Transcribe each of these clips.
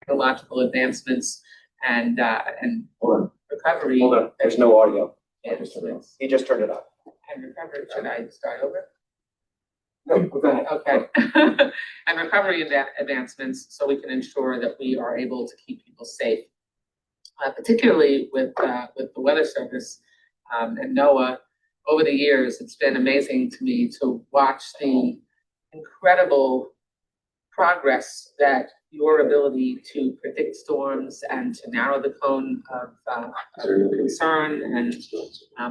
technological advancements and recovery. Hold on, there's no audio. Advancements He just turned it off. and recovery. Should I start over? No, go ahead. Okay. And recovery advancements, so we can ensure that we are able to keep people safe, particularly with the Weather Service and NOAA. Over the years, it's been amazing to me to watch the incredible progress that your ability to predict storms and to narrow the cone of concern, and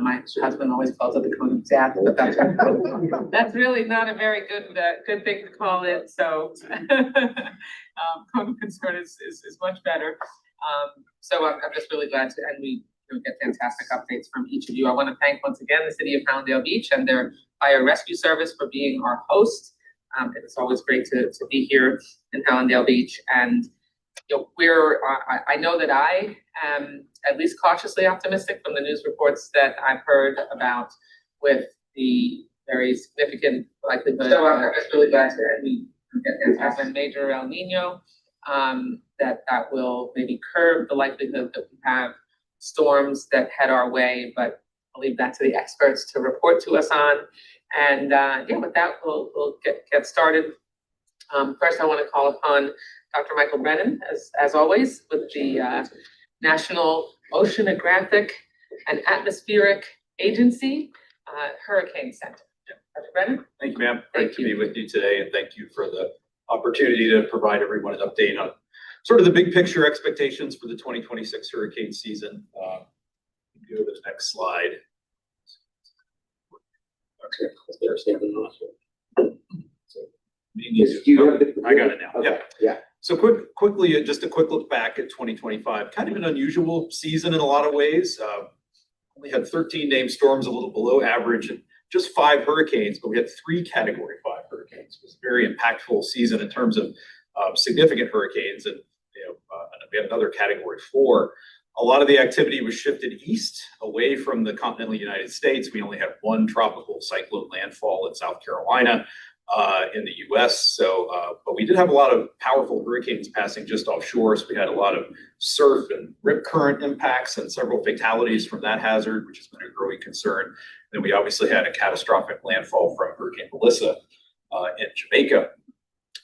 my husband always calls it the cone of death, but that's really not a very good thing to call it. So cone of concern is much better. So I'm just really glad to, and we get fantastic updates from each of you. I want to thank once again the City of Hallandale Beach and their Fire Rescue Service for being our host. It's always great to be here in Hallandale Beach, and I know that I am at least cautiously optimistic from the news reports that I've heard about, with the very significant likelihood. So I'm just really glad to have a major El Nino that will maybe curb the likelihood that we have storms that head our way, but I'll leave that to the experts to report to us on. And with that, we'll get started. First, I want to call upon Dr. Michael Brennan, as always, with the National Oceanographic and Atmospheric Agency Hurricane Center. Dr. Brennan? Thank you, ma'am. Great to be with you today, and thank you for the opportunity to provide everyone an update on sort of the big picture expectations for the 2026 hurricane season. Go to the next slide. Okay, I got it now. Okay. Yeah. So quickly, just a quick look back at 2025. Kind of an unusual season in a lot of ways. We had 13 named storms, a little below average, and just 5 hurricanes, but we had 3 Category 5 hurricanes. It was a very impactful season in terms of significant hurricanes, and we had another Category 4. A lot of the activity was shifted east, away from the continental United States. We only had 1 tropical cyclone landfall in South Carolina in the U.S. But we did have a lot of powerful hurricanes passing just offshore. So we had a lot of surf and rip current impacts and several fatalities from that hazard, which has been a growing concern. Then we obviously had a catastrophic landfall from Hurricane Melissa in Jamaica.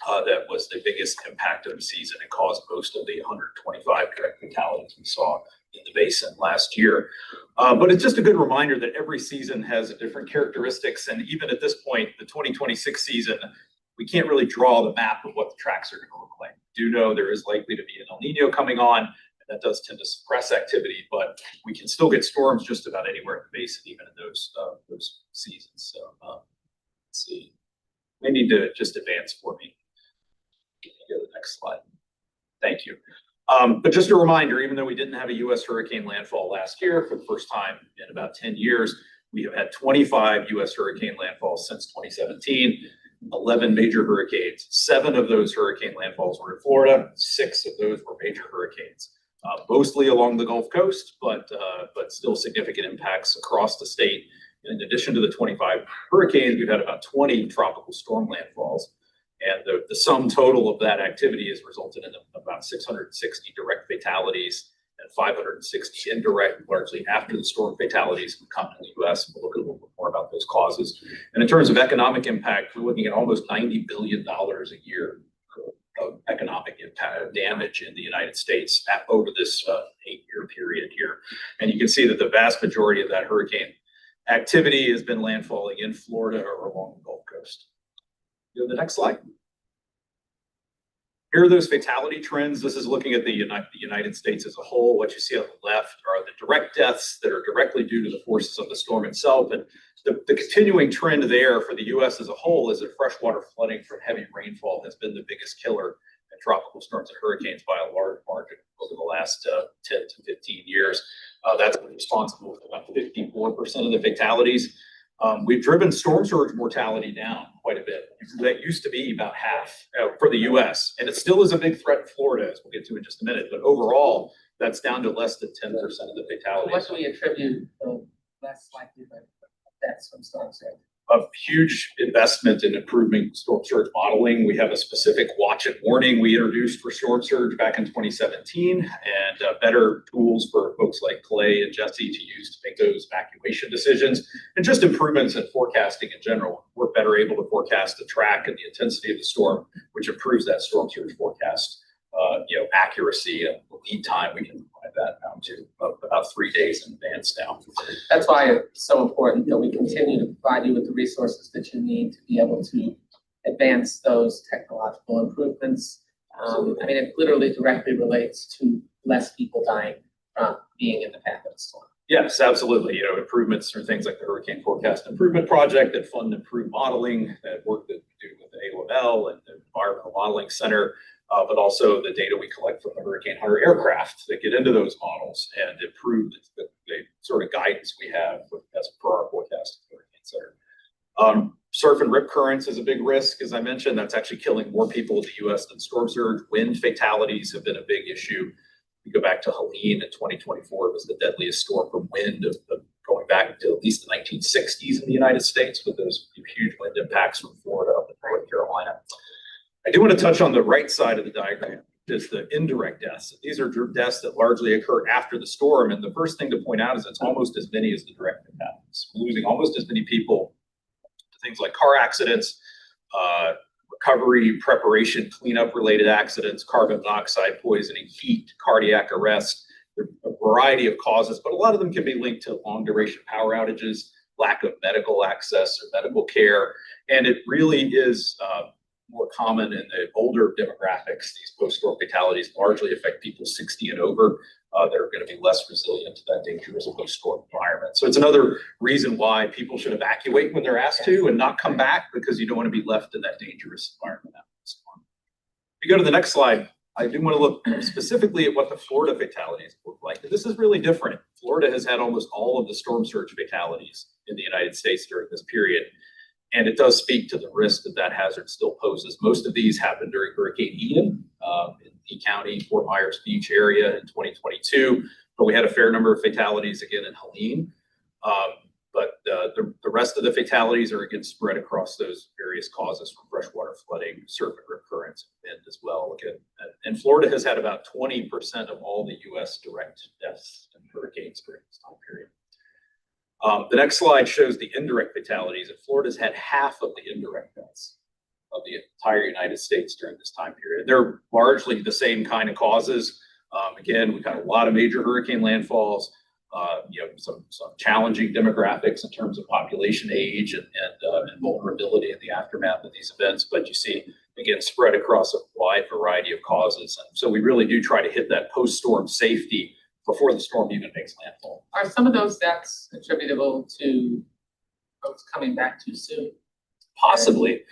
That was the biggest impact of the season. It caused most of the 125 direct fatalities we saw in the basin last year. But it's just a good reminder that every season has different characteristics. And even at this point, the 2026 season, we can't really draw the map of what the tracks are going to look like. We do know there is likely to be an El Nino coming on, and that does tend to suppress activity, but we can still get storms just about anywhere in the basin, even in those seasons. So let's see. They need to just advance for me. Go to the next slide. Thank you. But just a reminder, even though we didn't have a U.S. hurricane landfall last year for the first time in about 10 years, we have had 25 U.S. hurricane landfalls since 2017, 11 major hurricanes. 7 of those hurricane landfalls were in Florida. 6 of those were major hurricanes, mostly along the Gulf Coast, but still significant impacts across the state. In addition to the 25 hurricanes, we've had about 20 tropical storm landfalls. And the sum total of that activity has resulted in about 660 direct fatalities and 560 indirect, largely after the storm fatalities in the continental U.S. We'll look a little bit more about those causes. And in terms of economic impact, we're looking at almost $90 billion a year of economic impact damage in the United States over this 8-year period here. And you can see that the vast majority of that hurricane activity has been landfalling in Florida or along the Gulf Coast. Go to the next slide. Here are those fatality trends. This is looking at the United States as a whole. What you see on the left are the direct deaths that are directly due to the forces of the storm itself. And the continuing trend there for the U.S. as a whole is that freshwater flooding from heavy rainfall has been the biggest killer in tropical storms and hurricanes by a large margin over the last 10 to 15 years. That's been responsible for about 54% of the fatalities. We've driven storm surge mortality down quite a bit. That used to be about half for the U.S. And it still is a big threat in Florida, as we'll get to in just a minute. But overall, that's down to less than 10% of the fatalities. What do we attribute the less likelihood of deaths from storm surge? a huge investment in improving storm surge modeling. We have a specific watch and warning we introduced for storm surge back in 2017, and better tools for folks like Clay and Jesse to use to make those evacuation decisions, and just improvements in forecasting in general. We're better able to forecast the track and the intensity of the storm, which improves that storm surge forecast, accuracy and lead time. We can provide that down to about 3 days in advance now. That's why it's so important that we continue to provide you with the resources that you need to be able to advance those technological improvements. It literally directly relates to less people dying from being in the path of the storm. Yes, absolutely. Improvements through things like the Hurricane Forecast Improvement Project that fund improved modeling, that work that we do with the AOML and the Environmental Modeling Center, but also the data we collect from the Hurricane Hunter aircraft that get into those models and improve the sort of guidance we have as per our forecast at the Hurricane Center. Surf and rip currents is a big risk, as I mentioned. That's actually killing more people in the U.S. than storm surge. Wind fatalities have been a big issue. We go back to Helene in 2024, it was the deadliest storm from wind of going back to at least the 1960s in the United States, with those huge wind impacts from Florida up to North Carolina. I do want to touch on the right side of the diagram, is the indirect deaths. These are deaths that largely occur after the storm. And the first thing to point out is it's almost as many as the direct impacts. We're losing almost as many people to things like car accidents, recovery, preparation, cleanup related accidents, carbon monoxide poisoning, heat, cardiac arrest. There are a variety of causes, but a lot of them can be linked to long duration power outages, lack of medical access or medical care. And it really is more common in the older demographics. These post-storm fatalities largely affect people 60 and over. They're going to be less resilient to that dangerous post-storm environment. So it's another reason why people should evacuate when they're asked to and not come back, because you don't want to be left in that dangerous environment after the storm. If you go to the next slide, I do want to look specifically at what the Florida fatalities look like. This is really different. Florida has had almost all of the storm surge fatalities in the United States during this period. And it does speak to the risk that hazard still poses. Most of these happened during Hurricane Ian in Lee County, Fort Myers Beach area in 2022. But we had a fair number of fatalities again in Helene. But the rest of the fatalities are again spread across those various causes, from freshwater flooding, surf and rip currents, and as well. Again, and Florida has had about 20% of all the U.S. direct deaths in hurricanes during this time period. The next slide shows the indirect fatalities, and Florida's had half of the indirect deaths of the entire United States during this time period. They're largely the same kind of causes. Again, we've had a lot of major hurricane landfalls, some challenging demographics in terms of population age and vulnerability in the aftermath of these events. But you see, again, spread across a wide variety of causes. And so we really do try to hit that post-storm safety before the storm even makes landfall. Are some of those deaths attributable to folks coming back too soon? Possibly.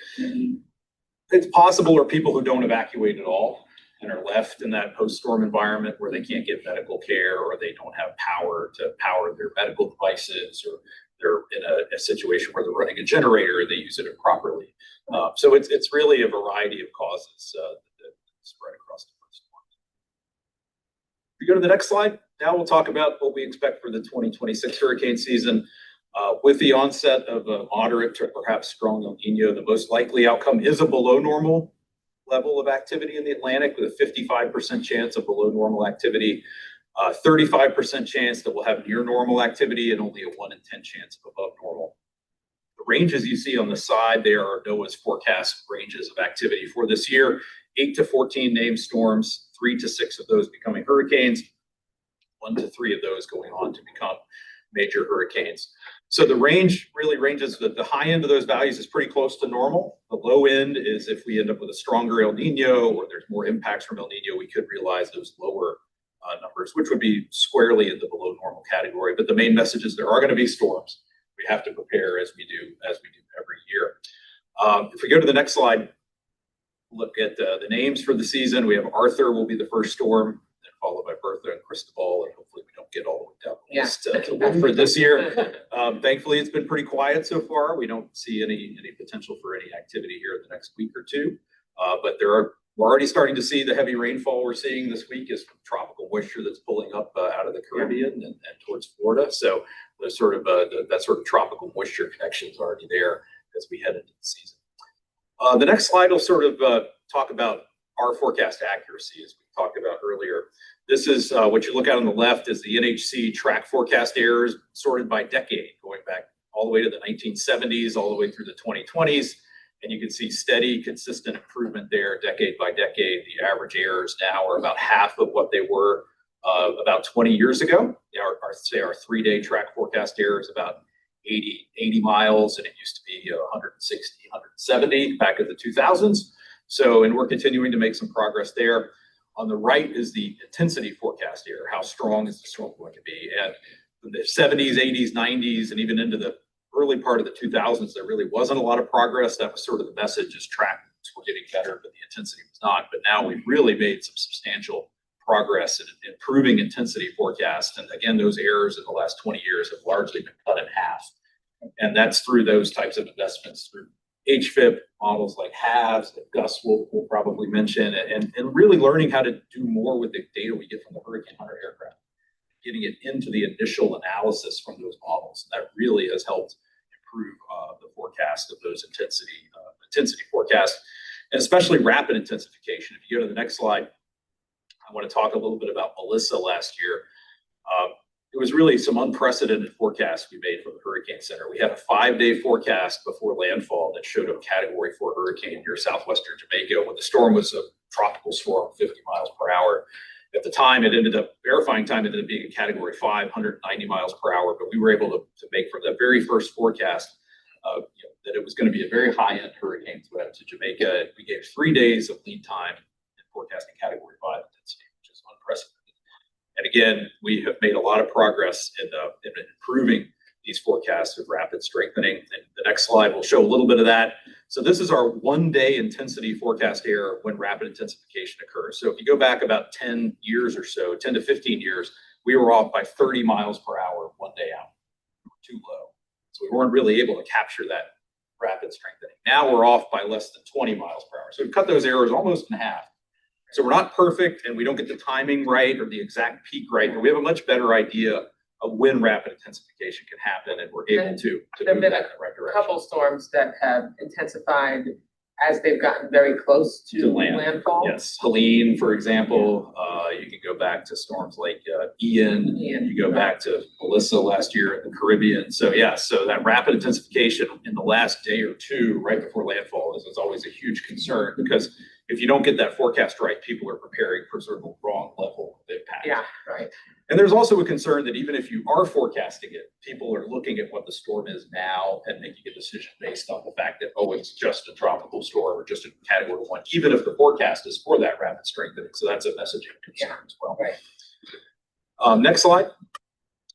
It's possible, or people who don't evacuate at all and are left in that post-storm environment where they can't get medical care, or they don't have power to power their medical devices, or they're in a situation where they're running a generator and they use it improperly. So it's really a variety of causes that spread across the storm. If we go to the next slide, now we'll talk about what we expect for the 2026 hurricane season. With the onset of a moderate to perhaps strong El Nino, the most likely outcome is a below normal level of activity in the Atlantic, with a 55% chance of below normal activity, 35% chance that we'll have near normal activity, and only a 1 in 10 chance of above normal. The ranges you see on the side there are NOAA's forecast ranges of activity for this year: 8 to 14 named storms, 3 to 6 of those becoming hurricanes, 1 to 3 of those going on to become major hurricanes. So the range really ranges. The high end of those values is pretty close to normal. The low end is if we end up with a stronger El Nino, or there's more impacts from El Nino, we could realize those lower numbers, which would be squarely in the below normal category. But the main message is there are going to be storms. We have to prepare as we do every year. If we go to the next slide, look at the names for the season. We have Arthur will be the first storm, then followed by Bertha and Cristobal, and hopefully we don't get all the way down the list for this year. Thankfully, it's been pretty quiet so far. We don't see any potential for any activity here in the next week or two. But we're already starting to see the heavy rainfall we're seeing this week is from tropical moisture that's pulling up out of the Caribbean and towards Florida. So that sort of tropical moisture connection is already there as we head into the season. The next slide will sort of talk about our forecast accuracy, as we talked about earlier. This is what you look at on the left is the NHC track forecast errors sorted by decade, going back all the way to the 1970s, all the way through the 2020s. And you can see steady, consistent improvement there, decade by decade. The average errors now are about half of what they were about 20 years ago. Our 3-day track forecast error is about 80 miles, and it used to be 160, 170 back in the 2000s. So, and we're continuing to make some progress there. On the right is the intensity forecast error. How strong is the storm going to be? And in the 70s, 80s, 90s, and even into the early part of the 2000s, there really wasn't a lot of progress. That was sort of the message, is tracks were getting better, but the intensity was not. But now we've really made some substantial progress in improving intensity forecast. And again, those errors in the last 20 years have largely been cut in half. And that's through those types of investments, through HFIP models like HAVs that Gus will probably mention, and really learning how to do more with the data we get from the Hurricane Hunter aircraft, getting it into the initial analysis from those models. And that really has helped improve the forecast of those intensity forecasts, and especially rapid intensification. If you go to the next slide, I want to talk a little bit about Melissa last year. It was really some unprecedented forecasts we made from the Hurricane Center. We had a 5-day forecast before landfall that showed a Category 4 hurricane near southwestern Jamaica, when the storm was a tropical storm, 50 miles per hour. At the time, verifying time ended up being a Category 5, 190 miles per hour, but we were able to make from that very first forecast that it was going to be a very high-end hurricane threat to Jamaica. And we gave 3 days of lead time in forecasting Category 5 intensity, which is unprecedented. And again, we have made a lot of progress in improving these forecasts with rapid strengthening. And the next slide will show a little bit of that. So this is our 1-day intensity forecast error when rapid intensification occurs. So if you go back about 10 years or so, 10 to 15 years, we were off by 30 miles per hour 1 day out. We were too low. So we weren't really able to capture that rapid strengthening. Now we're off by less than 20 miles per hour. So we've cut those errors almost in half. So we're not perfect, and we don't get the timing right or the exact peak right, but we have a much better idea of when rapid intensification can happen, and we're able to move that in the right direction. A couple storms that have intensified as they've gotten very close to landfall. Yes, Helene, for example. You can go back to storms like Ian. You go back to Melissa last year in the Caribbean. So yeah, so that rapid intensification in the last day or two right before landfall is always a huge concern, because if you don't get that forecast right, people are preparing for sort of a wrong level of impact. Yeah, right. And there's also a concern that even if you are forecasting it, people are looking at what the storm is now and making a decision based on the fact that, oh, it's just a tropical storm or just a Category 1, even if the forecast is for that rapid strengthening. So that's a messaging concern as well. Right. Next slide.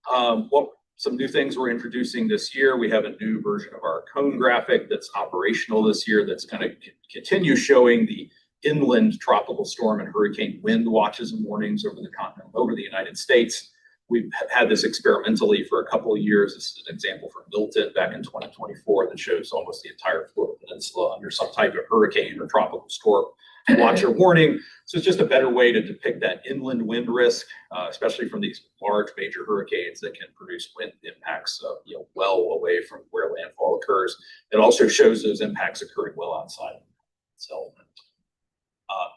Some new things we're introducing this year. We have a new version of our cone graphic that's operational this year that's going to continue showing the inland tropical storm and hurricane wind watches and warnings over the continent, over the United States. We've had this experimentally for a couple of years. This is an example from Milton back in 2024 that shows almost the entire Florida Peninsula under some type of hurricane or tropical storm watch or warning. So it's just a better way to depict that inland wind risk, especially from these large major hurricanes that can produce wind impacts well away from where landfall occurs. It also shows those impacts occurring well outside. So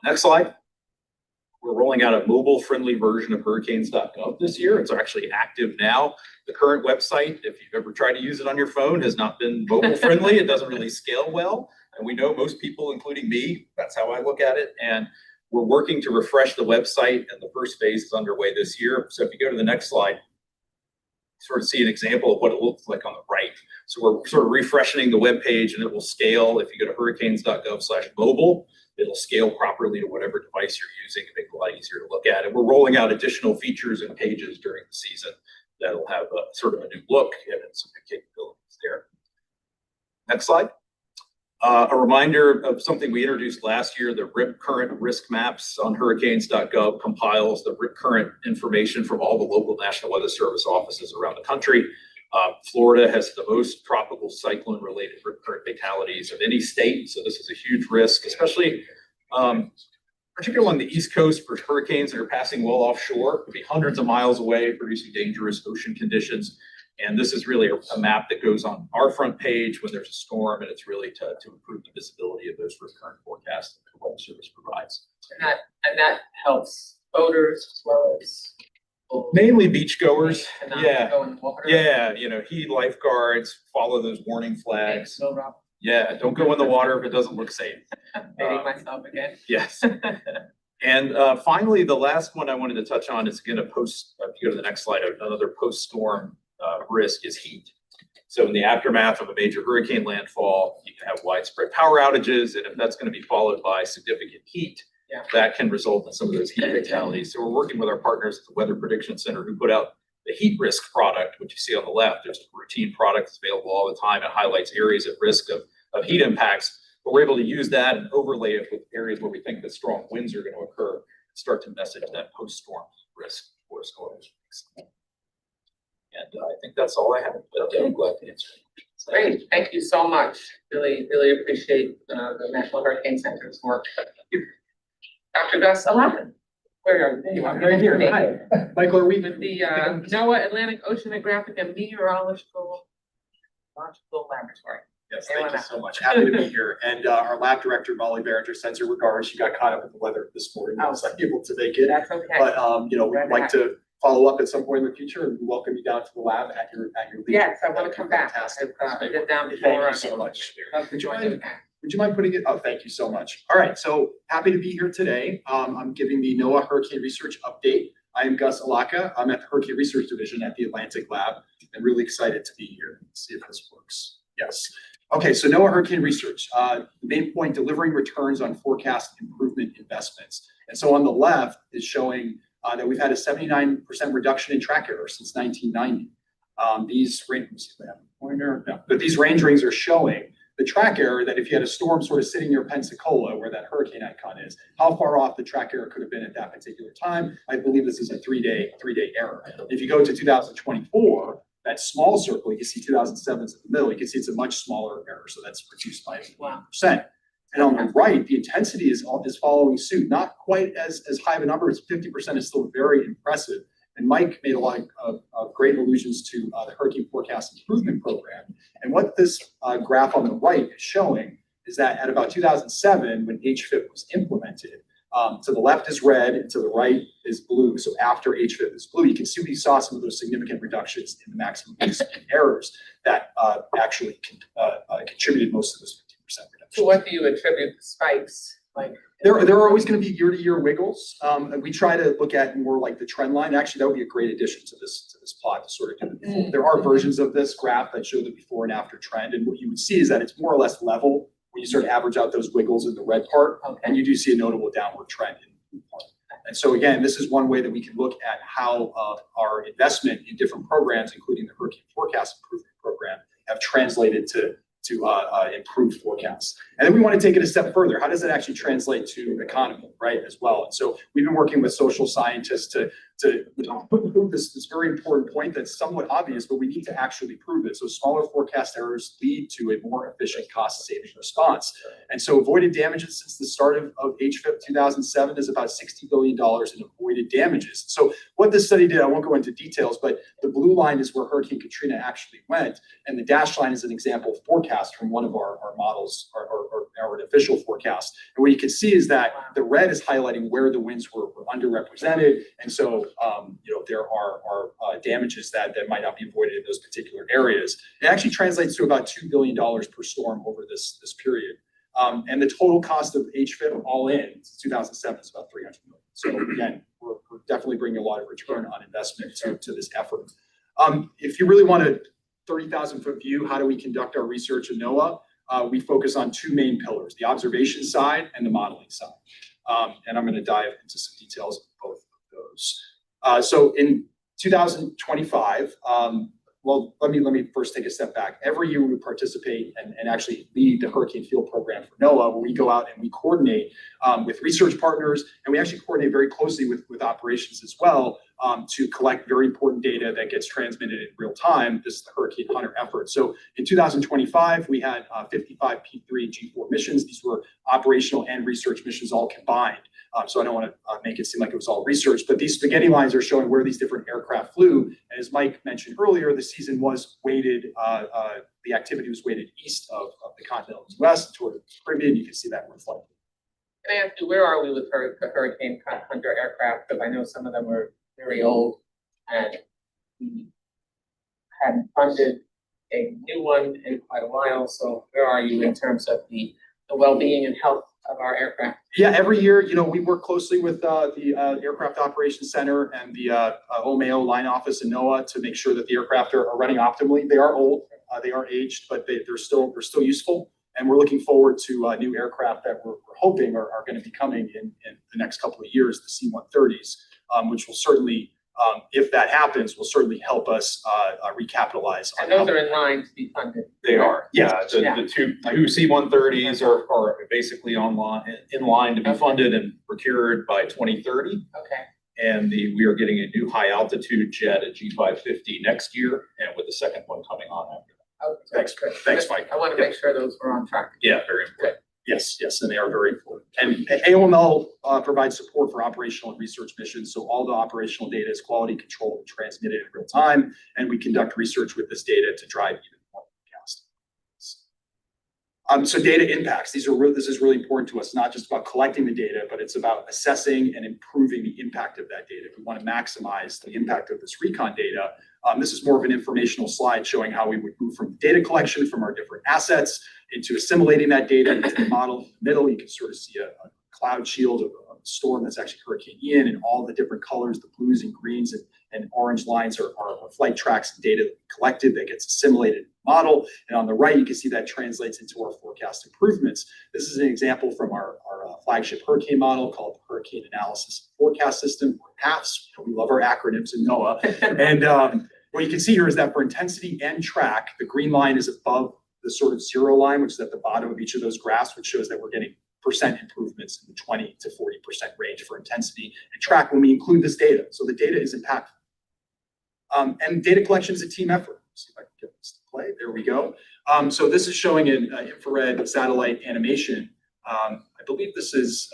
next slide. We're rolling out a mobile-friendly version of hurricanes.gov this year. It's actually active now. The current website, if you've ever tried to use it on your phone, has not been mobile-friendly. It doesn't really scale well. And we know most people, including me, that's how I look at it. And we're working to refresh the website, and the first phase is underway this year. So if you go to the next slide, sort of see an example of what it looks like on the right. So we're sort of refreshing the web page, and it will scale. If you go to hurricanes.gov/mobile, it'll scale properly to whatever device you're using and make it a lot easier to look at. And we're rolling out additional features and pages during the season that'll have sort of a new look and some new capabilities there. Next slide. A reminder of something we introduced last year, the RIP Current Risk Maps on hurricanes.gov compiles the RIP Current information from all the local National Weather Service offices around the country. Florida has the most tropical cyclone-related RIP Current fatalities of any state, so this is a huge risk, especially particularly along the East Coast for hurricanes that are passing well offshore, could be hundreds of miles away, producing dangerous ocean conditions. And this is really a map that goes on our front page when there's a storm, and it's really to improve the visibility of those current forecasts that the Weather Service provides. And that helps boaters as well as people Mainly beachgoers. to not Yeah. go in the water. Yeah, heed lifeguards, follow those warning Thanks, flags. so Rob. Yeah, don't go in the water if it doesn't look safe. Dating myself again. Yes. And finally, the last one I wanted to touch on is again if you go to the next slide, another post-storm risk is heat. So in the aftermath of a major hurricane landfall, you can have widespread power outages, and if that's going to be followed by significant heat, that can result in some of those heat fatalities. So we're working with our partners at the Weather Prediction Center who put out the heat risk product, which you see on the left. There's a routine product that's available all the time. It highlights areas at risk of heat impacts, but we're able to use that and overlay it with areas where we think that strong winds are going to occur and start to message that post-storm risk for storms. And I think that's all I have. But I'm glad to answer. Great, thank you so much. Really, really appreciate the National Hurricane Center's work. Dr. Gus Aladdin, where are you? There you are. Right here. Hi, Michael, are we? With the NOAA Atlantic Oceanographic and Meteorological Laboratory. Yes, thank you so much. Happy to be here. And our lab director, Molly Behringer, sends her regards. She got caught up with the weather this morning. I was not able to make it. That's okay. But, we'd like to follow up at some point in the future and welcome you down to the lab at your leisure. Yes, I want to come back. Fantastic. I've been down Thank before. you so much. Love to join you. Would you mind putting it? Oh, thank you so much. All right, so happy to be here today. I'm giving the NOAA Hurricane Research update. I am Gus Alaka. I'm at the Hurricane Research Division at the Atlantic Lab and really excited to be here. Let's see if this works. Yes. Okay, so NOAA Hurricane Research. The main point, delivering returns on forecast improvement investments. And so on the left is showing that we've had a 79% reduction in track error since 1990. These range rings are showing the track error that if you had a storm sort of sitting near Pensacola, where that hurricane icon is, how far off the track error could have been at that particular time. I believe this is a three-day error. If you go to 2024, that small circle, you can see 2007 is in the middle. You can see it's a much smaller error, so that's reduced by 1%. And on the right, the intensity is following suit. Not quite as high of a number as 50% is still very impressive. And Mike made a lot of great allusions to the Hurricane Forecast Improvement Program. And what this graph on the right is showing is that at about 2007, when HFIP was implemented, to the left is red and to the right is blue. So after HFIP is blue, you can see we saw some of those significant reductions in the maximum errors that actually contributed most of this 50% reduction. So what do you attribute the spikes? Like there are always going to be year-to-year wiggles. And we try to look at more like the trend line. Actually, that would be a great addition to this plot to sort of do the before. There are versions of this graph that show the before and after trend. And what you would see is that it's more or less level when you sort of average out those wiggles in the red part, and you do see a notable downward trend in the blue part. And so again, this is one way that we can look at how our investment in different programs, including the Hurricane Forecast Improvement Program, have translated to improved forecasts. And then we want to take it a step further. How does it actually translate to economy, right, as well? And so we've been working with social scientists to prove this very important point that's somewhat obvious, but we need to actually prove it. So smaller forecast errors lead to a more efficient cost-saving response. And so avoided damages since the start of HFIP 2007 is about $60 billion in avoided damages. So what this study did, I won't go into details, but the blue line is where Hurricane Katrina actually went, and the dashed line is an example of forecast from one of our models, or our official forecast. And what you can see is that the red is highlighting where the winds were underrepresented, and so there are damages that might not be avoided in those particular areas. It actually translates to about $2 billion per storm over this period. And the total cost of HFIP all in since 2007 is about $300 million. So again, we're definitely bringing a lot of return on investment to this effort. If you really want a 30,000-foot view, how do we conduct our research in NOAA? We focus on two main pillars, the observation side and the modeling side. And I'm going to dive into some details of both of those. So in 2025, well, let me first take a step back. Every year we participate and actually lead the Hurricane Field Program for NOAA, where we go out and we coordinate with research partners, and we actually coordinate very closely with operations as well to collect very important data that gets transmitted in real time. This is the Hurricane Hunter effort. So in 2025, we had 55 P3 and G4 missions. These were operational and research missions all combined. So I don't want to make it seem like it was all research, but these spaghetti lines are showing where these different aircraft flew. And as Mike mentioned earlier, the season was weighted, the activity was weighted east of the continental US toward the Caribbean. You can see that reflected. Can I ask you, where are we with the Hurricane Hunter aircraft? Because I know some of them are very old, and we hadn't funded a new one in quite a while. So where are you in terms of the well-being and health of our aircraft? Yeah, every year, we work closely with the Aircraft Operations Center and the OMAO line office in NOAA to make sure that the aircraft are running optimally. They are old, they are aged, but they're still useful. And we're looking forward to new aircraft that we're hoping are going to be coming in the next couple of years, the C-130s, which will certainly, if that happens, will certainly help us recapitalize. And those are in line to be funded. They are, yeah. Yeah. The two C-130s are basically in line to be funded and procured by 2030. Okay. And we are getting a new high altitude jet, a G550 next year, and with the second one coming on after that. Okay. Thanks, Mike. I want to make sure those were on track. Yeah, very important. Yes, and they are very important. And AOML provides support for operational and research missions. So all the operational data is quality controlled and transmitted in real time. And we conduct research with this data to drive even more forecasting. So data impacts. This is really important to us, not just about collecting the data, but it's about assessing and improving the impact of that data. If we want to maximize the impact of this recon data, this is more of an informational slide showing how we would move from data collection from our different assets into assimilating that data into the model. In the middle, you can sort of see a cloud shield of a storm that's actually Hurricane Ian, and all the different colors, the blues and greens and orange lines are flight tracks and data collected that gets assimilated in the model. And on the right, you can see that translates into our forecast improvements. This is an example from our flagship hurricane model called the Hurricane Analysis and Forecast System, or HAFS. We love our acronyms in NOAA. And what you can see here is that for intensity and track, the green line is above the sort of zero line, which is at the bottom of each of those graphs, which shows that we're getting percent improvements in the 20 to 40% range for intensity and track when we include this data. So the data is impactful. And data collection is a team effort. Let's see if I can get this to play. There we go. So this is showing an infrared satellite animation. I believe this is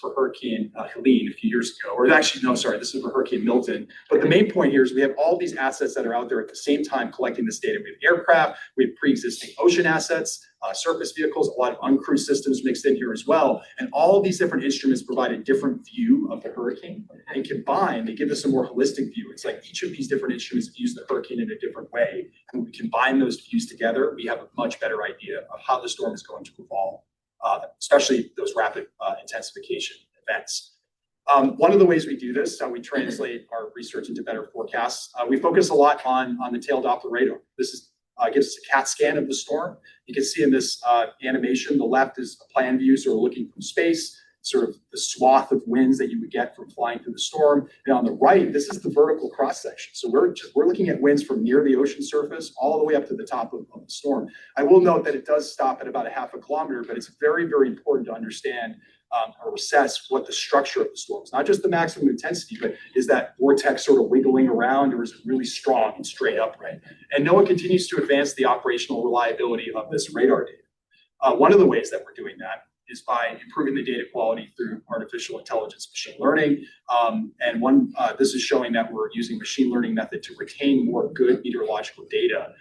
for Hurricane Helene a few years ago, or actually, no, sorry, this is for Hurricane Milton. But the main point here is we have all these assets that are out there at the same time collecting this data. We have aircraft, we have pre-existing ocean assets, surface vehicles, a lot of uncrewed systems mixed in here as well. And all of these different instruments provide a different view of the hurricane. And combined, they give us a more holistic view. It's like each of these different instruments views the hurricane in a different way. And when we combine those views together, we have a much better idea of how the storm is going to evolve. Especially those rapid intensification events. One of the ways we do this, how we translate our research into better forecasts, we focus a lot on the tail Doppler radar. This gives us a CAT scan of the storm. You can see in this animation, the left is a plan view, so we're looking from space, sort of the swath of winds that you would get from flying through the storm. And on the right, this is the vertical cross section. So we're looking at winds from near the ocean surface all the way up to the top of the storm. I will note that it does stop at about a half a kilometer, but it's very, very important to understand or assess what the structure of the storm is. Not just the maximum intensity, but is that vortex sort of wiggling around, or is it really strong and straight upright? And NOAA continues to advance the operational reliability of this radar data. One of the ways that we're doing that is by improving the data quality through artificial intelligence, machine learning. This is showing that we're using machine learning method to retain more good meteorological data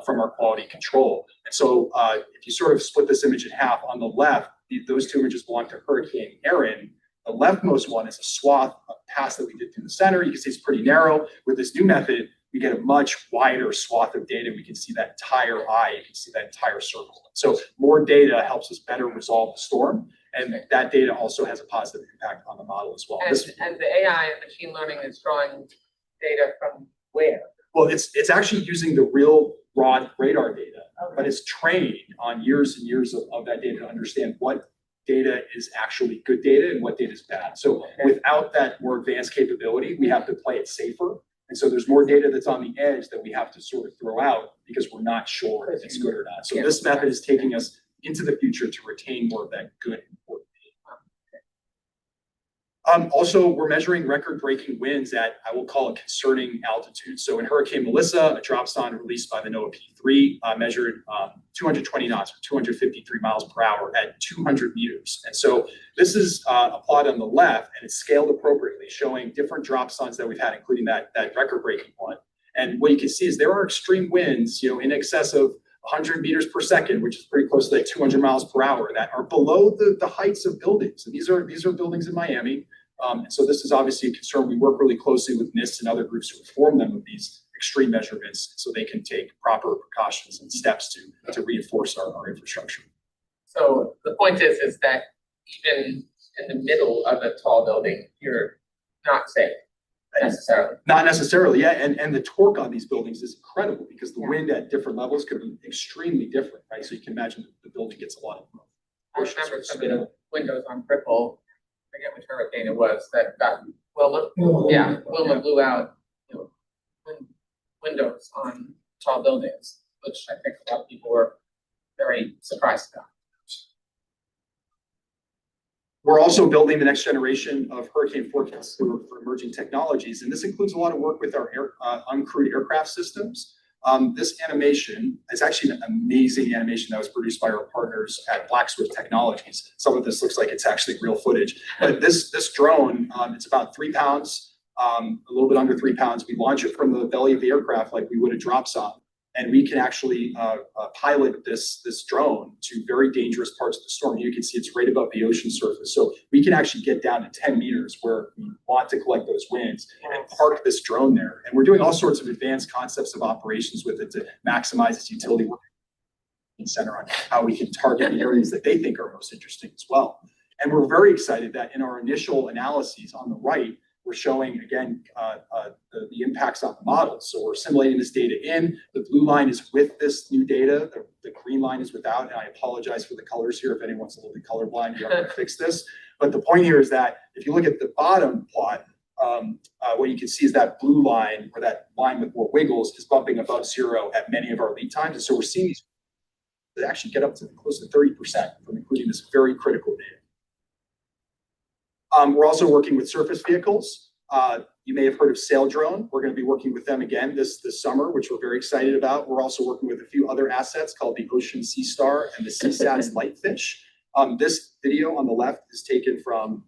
from our quality control. And so if you sort of split this image in half, on the left, those two images belong to Hurricane Erin. The leftmost one is a swath of pass that we did through the center. You can see it's pretty narrow. With this new method, we get a much wider swath of data. We can see that entire eye, you can see that entire circle. So more data helps us better resolve the storm. And that data also has a positive impact on the model as well. And the AI and machine learning is drawing data from where? Well, it's actually using the real raw radar data, but it's trained on years and years of that data to understand what data is actually good data and what data is bad. So without that more advanced capability, we have to play it safer. And so there's more data that's on the edge that we have to sort of throw out because we're not sure if it's good or not. So this method is taking us into the future to retain more of that good, important data. Also, we're measuring record-breaking winds at, I will call it, concerning altitudes. So in Hurricane Melissa, a drop zone released by the NOAA P3 measured 220 knots or 253 miles per hour at 200 meters. And so this is a plot on the left, and it's scaled appropriately, showing different drop zones that we've had, including that record-breaking one. And what you can see is there are extreme winds, in excess of 100 meters per second, which is pretty close to like 200 miles per hour, that are below the heights of buildings. And these are buildings in Miami. And so this is obviously a concern. We work really closely with NIST and other groups to inform them of these extreme measurements so they can take proper precautions and steps to reinforce our infrastructure. So the point is that even in the middle of a tall building, you're not safe necessarily. Not necessarily, yeah. And the torque on these buildings is incredible because the wind at different levels could be extremely different, right? So you can imagine the building gets a lot of I remember some of the windows on Brickell, I forget which hurricane it was, that got Wilma blew out, windows on tall buildings, which I think a lot of people were very surprised about. We're also building the next generation of hurricane forecasts for emerging technologies, and this includes a lot of work with our uncrewed aircraft systems. This animation is actually an amazing animation that was produced by our partners at Blackswift Technologies. Some of this looks like it's actually real footage, but this drone, it's about 3 pounds, a little bit under 3 pounds. We launch it from the belly of the aircraft like we would a drop zone, and we can actually pilot this drone to very dangerous parts of the storm. You can see it's right above the ocean surface. So we can actually get down to 10 meters where we want to collect those winds and park this drone there. And we're doing all sorts of advanced concepts of operations with it to maximize its utility and center on how we can target the areas that they think are most interesting as well. And we're very excited that in our initial analyses on the right, we're showing, again, the impacts on the models. So we're simulating this data in. The blue line is with this new data. The green line is without. And I apologize for the colors here. If anyone's a little bit colorblind, you have to fix this. But the point here is that if you look at the bottom plot, what you can see is that blue line, or that line with more wiggles, is bumping above zero at many of our lead times. And so we're seeing these that actually get up to close to 30% from including this very critical data. We're also working with surface vehicles. You may have heard of Sail Drone. We're going to be working with them again this summer, which we're very excited about. We're also working with a few other assets called the Ocean Sea Star and the CSATS Lightfish. This video on the left is taken from.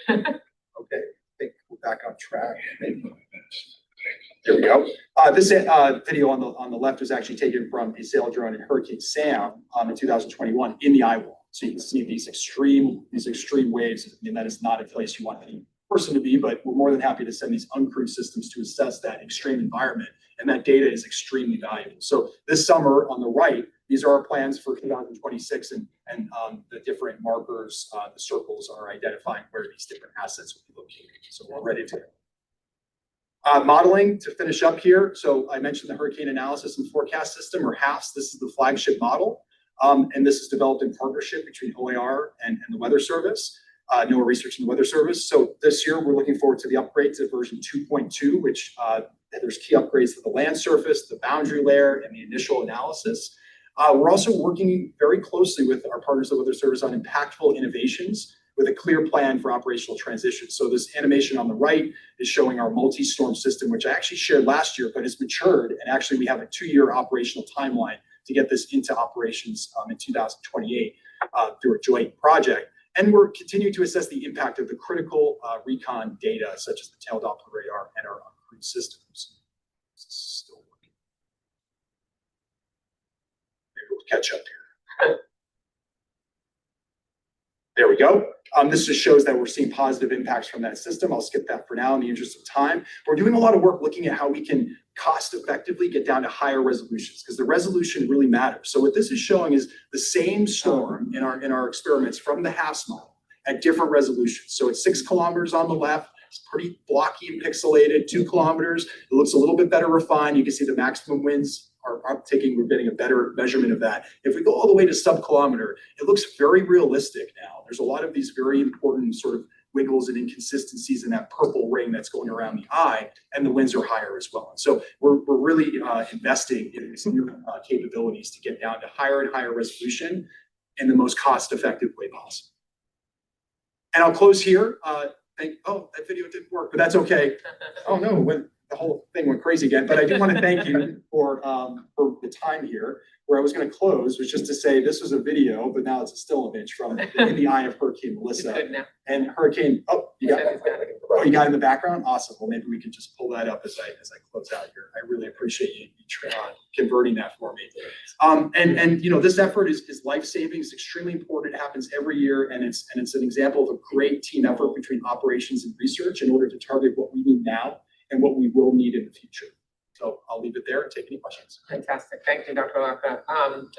Okay, I think we're back on track. There we go. This video on the left was actually taken from a sail drone in Hurricane Sam in 2021 in the eye wall. So you can see these extreme waves. I mean, that is not a place you want any person to be, but we're more than happy to send these uncrewed systems to assess that extreme environment. And that data is extremely valuable. So this summer on the right, these are our plans for 2026, and the different markers, the circles are identifying where these different assets will be located. So we're ready to modeling to finish up here. So I mentioned the Hurricane Analysis and Forecast System, or HAFS. This is the flagship model. And this is developed in partnership between OAR and the Weather Service, NOAA Research and the Weather Service. So this year, we're looking forward to the upgrade to version 2.2, which there's key upgrades to the land surface, the boundary layer, and the initial analysis. We're also working very closely with our partners at the Weather Service on impactful innovations with a clear plan for operational transition. So this animation on the right is showing our multi-storm system, which I actually shared last year, but it's matured. And actually, we have a 2-year operational timeline to get this into operations in 2028 through a joint project. And we're continuing to assess the impact of the critical recon data, such as the tail Doppler radar and our uncrewed systems. This is still working. Maybe we'll catch up here. There we go. This just shows that we're seeing positive impacts from that system. I'll skip that for now in the interest of time. We're doing a lot of work looking at how we can cost effectively get down to higher resolutions, because the resolution really matters. So what this is showing is the same storm in our experiments from the HAFS model at different resolutions. So it's 6 kilometers on the left. It's pretty blocky and pixelated. 2 kilometers. It looks a little bit better refined. You can see the maximum winds are upticking. We're getting a better measurement of that. If we go all the way to sub-kilometer, it looks very realistic now. There's a lot of these very important sort of wiggles and inconsistencies in that purple ring that's going around the eye, and the winds are higher as well. And so we're really investing in some new capabilities to get down to higher and higher resolution in the most cost-effective way possible. And I'll close here. That video didn't work, but that's okay. Oh no, the whole thing went crazy again, but I do want to thank you for the time here. Where I was going to close was just to say this was a video, but now it's a still image from in the eye of Hurricane He's Melissa good now. and Hurricane. Oh, you got it. Oh, you got it in the background. Awesome. Well, maybe we can just pull that up as I close out here. I really appreciate you converting that for me. And you know, this effort is life saving. It's extremely important. It happens every year, and it's an example of a great team effort between operations and research in order to target what we need now and what we will need in the future. So I'll leave it there and take any questions. Fantastic. Thank you, Dr. Laka.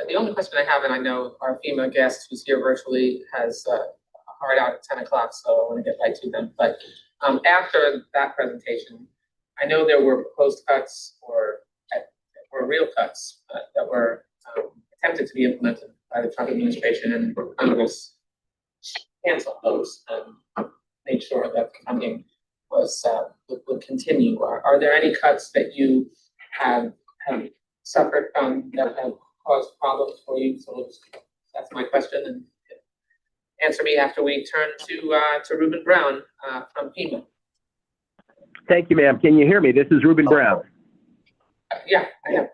The only question I have, and I know our FEMA guest who's here virtually has a hard out at 10 o'clock, so I want to get right to them. But after that presentation, I know there were proposed cuts or real cuts that were attempted to be implemented by the Trump administration, and Congress canceled those and made sure that funding was would continue. Are there any cuts that you have suffered from that have caused problems for you? So that's my question, and answer me after we turn to Ruben Brown from FEMA. Thank you, ma'am. Can you hear me? This is Ruben Brown. Yeah, I am.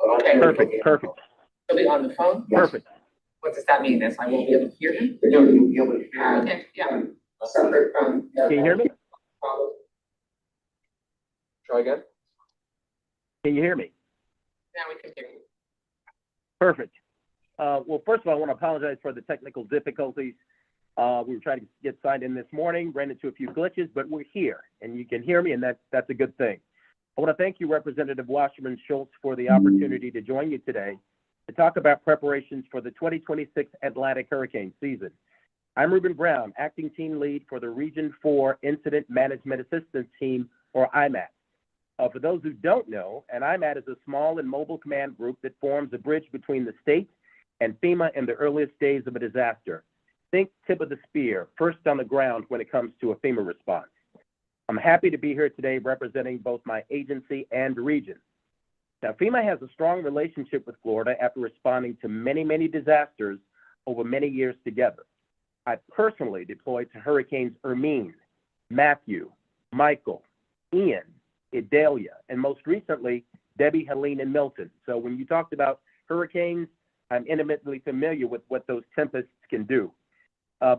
Okay. Perfect. He'll be on the phone? Perfect. What does that mean? Is I won't be able to hear him? No, you'll be able to hear him. Okay, yeah. Suffered from. Can you hear me? Try again? Can you hear me? Yeah, we can hear you. Perfect. Well, first of all, I want to apologize for the technical difficulties. We were trying to get signed in this morning, ran into a few glitches, but we're here, and you can hear me, and that's a good thing. I want to thank you, Representative Wasserman Schultz, for the opportunity to join you today to talk about preparations for the 2026 Atlantic hurricane season. I'm Ruben Brown, Acting Team Lead for the Region 4 Incident Management Assistance Team, or IMAT. For those who don't know, an IMAT is a small and mobile command group that forms a bridge between the state and FEMA in the earliest days of a disaster. Think tip of the spear, first on the ground when it comes to a FEMA response. I'm happy to be here today representing both my agency and region. Now, FEMA has a strong relationship with Florida after responding to many disasters over many years together. I personally deployed to Hurricanes Hermine, Matthew, Michael, Ian, Idalia, and most recently, Debbie, Helene, and Milton. So when you talked about hurricanes, I'm intimately familiar with what those tempests can do.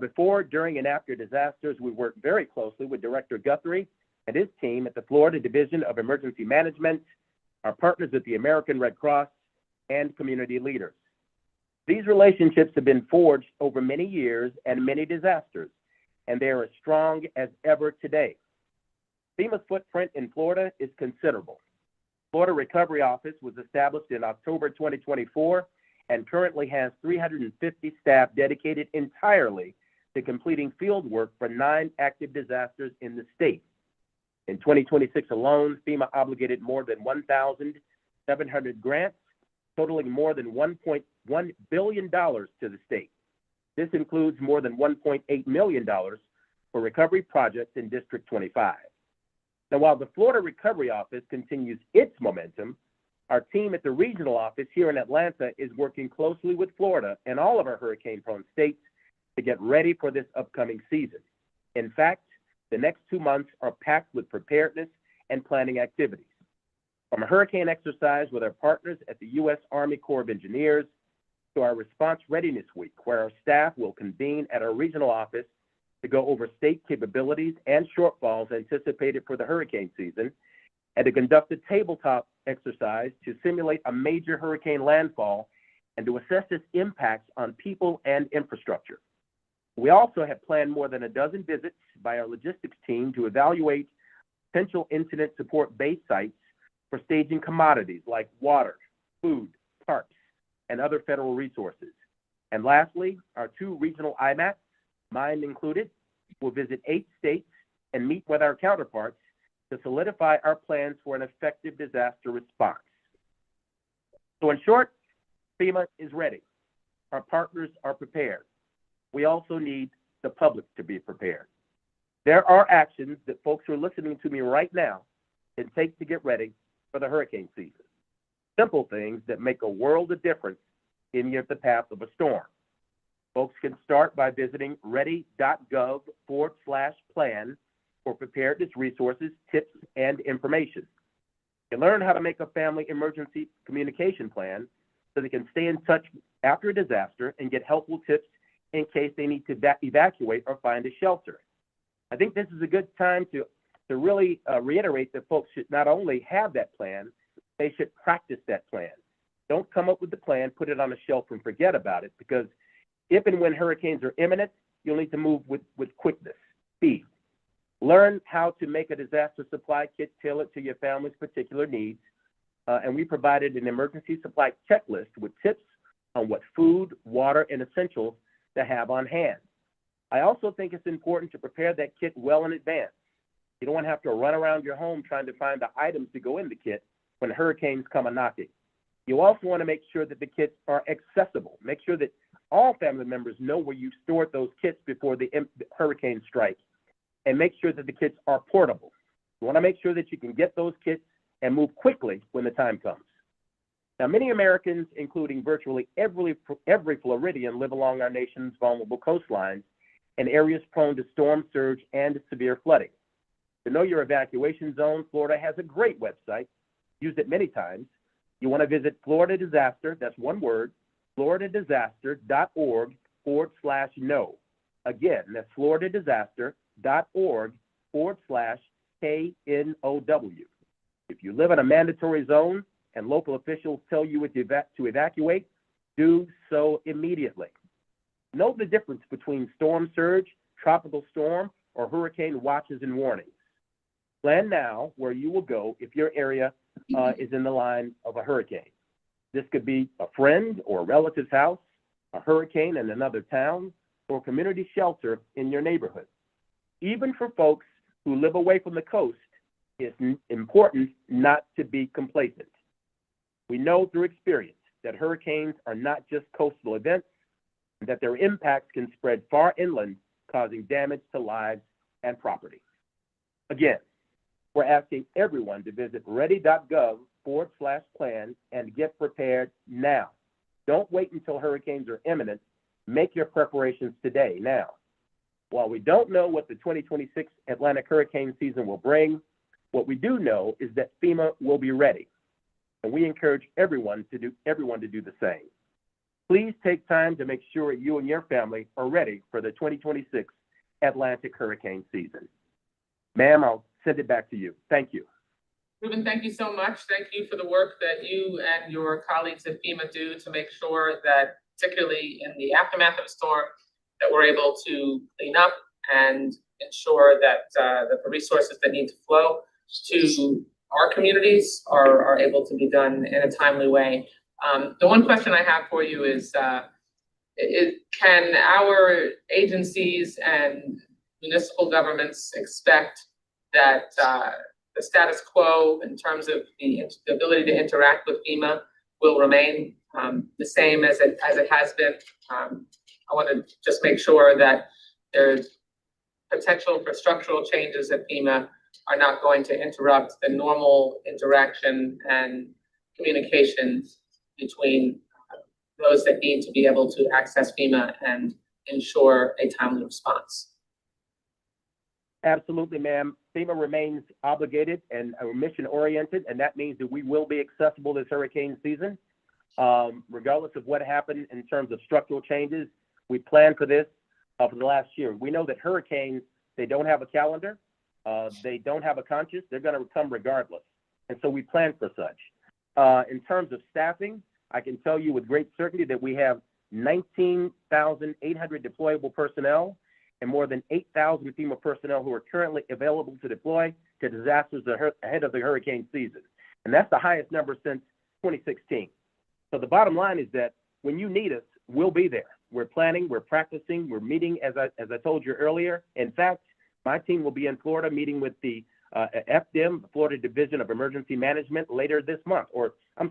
Before, during, and after disasters, we work very closely with Director Guthrie and his team at the Florida Division of Emergency Management, our partners at the American Red Cross, and community leaders. These relationships have been forged over many years and many disasters, and they are as strong as ever today. FEMA's footprint in Florida is considerable. Florida Recovery Office was established in October 2024 and currently has 350 staff dedicated entirely to completing field work for 9 active disasters in the state. In 2026 alone, FEMA obligated more than 1,700 grants, totaling more than $1.1 billion to the state. This includes more than $1.8 million for recovery projects in District 25. Now, while the Florida Recovery Office continues its momentum, our team at the regional office here in Atlanta is working closely with Florida and all of our hurricane-prone states to get ready for this upcoming season. In fact, the next 2 months are packed with preparedness and planning activities. From a hurricane exercise with our partners at the U.S. Army Corps of Engineers to our Response Readiness Week, where our staff will convene at our regional office to go over state capabilities and shortfalls anticipated for the hurricane season, and to conduct a tabletop exercise to simulate a major hurricane landfall and to assess its impacts on people and infrastructure. We also have planned more than a dozen visits by our logistics team to evaluate potential incident support base sites for staging commodities like water, food, tarps, and other federal resources. And lastly, our 2 regional IMATs, mine included, will visit 8 states and meet with our counterparts to solidify our plans for an effective disaster response. So in short, FEMA is ready. Our partners are prepared. We also need the public to be prepared. There are actions that folks who are listening to me right now can take to get ready for the hurricane season. Simple things that make a world of difference in the path of a storm. Folks can start by visiting ready.gov/plan for preparedness resources, tips, and information. You learn how to make a family emergency communication plan so they can stay in touch after a disaster and get helpful tips in case they need to evacuate or find a shelter. I think this is a good time to really reiterate that folks should not only have that plan, they should practice that plan. Don't come up with the plan, put it on a shelf and forget about it, because if and when hurricanes are imminent, you'll need to move with quickness, speed. Learn how to make a disaster supply kit tailored to your family's particular needs. And we provided an emergency supply checklist with tips on what food, water, and essentials to have on hand. I also think it's important to prepare that kit well in advance. You don't want to have to run around your home trying to find the items to go in the kit when hurricanes come a-knocking. You also want to make sure that the kits are accessible. Make sure that all family members know where you stored those kits before the hurricane strike. And make sure that the kits are portable. You want to make sure that you can get those kits and move quickly when the time comes. Now, many Americans, including virtually every Floridian, live along our nation's vulnerable coastlines in areas prone to storm surge and severe flooding. To know your evacuation zone, Florida has a great website, used it many times. You want to visit Florida Disaster, that's one word, floridadisaster.org/know. Again, that's floridadisaster.org/KNOW. If you live in a mandatory zone and local officials tell you to evacuate, do so immediately. Know the difference between storm surge, tropical storm, or hurricane watches and warnings. Plan now where you will go if your area is in the line of a hurricane. This could be a friend or a relative's house, a hurricane in another town, or community shelter in your neighborhood. Even for folks who live away from the coast, it's important not to be complacent. We know through experience that hurricanes are not just coastal events, and that their impacts can spread far inland, causing damage to lives and property. Again, we're asking everyone to visit ready.gov/plan and get prepared now. Don't wait until hurricanes are imminent. Make your preparations today, now. While we don't know what the 2026 Atlantic hurricane season will bring, what we do know is that FEMA will be ready, and we encourage everyone to do the same. Please take time to make sure you and your family are ready for the 2026 Atlantic hurricane season. Ma'am, I'll send it back to you. Thank you. Ruben, thank you so much. Thank you for the work that you and your colleagues at FEMA do to make sure that, particularly in the aftermath of a storm, that we're able to clean up and ensure that that the resources that need to flow to our communities are able to be done in a timely way. The one question I have for you is can our agencies and municipal governments expect that the status quo in terms of the ability to interact with FEMA will remain the same as it has been? I want to just make sure that there's potential for structural changes at FEMA are not going to interrupt the normal interaction and communications between those that need to be able to access FEMA and ensure a timely response. Absolutely, ma'am. FEMA remains obligated and mission-oriented, and that means that we will be accessible this hurricane season. Regardless of what happened in terms of structural changes, we planned for this for the last year. We know that hurricanes, they don't have a calendar, they don't have a conscience, they're going to come regardless. And so we plan for such. In terms of staffing, I can tell you with great certainty that we have 19,800 deployable personnel and more than 8,000 FEMA personnel who are currently available to deploy to disasters ahead of the hurricane season. And that's the highest number since 2016. So the bottom line is that when you need us, we'll be there. We're planning, we're practicing, we're meeting, as I told you earlier. In fact, my team will be in Florida meeting with the FDIM, the Florida Division of Emergency Management, later this month,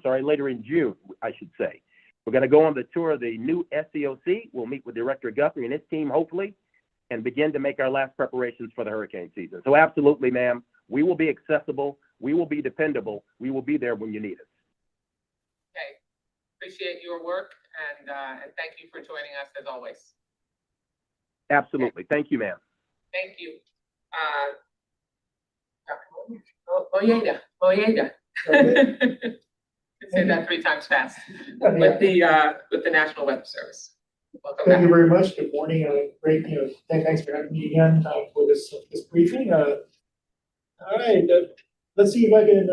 later in June, I should say. We're going to go on the tour of the new SCOC. We'll meet with Director Guthrie and his team, hopefully, and begin to make our last preparations for the hurricane season. So absolutely, ma'am, we will be accessible, we will be dependable, we will be there when you need us. Okay, appreciate your work and thank you for joining us as always. Absolutely, thank you, ma'am. Thank you. Oyeda. Say that 3 times fast with the National Weather Service. Welcome Thank you back. very much. Good morning. Great, thanks for having me again for this briefing. All right, let's see if I can,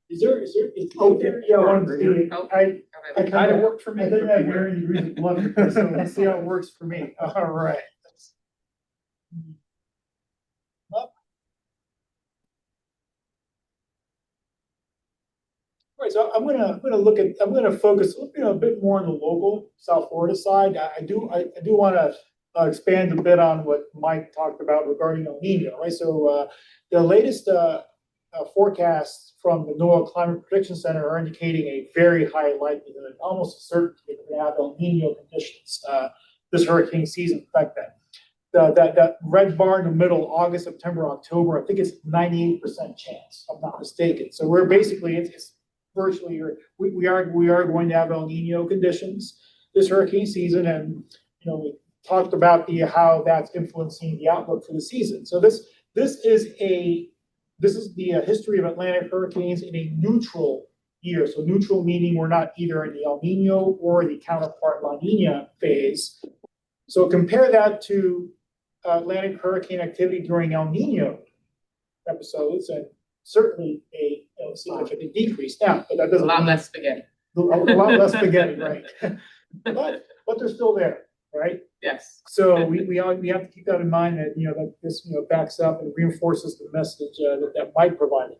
yeah, I wanted to see, I kind of worked for me. I didn't have varying degrees of luck with this, so let's see how it works for me. All right. Right, so I'm gonna focus, a bit more on the local South Florida side. I do want to expand a bit on what Mike talked about regarding El Nino, right? So the latest forecasts from the NOAA Climate Prediction Center are indicating a very high likelihood, almost a certainty, that we're gonna have El Nino conditions this hurricane season. In fact, that red bar in the middle, August, September, October, I think it's 98% chance, if I'm not mistaken. So we're basically, it's virtually, we are going to have El Nino conditions this hurricane season, and we talked about how that's influencing the outlook for the season. So this is the history of Atlantic hurricanes in a neutral year. So neutral meaning we're not either in the El Nino or the counterpart La Nina phase. So compare that to Atlantic hurricane activity during El Nino episodes, and certainly a significant decrease now, but that doesn't A lot mean less spaghetti. a lot less spaghetti, right? but they're still there, right? Yes. So we have to keep that in mind, that that this backs up and reinforces the message that Mike provided.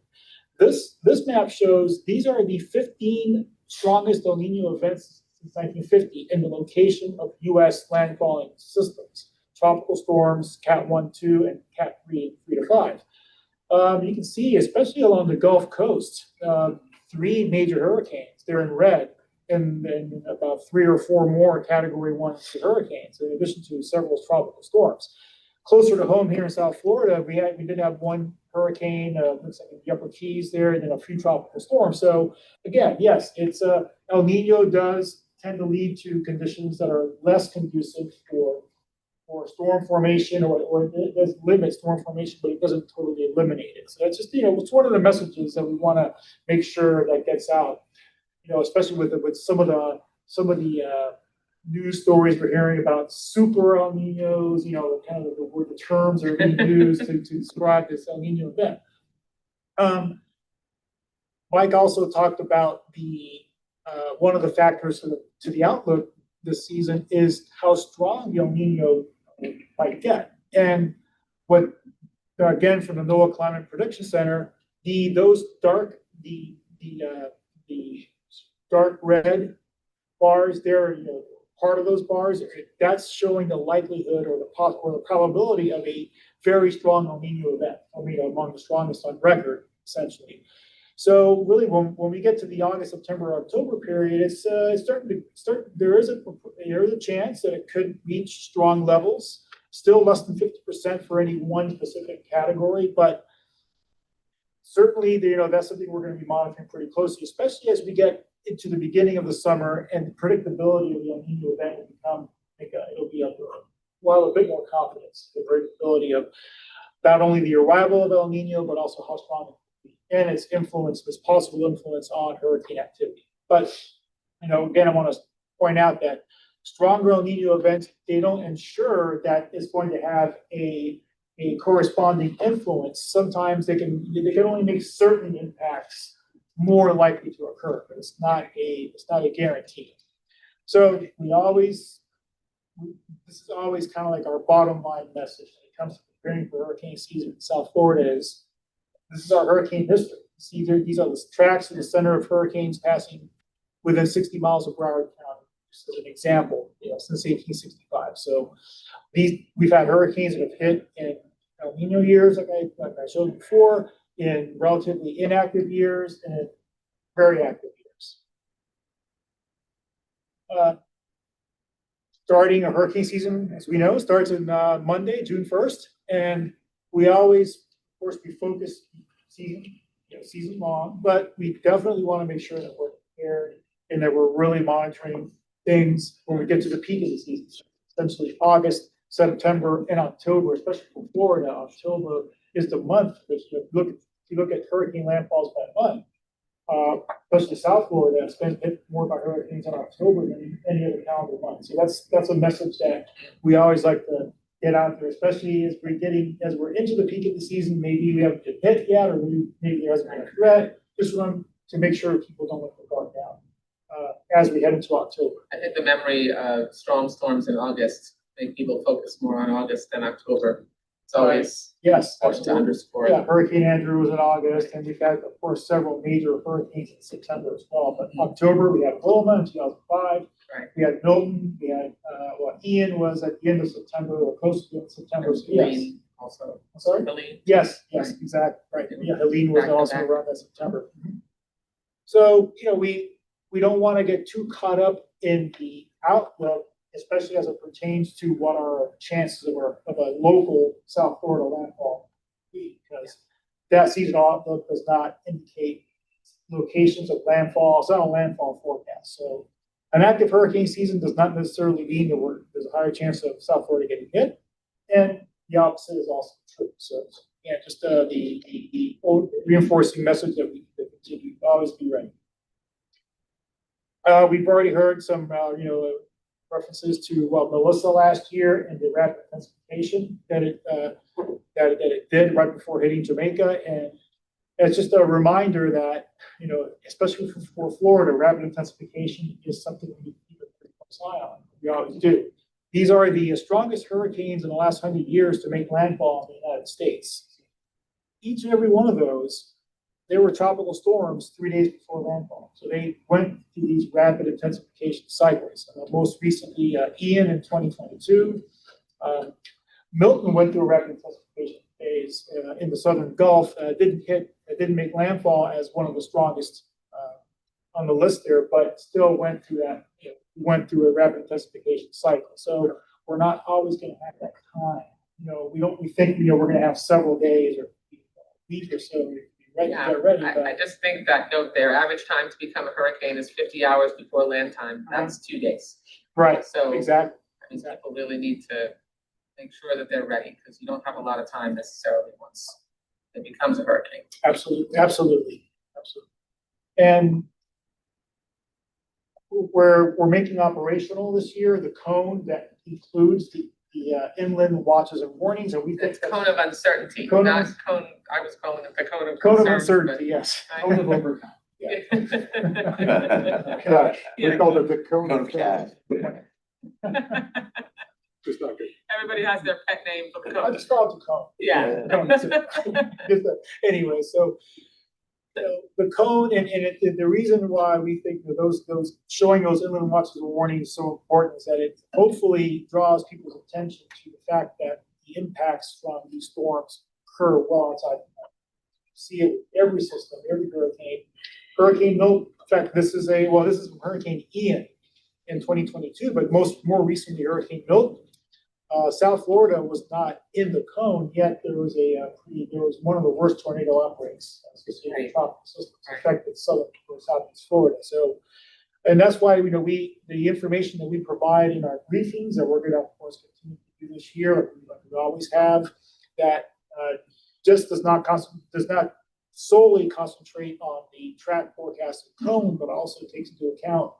This map shows these are the 15 strongest El Nino events since 1950 in the location of U.S. landfalling systems: tropical storms, Cat 1, 2, and Cat 3, 3 to 5. You can see, especially along the Gulf Coast, 3 major hurricanes. They're in red, and about 3 or 4 more Category 1 hurricanes, in addition to several tropical storms. Closer to home here in South Florida, we did have 1 hurricane, looks like in the Upper Keys there, and then a few tropical storms. So again, yes, it's El Nino does tend to lead to conditions that are less conducive for storm formation, or it does limit storm formation, but it doesn't totally eliminate it. So that's just, it's one of the messages that we want to make sure that gets out, especially with some of the news stories we're hearing about super El Ninos, kind of the terms are being used to describe this El Nino event. Mike also talked about one of the factors to the outlook this season is how strong the El Nino might get. And what, again, from the NOAA Climate Prediction Center, those dark red bars there, part of those bars, that's showing the likelihood or the probability of a very strong El Nino event. Among the strongest on record, essentially. So really, when we get to the August, September, October period, it's starting to start. There is a chance that it could reach strong levels. Still less than 50% for any one specific category, but certainly, that's something we're going to be monitoring pretty closely, especially as we get into the beginning of the summer and the predictability of the El Nino event will become. It'll be a bit more confidence, the predictability of not only the arrival of El Nino, but also how strong and its influence, its possible influence on hurricane activity. But, again, I want to point out that stronger El Nino events, they don't ensure that it's going to have a corresponding influence. Sometimes they can only make certain impacts more likely to occur, but it's not a guarantee. So this is always kind of like our bottom line message when it comes to preparing for hurricane season in South Florida is, this is our hurricane history. These are the tracks in the center of hurricanes passing within 60 miles of Broward County, just as an example, since 1865. So we've had hurricanes that have hit in El Nino years, like I showed before, in relatively inactive years, and in very active years. Starting a hurricane season, as we know, starts on Monday, June 1st, and we always, of course, we focus season long, but we definitely want to make sure that we're prepared and that we're really monitoring things when we get to the peak of the season, essentially August, September, and October, especially for Florida. October is the month that you look at you look at hurricane landfalls by month, especially South Florida, it's been hit more by hurricanes in October than any other calendar month. So that's a message that we always like to get out there, especially as we're into the peak of the season. Maybe we haven't been hit yet, or maybe there hasn't been a threat. Just want to make sure people don't let the guard down as we head into October. I think the memory of strong storms in August make people focus more on August than October. It's always Yes, important to absolutely. underscore. Yeah, Hurricane Andrew was in August, and we've had, of course, several major hurricanes in September as well. But October, we had Wilma in 2005. Right. We had Milton. We had Ian was at the end of September or close to the end of September. So yes. Helene also. I'm sorry. Helene. Yes, Right. exactly. Right. Yeah, Helene was Back to also back. around that September. So we don't want to get too caught up in the outlook, especially as it pertains to what our chances of a local South Florida landfall be, because that seasonal outlook does not indicate locations of landfall. It's not a landfall forecast. So an active hurricane season does not necessarily mean that there's a higher chance of South Florida getting hit, and the opposite is also true. So yeah, just the old reinforcing message that we continue to always be ready. We've already heard some, references to Melissa last year and the rapid intensification that it did right before hitting Jamaica, and it's just a reminder that especially for Florida, rapid intensification is something we need to keep a pretty close eye on. We always do. These are the strongest hurricanes in the last 100 years to make landfall in the United States. Each and every one of those, there were tropical storms 3 days before landfall. So they went through these rapid intensification cycles. Most recently, Ian in 2022. Milton went through a rapid intensification phase in the Southern Gulf. Didn't make landfall as one of the strongest on the list there, but still went through that. Went through a rapid intensification cycle. So we're not always going to have that time. We think we're going to have several days or a week or so. Ready. I just think that note there, average time to become a hurricane is 50 hours before land time. That's 2 days. Right. So exactly. I mean, people really need to make sure that they're ready, because you don't have a lot of time necessarily once it becomes a hurricane. Absolutely. And we're making operational this year the cone that includes the inland watches and warnings, and we think It's cone of uncertainty, Cone of- not cone. I was calling it the cone of cone of concern, uncertainty. Yes. but- Cone of overcome. Yeah. Gosh, Yeah. we called it the cone Cone of of cat. Just not good. Everybody has their pet name for the I cone. just call it the cone. Yeah. Anyway, so the cone and the reason why we think that those showing those inland watches and warnings is so important is that it hopefully draws people's attention to the fact that the impacts from these storms occur well outside the country. You see it with every system, every hurricane. Hurricane Milton, in fact, this is from Hurricane Ian in 2022, but more recently Hurricane Milton. South Florida was not in the cone, yet there was one of the worst tornado outbreaks associated with tropical systems affected southern or southeast Florida. So, and that's why the information that we provide in our briefings that we're going to, of course, continue to do this year, like we always have, that just does not solely concentrate on the track forecast and cone, but also takes into account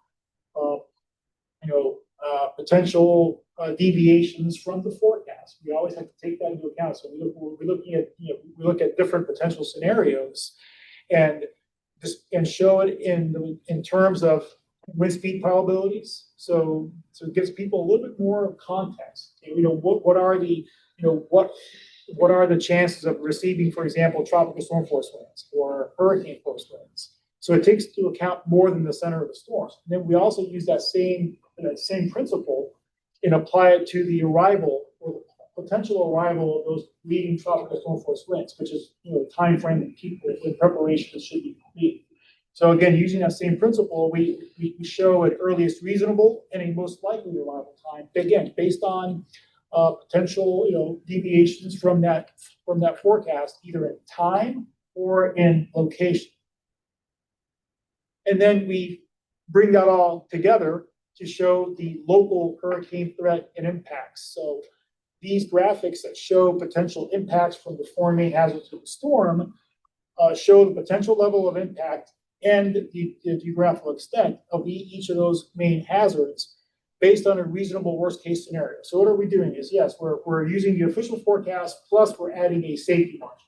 potential deviations from the forecast. We always have to take that into account. So we look at different potential scenarios, and show it in terms of wind speed probabilities. So it gives people a little bit more context. What are the chances of receiving, for example, tropical storm force winds or hurricane force winds? So it takes into account more than the center of the storms. And then we also use that same principle and apply it to the arrival or the potential arrival of those leading tropical storm force winds, which is the time frame that people in preparation should be complete. So again, using that same principle, we show an earliest reasonable and a most likely arrival time. Again, based on potential deviations from that forecast, either in time or in location. And then we bring that all together to show the local hurricane threat and impacts. So these graphics that show potential impacts from the four main hazards of the storm show the potential level of impact and the geographical extent of each of those main hazards based on a reasonable worst case scenario. So what are we doing is, yes, we're using the official forecast, plus we're adding a safety margin,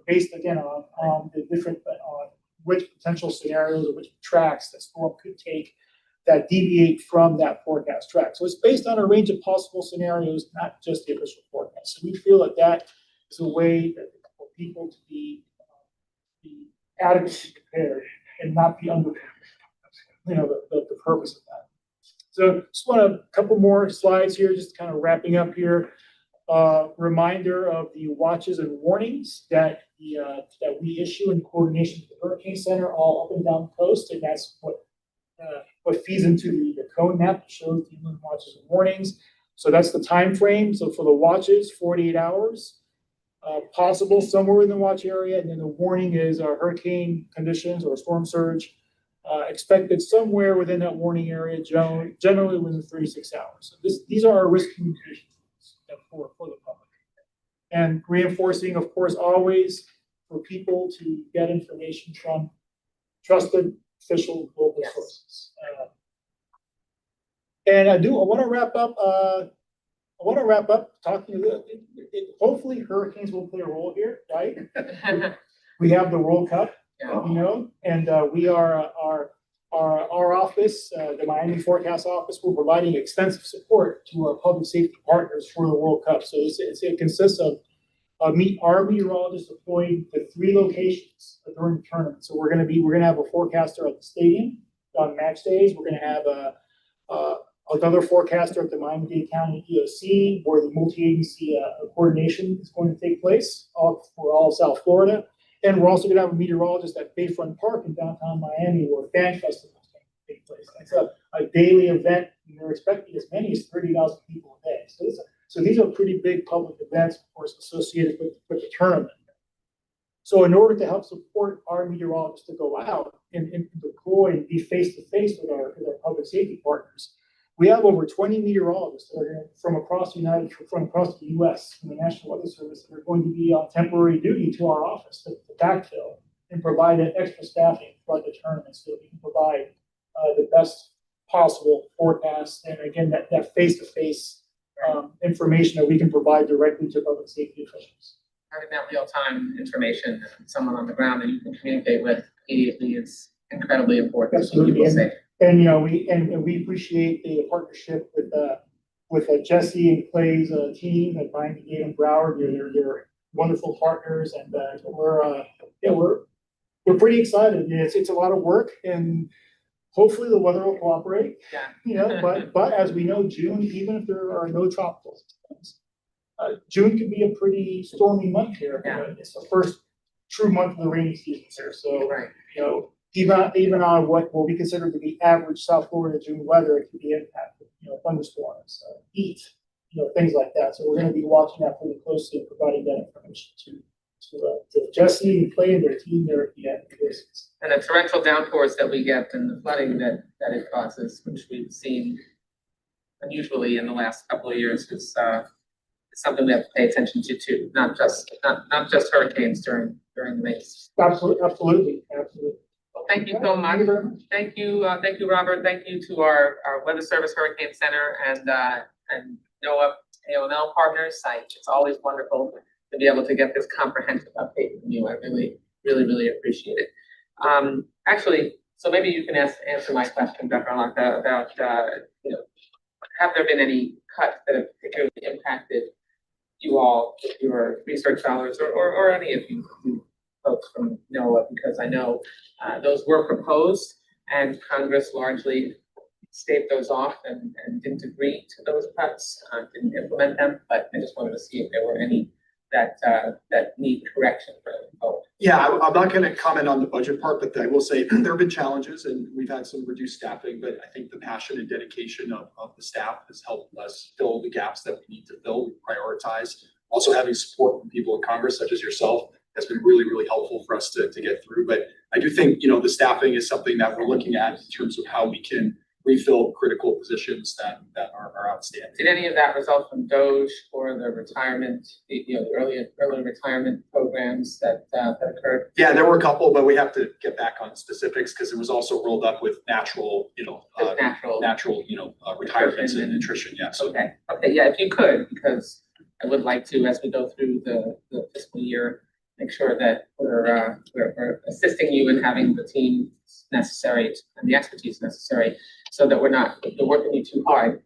based again on the different, on which potential scenarios or which tracks the storm could take that deviate from that forecast track. So it's based on a range of possible scenarios, not just the official forecast. So we feel that that is a way that for people to be adequately prepared and not be underprepared. The purpose of that. So just want a couple more slides here, just kind of wrapping up here. Reminder of the watches and warnings that we issue in coordination with the Hurricane Center all up and down the coast, and that's what feeds into the cone map that shows the inland watches and warnings. So that's the time frame. So for the watches, 48 hours. Possible somewhere in the watch area, and then the warning is hurricane conditions or storm surge expected somewhere within that warning area, generally within 36 hours. So these are our risk communications for the public. And reinforcing, of course, always for people to get information from trusted official local sources. And I want to wrap up talking. Hopefully, hurricanes will play a role here, right? We have the World Cup, and we are our office, the Miami Forecast Office, we're providing extensive support to our public safety partners for the World Cup. So it consists of our meteorologists deployed to 3 locations during the tournament. So we're going to have a forecaster at the stadium on match days. We're going to have another forecaster at the Miami-Dade County EOC, where the multi-agency coordination is going to take place for all of South Florida. And we're also going to have a meteorologist at Bayfront Park in downtown Miami, where Fan Festival is going to take place. It's a daily event, and they're expecting as many as 30,000 people a day. So these are pretty big public events, of course, associated with the tournament. So in order to help support our meteorologists to go out and deploy and be face-to-face with our public safety partners, we have over 20 meteorologists that are from across the U.S., from the National Weather Service, that are going to be on temporary duty to our office to backfill and provide an extra staffing throughout the tournament so that we can provide the best possible forecast. And again, that face-to-face information that we can provide directly to public safety officials. Having that real-time information and someone on the ground that you can communicate with immediately is incredibly important to keep people safe. And we appreciate the partnership with Jesse and Clay's team at Miami-Dade and Broward. They're wonderful partners, and we're pretty excited. It's a lot of work, and hopefully the weather will cooperate. Yeah. But as we know, June, even if there are no tropical storms, June can be a pretty stormy month here. Yeah. It's the first true month of the rainy season here. So Right. Even on what will be considered to be average South Florida June weather, it could be impacted, thunderstorms, heat, things like that. So we're going to be watching that pretty closely and providing that information to Jesse and Clay and their team there at the end. And the torrential downpours that we get and the flooding that it causes, which we've seen unusually in the last couple of years, is something we have to pay attention to too. Not just hurricanes during the rains. Absolutely. Well, thank you so much. Thank you, Robert. Thank you to our Weather Service Hurricane Center and NOAA AONL partners. It's always wonderful to be able to get this comprehensive update from you. I really, really, really appreciate it. Actually, so maybe you can answer my question, Dr. Alaka, about have there been any cuts that have particularly impacted you all, your research dollars, or any of you folks from NOAA, because I know those were proposed and Congress largely staved those off and didn't agree to those cuts, didn't implement them, but I just wanted to see if there were any that need correction for the vote. Yeah, I'm not going to comment on the budget part, but I will say there have been challenges and we've had some reduced staffing, but I think the passion and dedication of the staff has helped us fill the gaps that we need to fill. We prioritize. Also having support from people in Congress, such as yourself, has been really, really helpful for us to get through. But I do think, the staffing is something that we're looking at in terms of how we can refill critical positions that are outstanding. Did any of that result from Doge or the retirement, the early retirement programs that occurred? Yeah, there were a couple, but we have to get back on specifics because it was also rolled up with natural, Just natural. retirements and attrition, yes. Okay, yeah, if you could, because I would like to, as we go through the fiscal year, make sure that we're assisting you in having the team necessary and the expertise necessary, so that we're working you too hard,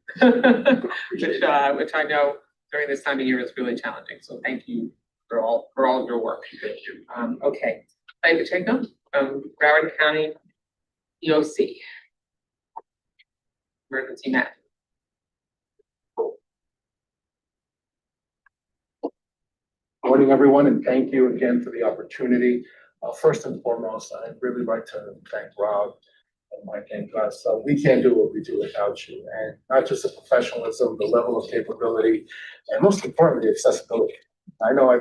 which I know during this time of year is really challenging. So thank you for all of your work. Thank you. Okay, Clay Pacheco from Broward County EOC, emergency manager. Morning, everyone, and thank you again for the opportunity. First and foremost, I'd really like to thank Rob and Mike and Gus. We can't do what we do without you, and not just the professionalism, the level of capability, and most importantly, accessibility. I know I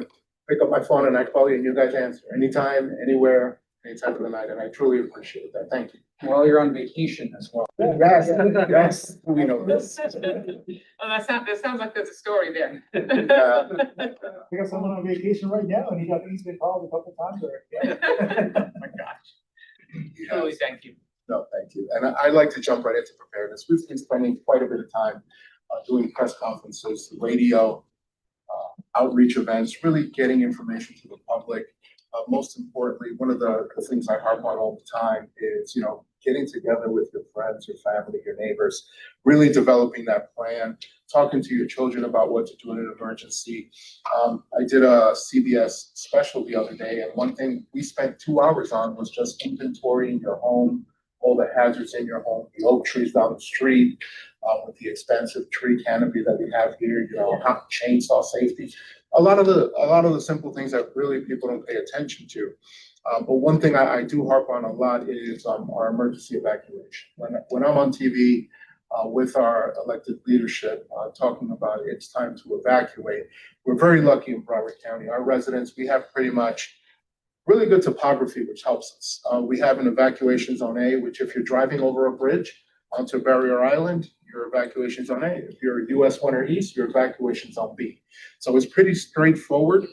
pick up my phone and I call you and you guys answer anytime, anywhere, any time of the night, and I truly appreciate that. Thank you. Well, you're on vacation as well. Yes, yes, we know this. Oh, that sounds like there's a story there. We got someone on vacation right now, and he's been called a couple times already. Oh my gosh. Truly, thank you. No, thank you. And I'd like to jump right into preparedness. We've been spending quite a bit of time doing press conferences, radio, outreach events, really getting information to the public. Most importantly, one of the things I harp on all the time is, getting together with your friends, your family, your neighbors, really developing that plan, talking to your children about what to do in an emergency. I did a CBS special the other day, and one thing we spent 2 hours on was just inventorying your home, all the hazards in your home, the oak trees down the street, with the expensive tree canopy that we have here, chainsaw safety. A lot of the simple things that really people don't pay attention to. But one thing I do harp on a lot is our emergency evacuation. When I'm on TV with our elected leadership talking about it's time to evacuate, we're very lucky in Broward County. Our residents, we have pretty much really good topography, which helps us. We have an evacuation zone A, which if you're driving over a bridge onto Barrier Island, your evacuation zone A. If you're US 1 or East, your evacuation zone B. So it's pretty straightforward.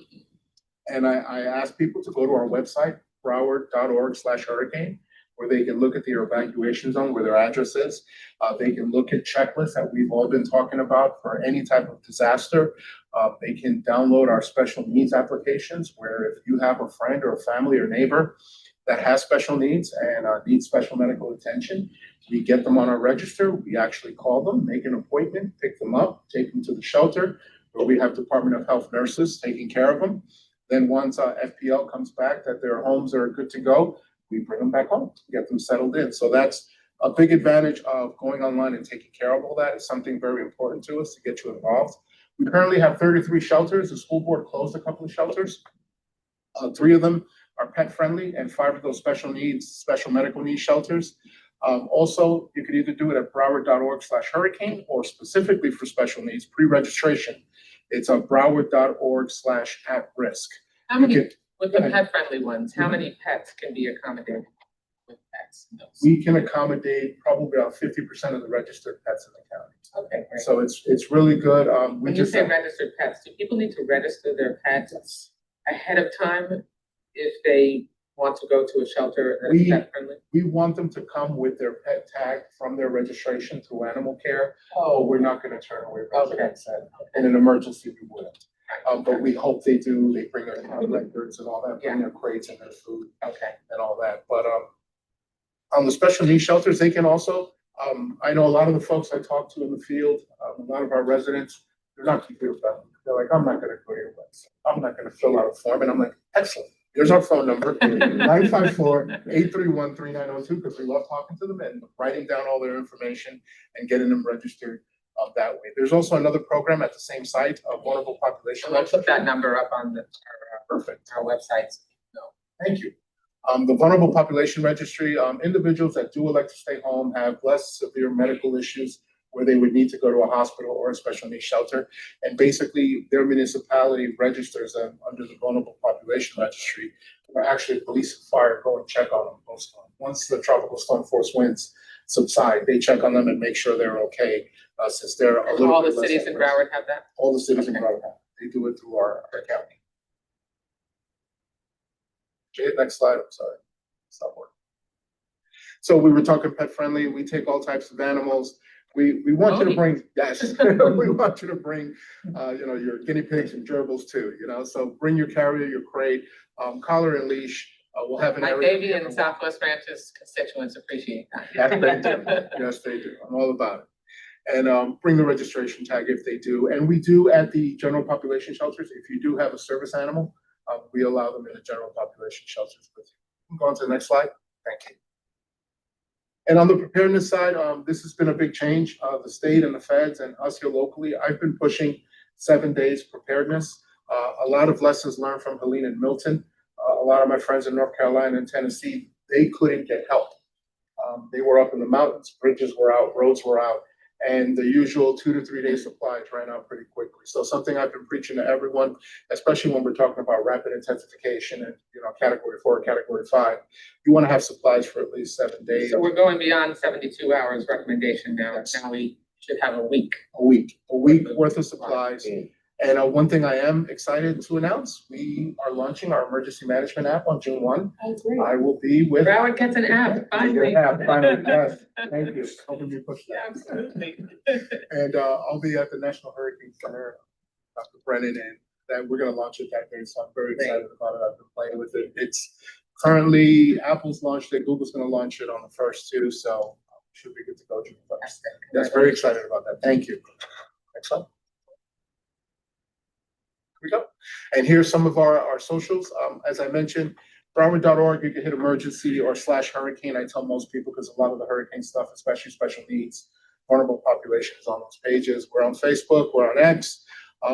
And I ask people to go to our website, broward.org/hurricane, where they can look at their evacuation zone, where their address is. They can look at checklists that we've all been talking about for any type of disaster. They can download our special needs applications, where if you have a friend or a family or neighbor that has special needs and needs special medical attention, we get them on our register. We actually call them, make an appointment, pick them up, take them to the shelter, where we have Department of Health nurses taking care of them. Then once FPL comes back that their homes are good to go, we bring them back home, get them settled in. So that's a big advantage of going online and taking care of all that. It's something very important to us to get you involved. We currently have 33 shelters. The school board closed a couple of shelters. 3 of them are pet friendly, and 5 of those special medical needs shelters. Also, you could either do it at broward.org/hurricane or specifically for special needs, pre-registration. It's on broward.org/at-risk. How many, with the pet friendly ones, how many pets can be accommodated with pets? We can accommodate probably about 50% of the registered pets in the county. Okay, great. So it's really good. When you say registered pets, do people need to register their pets ahead of time if they want to go to a shelter that's pet friendly? We want them to come with their pet tag from their registration through animal care. Oh, we're not going to turn away residents. In an emergency, we wouldn't. But we hope they do. They bring their records and all that, bring their crates and their food and all that. But on the special needs shelters, they can also, I know a lot of the folks I talk to in the field, a lot of our residents, they're not computer friendly. They're like, I'm not going to go to your website. I'm not going to fill out a form. And I'm like, excellent. Here's our phone number, 954-831-3902, because we love talking to them and writing down all their information and getting them registered that way. There's also another program at the same site, a vulnerable population. I'll put that number up on our website. No, thank you. The vulnerable population registry, individuals that do elect to stay home have less severe medical issues where they would need to go to a hospital or a special needs shelter. And basically their municipality registers them under the vulnerable population registry, where actually police and fire go and check on them. Once the tropical storm force winds subside. They check on them and make sure they're okay, since they're a little All the bit less cities in at risk. Broward have that? All the cities in Okay. Broward have. They do it through our county. Okay, next slide, I'm sorry. Stop working. So we were talking pet friendly, we take all types of animals. We want you to bring, yes, we want you to bring, your guinea pigs and gerbils too, so bring your carrier, your crate, collar and leash. We'll have an My area. baby and Southwest Ranches constituents appreciate that. Yes, they do. Yes, they do. I'm all about it. And bring the registration tag if they do. And we do at the general population shelters, if you do have a service animal, we allow them in the general population shelters with you. We can go on to the next slide. Thank you. And on the preparedness side, this has been a big change. The state and the feds and us here locally, I've been pushing 7 days preparedness. A lot of lessons learned from Helene and Milton. A lot of my friends in North Carolina and Tennessee, they couldn't get help. They were up in the mountains, bridges were out, roads were out, and the usual 2 to 3 day supplies ran out pretty quickly. So something I've been preaching to everyone, especially when we're talking about rapid intensification and category 4, category 5, you want to have supplies for at least 7 days. So we're going beyond 72 hours recommendation now. Yes. Now we should have a week. A week worth of supplies. And one thing I am excited to announce, we are launching our emergency management app on June 1. Oh, great. I will be with. Broward gets an app, finally. Finally, yes. Thank you. Helping me push Yeah, that. absolutely. And I'll be at the National Hurricane Center, Dr. Brennan, and that we're gonna launch it that day. So I'm very excited about it. I've been playing with it. It's currently Apple's launched it, Google's gonna launch it on the 1st too. So should be good to go June 1st. Yes, very excited about that. Thank you. Next slide. We go. And here's some of our socials. As I mentioned, Broward.org, you can hit emergency or /hurricane. I tell most people because a lot of the hurricane stuff, especially special needs, vulnerable population is on those pages. We're on Facebook, we're on X.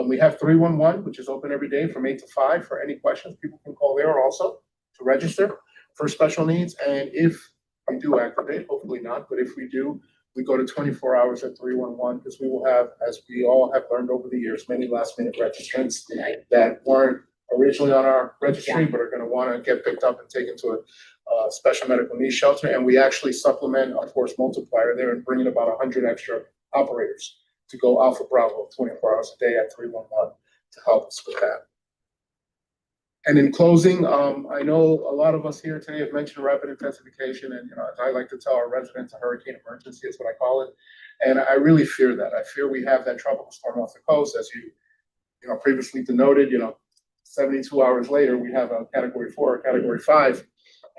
We have 311, which is open every day from 8 to 5 for any questions. People can call there also to register for special needs. And if we do activate, hopefully not, but if we do, we go to 24 hours at 311 because we will have, as we all have learned over the years, many last minute registrants that weren't originally on our registry, but are going to want to get picked up and taken to a special medical needs shelter. And we actually supplement our force multiplier there and bring in about 100 extra operators to go Alpha Bravo 24 hours a day at 311 to help us with that. And in closing, I know a lot of us here today have mentioned rapid intensification, and as I like to tell our residents, a hurricane emergency is what I call it. And I really fear that. I fear we have that tropical storm off the coast, as you previously denoted. 72 hours later, we have a category 4 or category 5,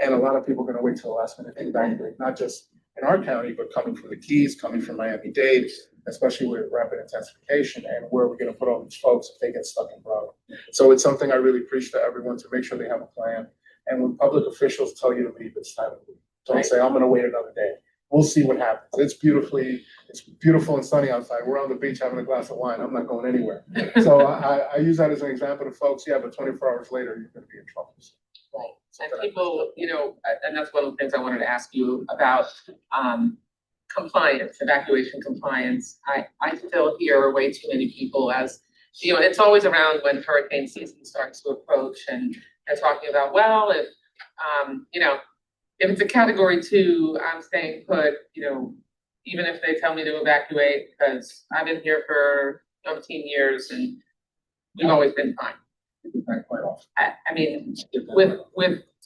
and a lot of people are going to wait till the last minute to evacuate, not just in our county, but coming from the Keys, coming from Miami-Dade, especially with rapid intensification, and where are we going to put all these folks if they get stuck in Broward? So it's something I really preach to everyone to make sure they have a plan. And when public officials tell you to leave, it's time to leave. Don't say, I'm going to wait another day. We'll see what happens. It's beautiful and sunny outside. We're on the beach having a glass of wine. I'm not going anywhere. So I use that as an example to folks. Yeah, but 24 hours later, you're going to be in trouble. Right. And people, and that's one of the things I wanted to ask you about, compliance, evacuation compliance. I still hear way too many people as, it's always around when hurricane season starts to approach and they're talking about, well, if it's a category 2, I'm staying put, even if they tell me to evacuate, because I've been here for 17 years and we've always been fine. Quite often. I mean, with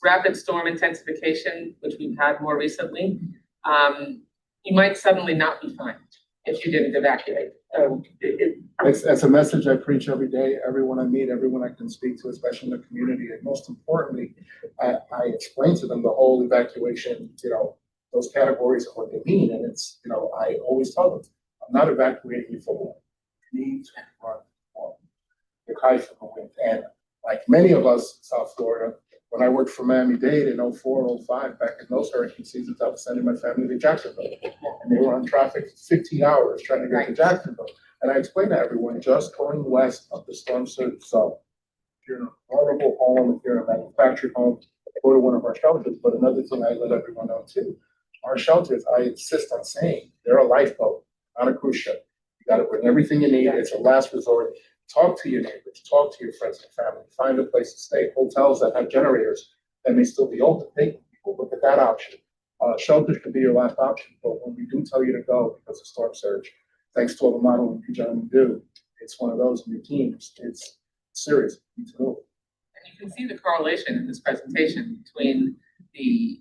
rapid storm intensification, which we've had more recently, you might suddenly not be fine if you didn't evacuate. So It's a message I preach every day, everyone I meet, everyone I can speak to, especially in the community. And most importantly, I explain to them the whole evacuation, those categories and what they mean. And it's, I always tell them, I'm not evacuating you for one. You need to run for the kite from the wind. And like many of us in South Florida, when I worked for Miami-Dade in 04, 05, back in those hurricane seasons, I was sending my family to Jacksonville. And they were on traffic for 15 hours trying to get to Jacksonville. And I explained to everyone, just going west of the storm surge zone, if you're in a vulnerable home, if you're in a manufactured home, go to one of our shelters. But another thing I let everyone know too, our shelters, I insist on saying, they're a lifeboat, not a cruise ship. You got to bring everything you need. It's a last resort. Talk to your neighbors, talk to your friends and family, find a place to stay. Hotels that have generators that may still be open, take people, look at that option. Shelter should be your last option, but when we do tell you to go because of storm surge, thanks to all the modeling you gentlemen do, it's one of those in your teams. It's serious. You need to know. And you can see the correlation in this presentation between the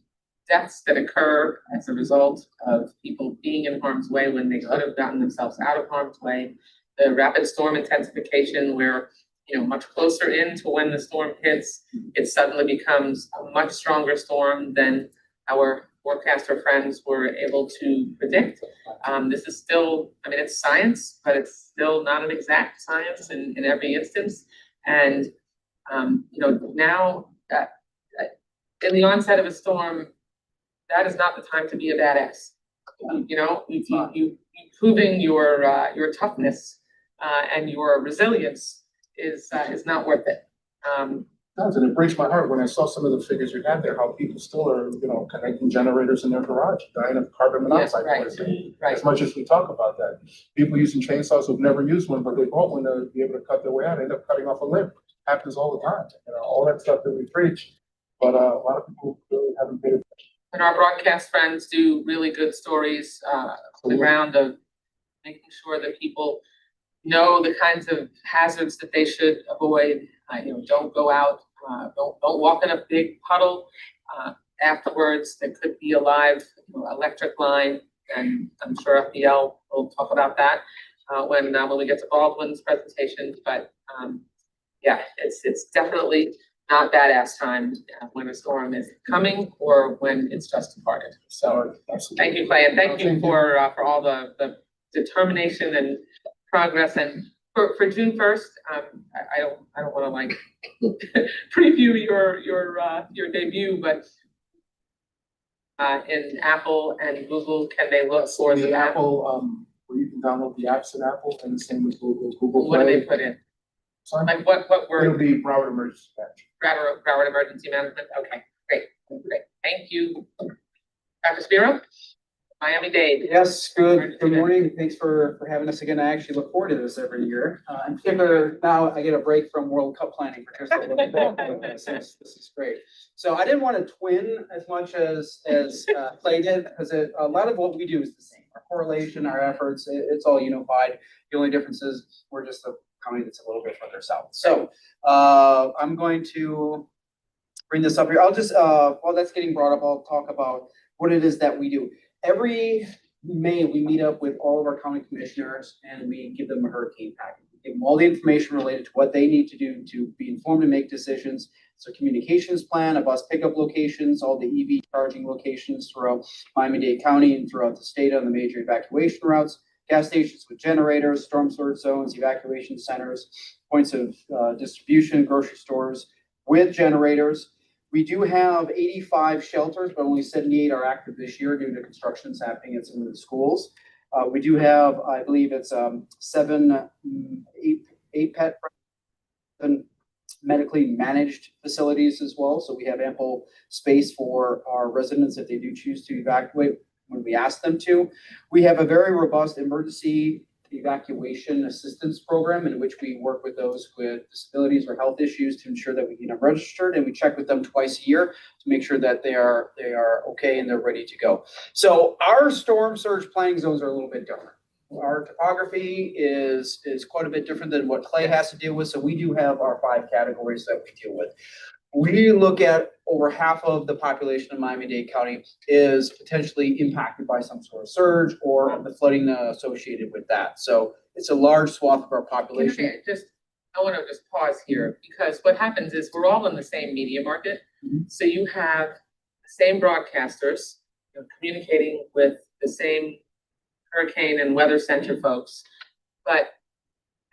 deaths that occur as a result of people being in harm's way when they could have gotten themselves out of harm's way, the rapid storm intensification where, much closer in to when the storm hits, it suddenly becomes a much stronger storm than our forecaster friends were able to predict. This is still, it's science, but it's still not an exact science in every instance. And, now in the onset of a storm, that is not the time to be a badass. You proving your toughness and your resilience is not worth it. And it breaks my heart when I saw some of the figures you had there, how people still are, connecting generators in their garage, dying of carbon monoxide poisoning. Right. As much as we talk about that, people using chainsaws who've never used one, but they bought one to be able to cut their way out, end up cutting off a limb. Happens all the time. All that stuff that we preach, but a lot of people really haven't paid attention. And our broadcast friends do really good stories on the ground of making sure that people know the kinds of hazards that they should avoid. Don't go out, don't walk in a big puddle afterwards. There could be a live electric line, and I'm sure FBL will talk about that when we get to Baldwin's presentation. But it's definitely not badass time when a storm is coming or when it's just departed. So thank you, Clay, and thank you for all the determination and progress. And for June 1st, I don't want to preview your debut, but in Apple and Google, can they look for the Apple? Where you can download the apps in Apple, and the same with Google. What do they put in? Sorry? Like what word? It'll be Broward Emergency Management. Broward Emergency Management. Okay, great. Thank you, Dr. Spiro. Miami-Dade. Yes, good morning. Thanks for having us again. I actually look forward to this every year. In particular, now I get a break from World Cup planning for just a little bit. This is great. So I didn't want to twin as much as Clay did, because a lot of what we do is the same. Our correlation, our efforts, it's all unified. The only difference is we're just a county that's a little bit further south. So I'm going to bring this up here. I'll just, while that's getting brought up, I'll talk about what it is that we do. Every May, we meet up with all of our county commissioners and we give them a hurricane package. We give them all the information related to what they need to do to be informed and make decisions. So communications plan, a bus pickup locations, all the EV charging locations throughout Miami-Dade County and throughout the state on the major evacuation routes, gas stations with generators, storm surge zones, evacuation centers, points of distribution, grocery stores with generators. We do have 85 shelters, but only 78 are active this year due to constructions happening at some of the schools. We do have, I believe it's eight pet, 7 medically managed facilities as well. So we have ample space for our residents if they do choose to evacuate when we ask them to. We have a very robust emergency evacuation assistance program in which we work with those with disabilities or health issues to ensure that we get them registered, and we check with them twice a year to make sure that they are okay and they're ready to go. So our storm surge planning zones are a little bit different. Our topography is quite a bit different than what Clay has to deal with. So we do have our 5 categories that we deal with. We look at over half of the population of Miami-Dade County is potentially impacted by some sort of surge or the flooding associated with that. So it's a large swath of our population. Okay, I want to just pause here because what happens is we're all in the same media market. Mm-hmm. So you have the same broadcasters communicating with the same hurricane and weather center folks, but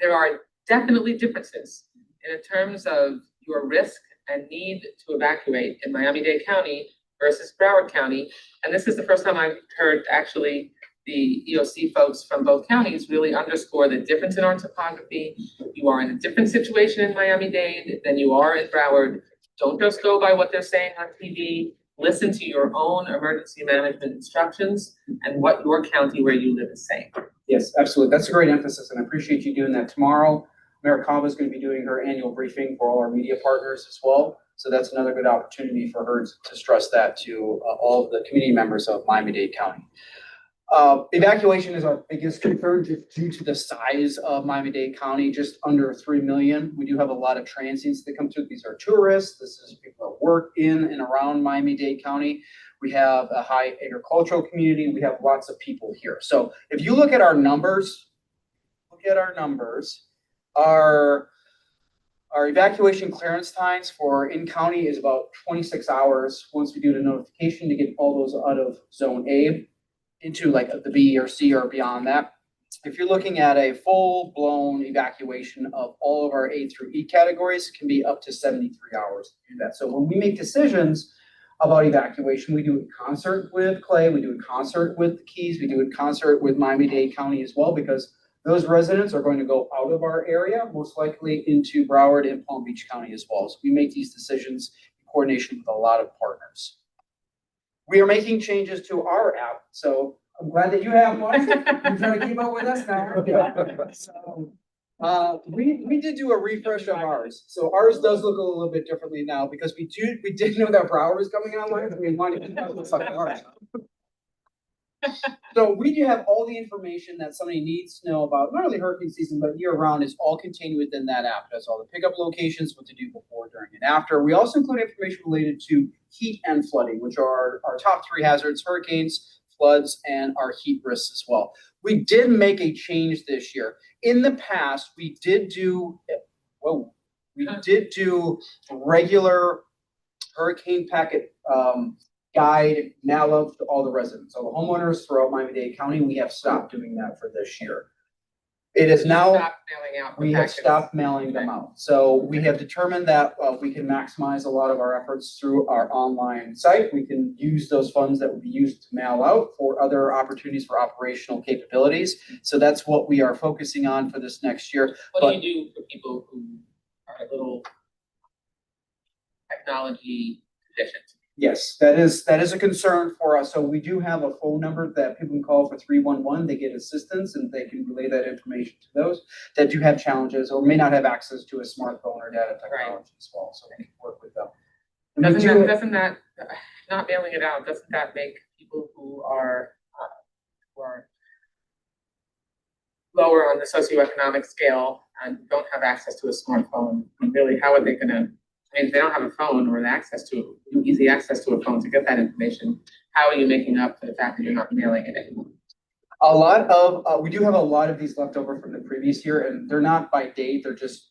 there are definitely differences in terms of your risk and need to evacuate in Miami-Dade County versus Broward County. And this is the first time I've heard actually the EOC folks from both counties really underscore the difference in our topography. You are in a different situation in Miami-Dade than you are in Broward. Don't just go by what they're saying on TV. Listen to your own emergency management instructions and what your county where you live is saying. Yes, absolutely. That's a great emphasis, and I appreciate you doing that. Tomorrow, Mayor Kava is going to be doing her annual briefing for all our media partners as well. So that's another good opportunity for her to stress that to all of the community members of Miami-Dade County. Evacuation is our biggest concern just due to the size of Miami-Dade County, just under 3 million. We do have a lot of transients that come through. These are tourists. This is people that work in and around Miami-Dade County. We have a high agricultural community. We have lots of people here. So if you look at our numbers, our evacuation clearance times for in-county is about 26 hours once we do the notification to get all those out of Zone A into like the B or C or beyond that. If you're looking at a full-blown evacuation of all of our A through E categories, it can be up to 73 hours to do that. So when we make decisions about evacuation, we do it in concert with Clay, we do it in concert with the Keys, we do it in concert with Miami-Dade County as well, because those residents are going to go out of our area, most likely into Broward and Palm Beach County as well. So we make these decisions in coordination with a lot of partners. We are making changes to our app, so I'm glad that you have one. You're trying to keep up with us now. So, we did do a refresh of ours. So ours does look a little bit differently now because we did know that Broward was coming online. We wanted to keep up with ours. So we do have all the information that somebody needs to know about, not only hurricane season, but year round is all contained within that app. It has all the pickup locations, what to do before, during, and after. We also include information related to heat and flooding, which are our top 3 hazards: hurricanes, floods, and our heat risks as well. We did make a change this year. In the past, we did do regular hurricane packet guide mail out to all the residents. So the homeowners throughout Miami-Dade County, we have stopped doing that for this year. It is now, we have stopped mailing them out. So we have determined that we can maximize a lot of our efforts through our online site. We can use those funds that would be used to mail out for other opportunities for operational capabilities. So that's what we are focusing on for this next year. What do you do for people who are a little technology deficient? Yes, that is a concern for us. So we do have a phone number that people can call for 311. They get assistance and they can relay that information to those that do have challenges or may not have access to a smartphone or data technology as well. So we can work with them. Doesn't that not mailing it out, doesn't that make people who are lower on the socioeconomic scale and don't have access to a smartphone, really, how are they gonna, I mean, if they don't have a phone or easy access to a phone to get that information, how are you making up for the fact that you're not mailing it anymore? We do have a lot of these left over from the previous year, and they're not by date.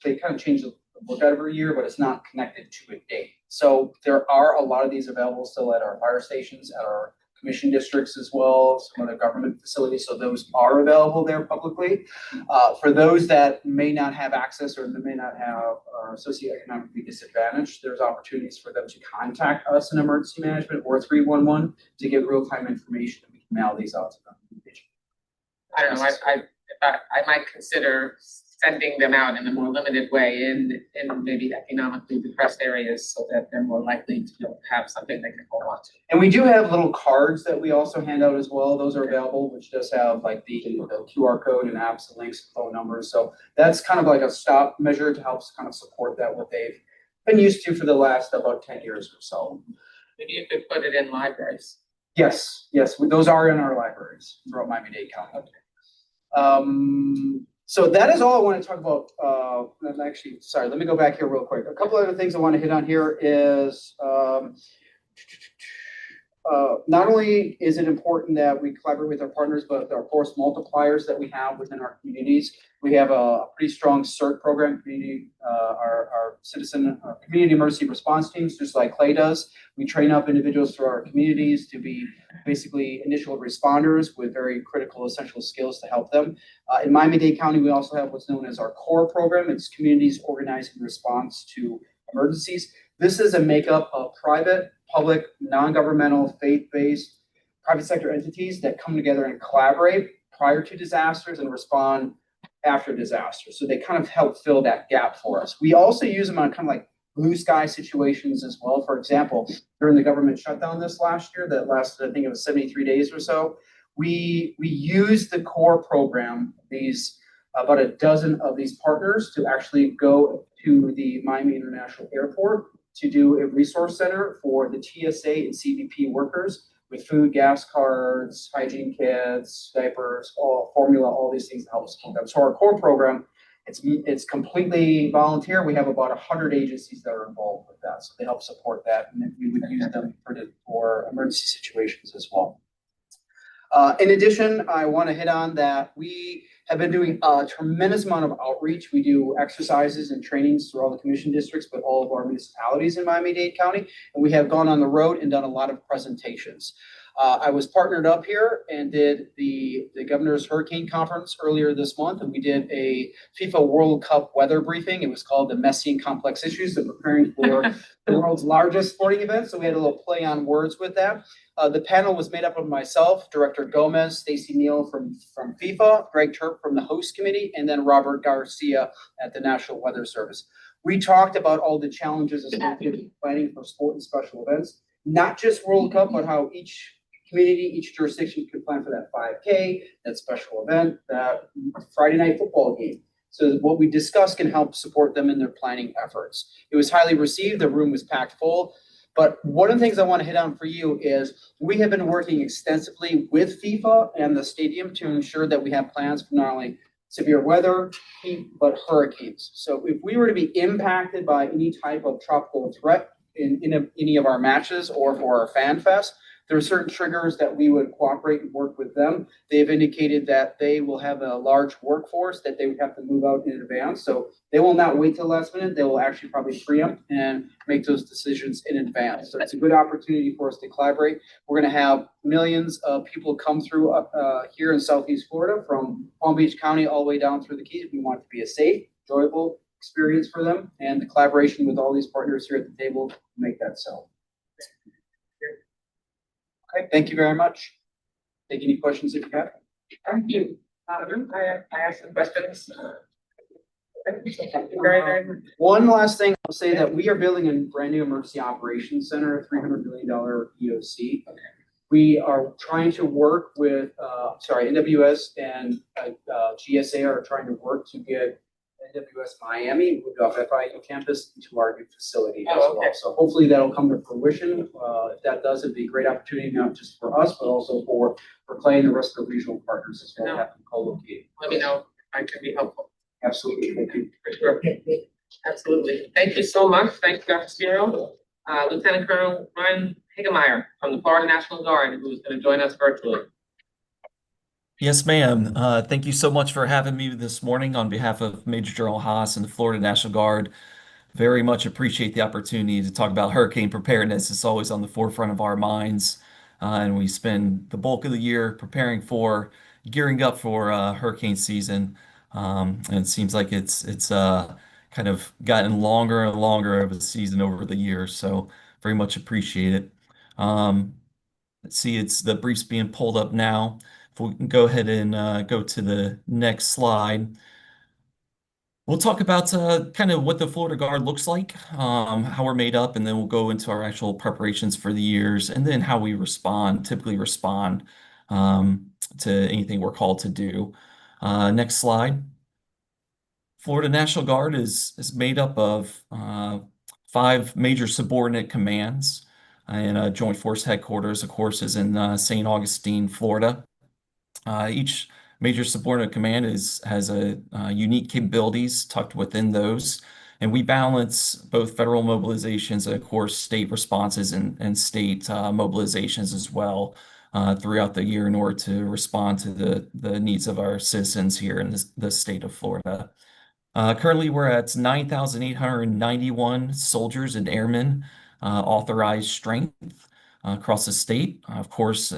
They kind of change the book out every year, but it's not connected to a date. So there are a lot of these available still at our fire stations, at our commission districts as well, some other government facilities. So those are available there publicly. For those that may not have access or that may not have are socioeconomically disadvantaged, there's opportunities for them to contact us in emergency management or 311 to get real-time information, and we can mail these out to them. I don't know, I might consider sending them out in a more limited way in maybe economically depressed areas so that they're more likely to have something they can hold on to. And we do have little cards that we also hand out as well. Those are available, which does have like the QR code and apps and links and phone numbers. So that's kind of like a stop measure to help kind of support that, what they've been used to for the last about 10 years or so. Maybe you could put it in libraries. Yes, those are in our libraries throughout Miami-Dade County. So that is all I want to talk about. Actually, sorry, let me go back here real quick. A couple other things I want to hit on here is not only is it important that we collaborate with our partners, but our force multipliers that we have within our communities. We have a pretty strong CERT program, our community emergency response teams, just like Clay does. We train up individuals through our communities to be basically initial responders with very critical, essential skills to help them. In Miami-Dade County, we also have what's known as our CORE program. It's Communities Organizing Response to Emergencies. This is a makeup of private, public, non-governmental, faith-based, private sector entities that come together and collaborate prior to disasters and respond after disasters. So they kind of help fill that gap for us. We also use them on kind of like blue sky situations as well. For example, during the government shutdown this last year that lasted, I think it was 73 days or so, we used the CORE program, about a dozen of these partners to actually go to the Miami International Airport to do a resource center for the TSA and CBP workers with food, gas cards, hygiene kits, diapers, all formula, all these things to help support them. So our core program, it's completely volunteer. We have about 100 agencies that are involved with that, so they help support that, and we would use them for emergency situations as well. In addition, I want to hit on that we have been doing a tremendous amount of outreach. We do exercises and trainings through all the commission districts, but all of our municipalities in Miami-Dade County, and we have gone on the road and done a lot of presentations. I was partnered up here and did the Governor's Hurricane Conference earlier this month, and we did a FIFA World Cup weather briefing. It was called the Messy and Complex Issues of Preparing for the World's Largest Sporting Event. So we had a little play on words with that. The panel was made up of myself, Director Gomez, Stacy Neal from FIFA, Greg Turp from the host committee, and then Robert Garcia at the National Weather Service. We talked about all the challenges associated with planning for sport and special events, not just World Cup, but how each community, each jurisdiction could plan for that 5K, that special event, that Friday night football game. So what we discussed can help support them in their planning efforts. It was highly received. The room was packed full. But one of the things I want to hit on for you is we have been working extensively with FIFA and the stadium to ensure that we have plans for not only severe weather, heat, but hurricanes. So if we were to be impacted by any type of tropical threat in any of our matches or for our fan fest, there are certain triggers that we would cooperate and work with them. They've indicated that they will have a large workforce that they would have to move out in advance. So they will not wait till the last minute. They will actually probably preempt and make those decisions in advance. So it's a good opportunity for us to collaborate. We're going to have millions of people come through here in Southeast Florida from Palm Beach County all the way down through the Keys. We want it to be a safe, enjoyable experience for them, and the collaboration with all these partners here at the table to make that so. Okay, thank you very much. Take any questions if you have. Thank you. I have some questions. Thank you very much. One last thing, I'll say that we are building a brand new emergency operations center, a $300 million EOC. We are trying to work with, NWS and GSA are trying to work to get NWS Miami moved off FIU campus into our new facility as well. So hopefully that'll come to fruition. If that does, it'd be a great opportunity, not just for us, but also for Clay and the rest of the regional partners as well, have them co-located. Let me know if I can be helpful. Absolutely. Thank you. For sure. Absolutely. Thank you so much. Thank you, Dr. Spiro. Lieutenant Colonel Ryan Hagemeyer from the Florida National Guard, who's going to join us virtually. Yes, ma'am. Thank you so much for having me this morning on behalf of Major General Haas and the Florida National Guard. Very much appreciate the opportunity to talk about hurricane preparedness. It's always on the forefront of our minds, and we spend the bulk of the year preparing for, gearing up for hurricane season. And it seems like it's kind of gotten longer and longer of a season over the years. So very much appreciate it. Let's see, it's the briefs being pulled up now. If we can go ahead and go to the next slide. We'll talk about kind of what the Florida Guard looks like, how we're made up, and then we'll go into our actual preparations for the years, and then how we typically respond to anything we're called to do. Next slide. Florida National Guard is made up of 5 major subordinate commands, and Joint Force Headquarters, of course, is in St. Augustine, Florida. Each major subordinate command has a unique capabilities tucked within those, and we balance both federal mobilizations and, of course, state responses and state mobilizations as well throughout the year in order to respond to the needs of our citizens here in the state of Florida. Currently, we're at 9,891 soldiers and airmen authorized strength across the state. Of course,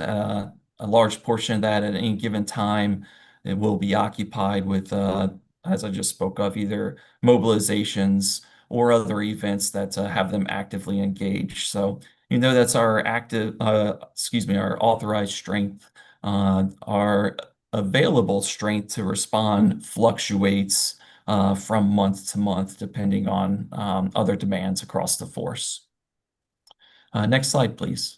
a large portion of that at any given time, it will be occupied with, as I just spoke of, either mobilizations or other events that have them actively engaged. So, that's our our authorized strength. Our available strength to respond fluctuates from month to month, depending on other demands across the force. Next slide, please.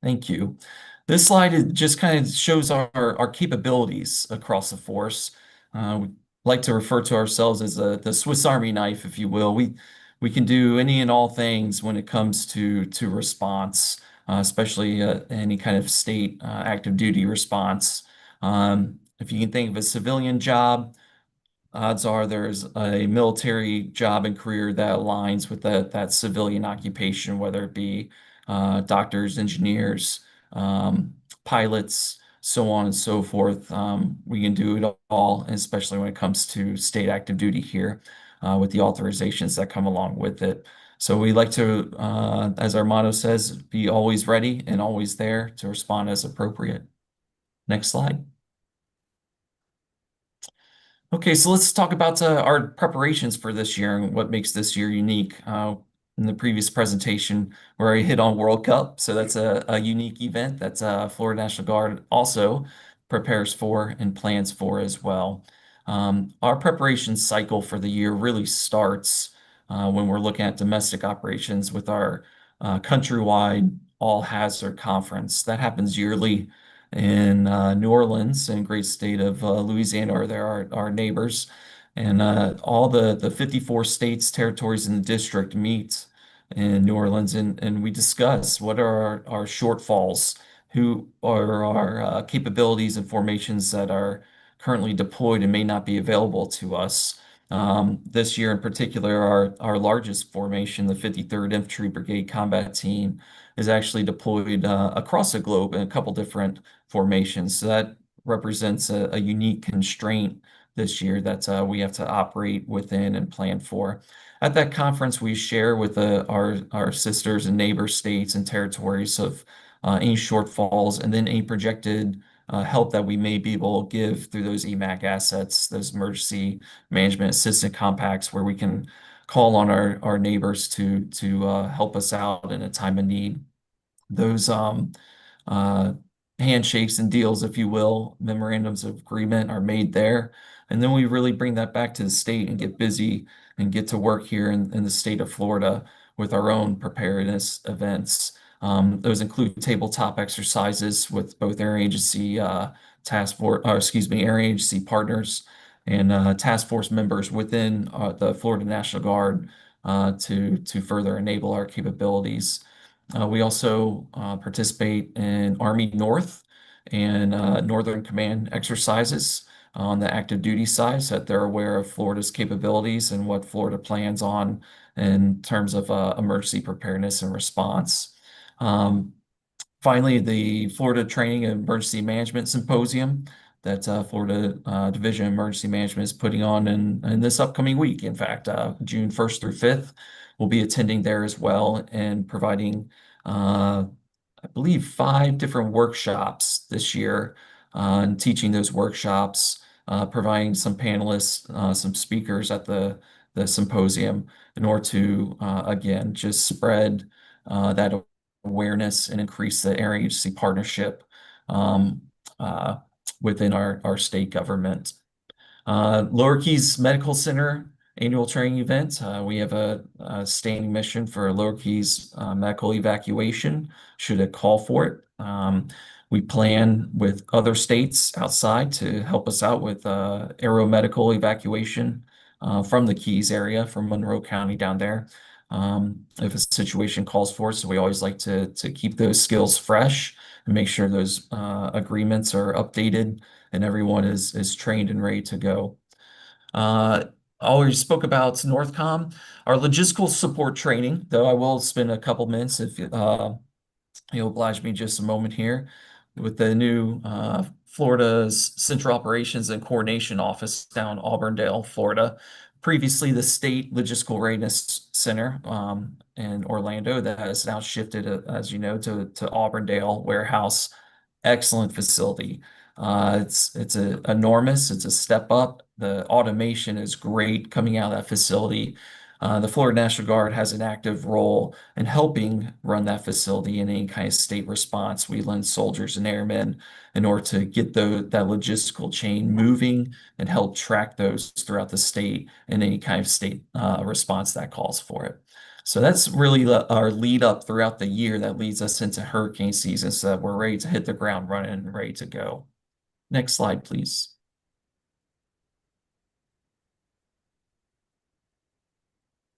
Thank you. This slide just kind of shows our capabilities across the force. like to refer to ourselves as the Swiss Army knife, if you will. We can do any and all things when it comes to response, especially any kind of state active duty response. If you can think of a civilian job, odds are there's a military job and career that aligns with that civilian occupation, whether it be doctors, engineers, pilots, so on and so forth. We can do it all, especially when it comes to state active duty here, with the authorizations that come along with it. So we like to, as our motto says, be always ready and always there to respond as appropriate. Next slide. Okay, so let's talk about our preparations for this year and what makes this year unique. In the previous presentation, where I hit on World Cup, so that's a unique event that Florida National Guard also prepares for and plans for as well. Our preparation cycle for the year really starts when we're looking at domestic operations with our countrywide all-hazard conference. That happens yearly in New Orleans and great state of Louisiana, or there are our neighbors. And all the 54 states, territories in the district meet in New Orleans, and we discuss what are our shortfalls, who are our capabilities and formations that are currently deployed and may not be available to us. This year in particular, our largest formation, the 53rd Infantry Brigade Combat Team, is actually deployed across the globe in a couple different formations. So that represents a unique constraint this year that we have to operate within and plan for. At that conference, we share with our sisters and neighbor states and territories of any shortfalls and then any projected help that we may be able to give through those EMAC assets, those emergency management assistant compacts, where we can call on our neighbors to help us out in a time of need. Those uh, handshakes and deals, if you will, memorandums of agreement are made there. And then we really bring that back to the state and get busy and get to work here in the state of Florida with our own preparedness events. Those include tabletop exercises with both air agency task force, or excuse me, air agency partners and task force members within the Florida National Guard to further enable our capabilities. We also participate in Army North and Northern Command exercises on the active duty side, so that they're aware of Florida's capabilities and what Florida plans on in terms of emergency preparedness and response. Finally, the Florida Training and Emergency Management Symposium that Florida Division of Emergency Management is putting on in this upcoming week. In fact, June 1st through 5th, we'll be attending there as well and providing, I believe, 5 different workshops this year and teaching those workshops, providing some panelists, some speakers at the symposium in order to, again, just spread that awareness and increase the air agency partnership within our state government. Lower Keys Medical Center annual training event. We have a standing mission for Lower Keys medical evacuation, should it call for it. We plan with other states outside to help us out with aeromedical evacuation from the Keys area, from Monroe County down there. If a situation calls for it, so we always like to keep those skills fresh and make sure those agreements are updated and everyone is trained and ready to go. I already spoke about Northcom, our logistical support training, though I will spend a couple minutes if you'll oblige me just a moment here. With the new Florida's Central Operations and Coordination Office down in Auburndale, Florida. Previously, the State Logistical Readiness Center in Orlando that has now shifted, as you know, to Auburndale Warehouse. Excellent facility. It's enormous. It's a step up. The automation is great coming out of that facility. The Florida National Guard has an active role in helping run that facility in any kind of state response. We lend soldiers and airmen in order to get that logistical chain moving and help track those throughout the state in any kind of state response that calls for it. So that's really our lead up throughout the year that leads us into hurricane season, so that we're ready to hit the ground running and ready to go. Next slide, please.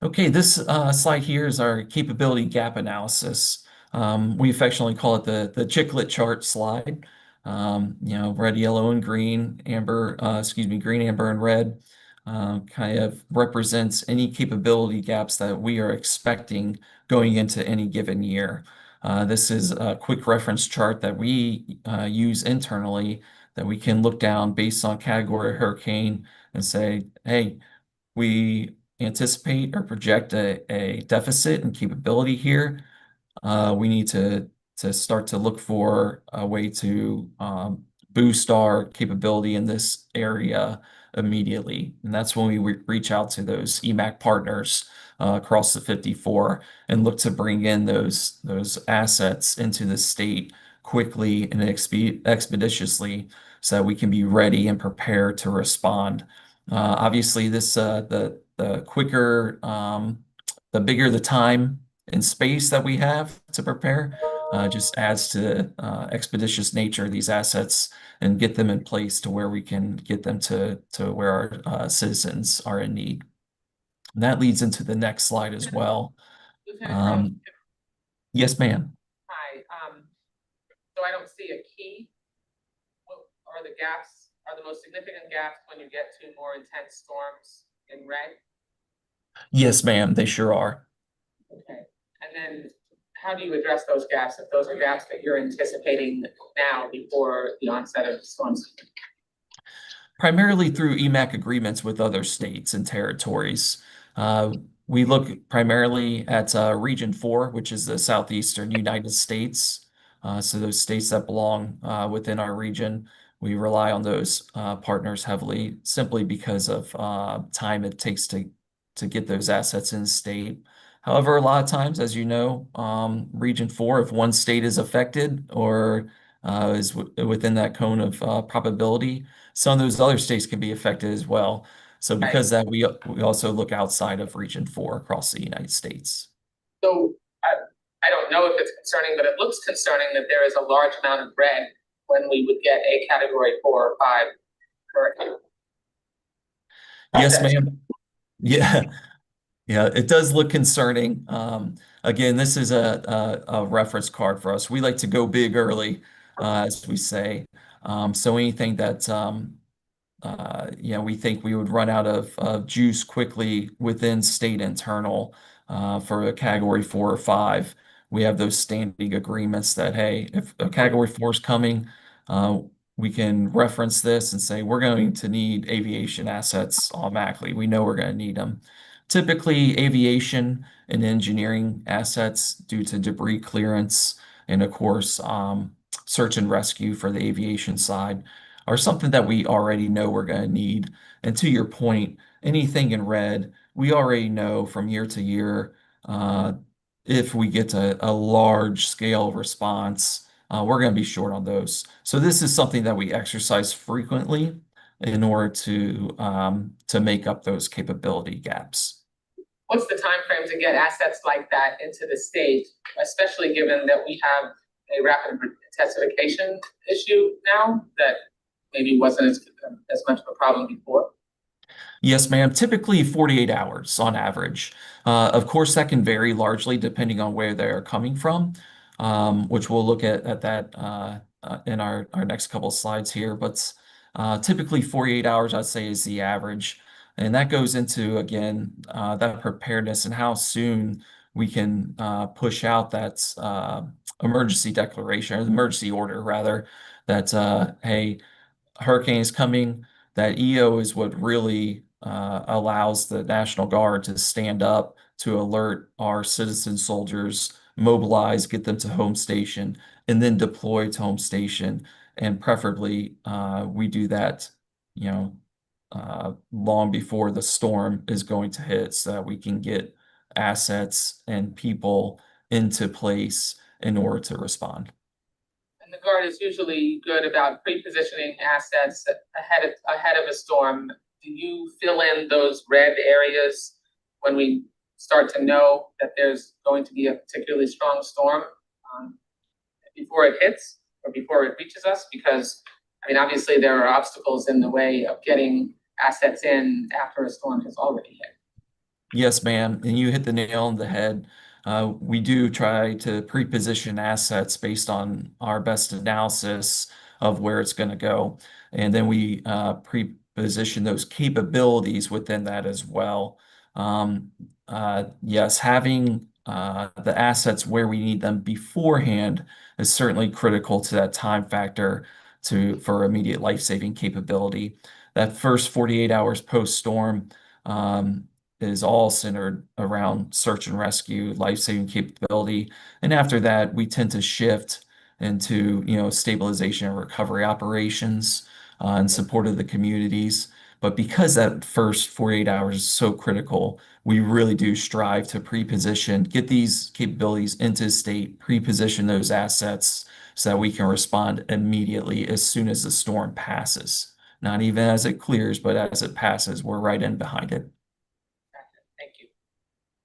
Okay, this slide here is our capability gap analysis. We affectionately call it the chiclet chart slide. Red, yellow, and green, green, amber, and red kind of represents any capability gaps that we are expecting going into any given year. This is a quick reference chart that we use internally that we can look down based on category of hurricane and say, hey, we anticipate or project a deficit in capability here. We need to start to look for a way to boost our capability in this area immediately. And that's when we reach out to those EMAC partners across the 54 and look to bring in those assets into the state quickly and expeditiously so that we can be ready and prepared to respond. Obviously, the quicker, the bigger the time and space that we have to prepare, just adds to expeditious nature of these assets and get them in place to where we can get them to where our citizens are in need. And that leads into the next slide as well. Lieutenant Colonel, Yes, ma'am. hi. So I don't see a key. What are the gaps? Are the most significant gaps when you get to more intense storms in red? Yes, ma'am, they sure are. Okay. And then how do you address those gaps if those are gaps that you're anticipating now before the onset of storms? Primarily through EMAC agreements with other states and territories. We look primarily at Region 4, which is the southeastern United States. So those states that belong within our region, we rely on those partners heavily simply because of time it takes to get those assets in the state. However, a lot of times, as you know, Region 4, if one state is affected or is within that cone of probability, some of those other states can be affected as well. So because that, we also look outside of Region 4 across the United States. So I don't know if it's concerning, but it looks concerning that there is a large amount of red when we would get a Category 4 or 5 hurricane. Yes, ma'am. Yeah. Yeah, it does look concerning. Again, this is a reference card for us. We like to go big early, as we say. So anything that we think we would run out of juice quickly within state internal for a Category 4 or 5. We have those standing agreements that, hey, if a Category 4 is coming, we can reference this and say we're going to need aviation assets automatically. We know we're going to need them. Typically, aviation and engineering assets due to debris clearance and, of course, search and rescue for the aviation side are something that we already know we're going to need. And to your point, anything in red, we already know from year to year, if we get to a large scale response, we're going to be short on those. So this is something that we exercise frequently in order to make up those capability gaps. What's the time frame to get assets like that into the state, especially given that we have a rapid intensification issue now that maybe wasn't as much of a problem before? Yes, ma'am. Typically 48 hours on average. Of course, that can vary largely depending on where they're coming from, which we'll look at that in our next couple of slides here. But typically 48 hours, I'd say, is the average. And that goes into, again, that preparedness and how soon we can push out that emergency declaration, or emergency order, rather, that, hey, hurricane is coming. That EO is what really allows the National Guard to stand up to alert our citizen soldiers, mobilize, get them to home station, and then deploy to home station. And preferably, we do that, long before the storm is going to hit so that we can get assets and people into place in order to respond. And the Guard is usually good about pre-positioning assets ahead of a storm. Do you fill in those red areas when we start to know that there's going to be a particularly strong storm before it hits or before it reaches us? Because, I mean, obviously there are obstacles in the way of getting assets in after a storm has already hit. Yes, ma'am. And you hit the nail on the head. We do try to pre-position assets based on our best analysis of where it's going to go. And then we pre-position those capabilities within that as well. Yes, having the assets where we need them beforehand is certainly critical to that time factor for immediate life-saving capability. That first 48 hours post-storm, is all centered around search and rescue, life-saving capability. And after that, we tend to shift into, stabilization and recovery operations in support of the communities. But because that first 48 hours is so critical, we really do strive to pre-position, get these capabilities into state, pre-position those assets so that we can respond immediately as soon as the storm passes. Not even as it clears, but as it passes, we're right in behind it. Thank you.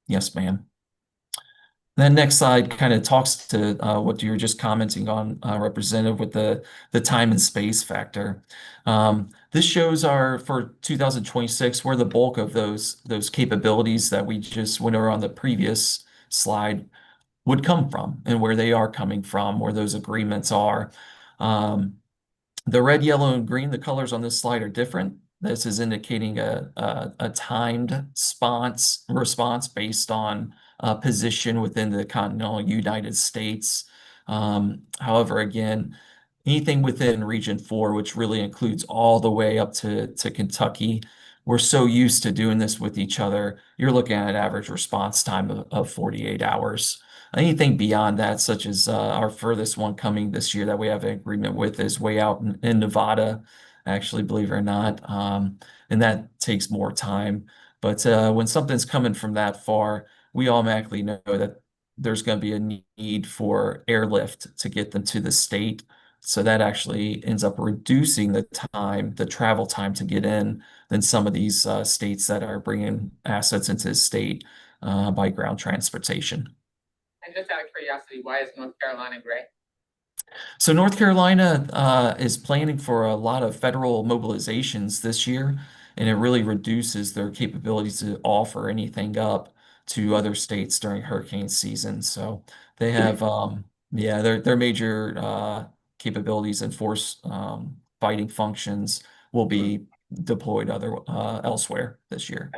Yes, ma'am. That next slide kind of talks to what you were just commenting on, Representative, with the time and space factor. This shows for 2026 where the bulk of those capabilities that we just went over on the previous slide would come from and where they are coming from, where those agreements are. The red, yellow, and green, the colors on this slide are different. This is indicating a timed response based on position within the continental United States. However, again, anything within Region 4, which really includes all the way up to Kentucky, we're so used to doing this with each other. You're looking at an average response time of 48 hours. Anything beyond that, such as our furthest one coming this year that we have an agreement with, is way out in Nevada, actually, believe it or not. And that takes more time. But when something's coming from that far, we automatically know that there's going to be a need for airlift to get them to the state. So that actually ends up reducing the travel time to get in than some of these states that are bringing assets into the state by ground transportation. And just out of curiosity, why is North Carolina gray? So North Carolina is planning for a lot of federal mobilizations this year, and it really reduces their capabilities to offer anything up to other states during hurricane season. So they have, their major capabilities and force fighting functions will be deployed elsewhere this year.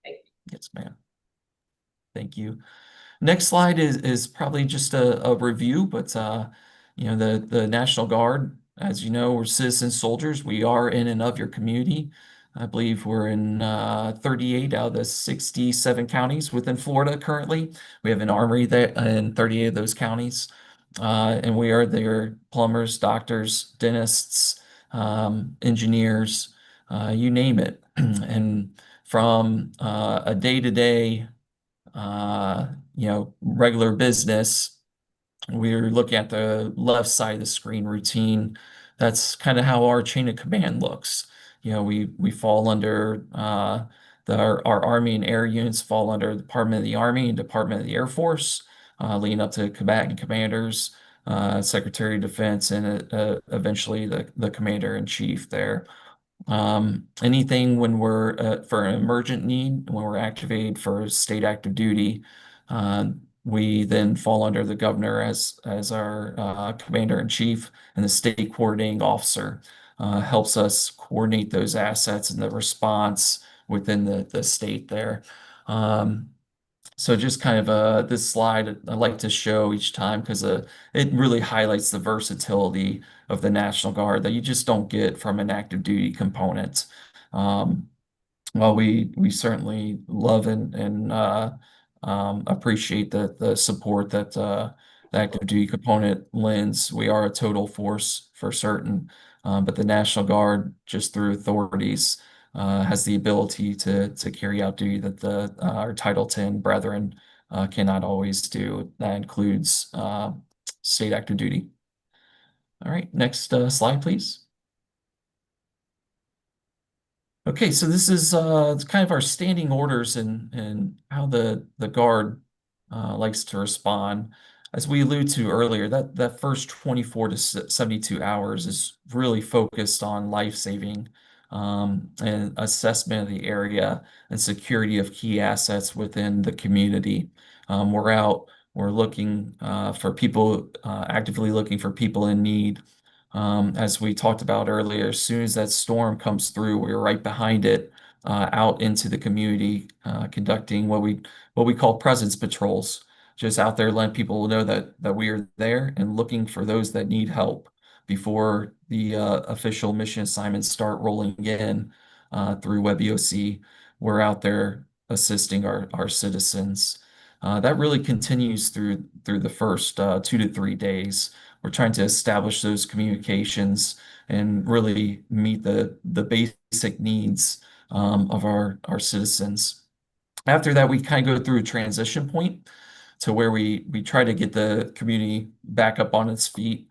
Thank you. Yes, ma'am. Thank you. Next slide is probably just a review, but the National Guard, as you know, we're citizen soldiers. We are in and of your community. I believe we're in 38 out of the 67 counties within Florida currently. We have an armory there in 38 of those counties. And we are their plumbers, doctors, dentists, engineers, you name it. And from a day-to-day regular business, we're looking at the left side of the screen, routine. That's kind of how our chain of command looks. We fall under our Army and Air units fall under the Department of the Army and Department of the Air Force, leading up to combatant commanders, Secretary of Defense, and eventually the Commander in Chief there. Anything when we're for an emergent need, when we're activated for state active duty, we then fall under the governor as our commander in chief, and the state coordinating officer helps us coordinate those assets and the response within the state there. So just kind of this slide I like to show each time because it really highlights the versatility of the National Guard that you just don't get from an active duty component. While we certainly love and appreciate the support that the active duty component lends, we are a total force for certain. But the National Guard, just through authorities, has the ability to carry out duty that our Title 10 brethren cannot always do. That includes state active duty. All right, next slide, please. Okay, so this is kind of our standing orders and how the Guard likes to respond. As we alluded to earlier, that first 24 to 72 hours is really focused on life-saving and assessment of the area and security of key assets within the community. We're looking for people, actively looking for people in need. As we talked about earlier, as soon as that storm comes through, we're right behind it, out into the community, conducting what we call presence patrols, just out there letting people know that we are there and looking for those that need help before the official mission assignments start rolling in through WebEOC. We're out there assisting our citizens. That really continues through the first 2 to 3 days. We're trying to establish those communications and really meet the basic needs of our citizens. After that, we kind of go through a transition point to where we try to get the community back up on its feet.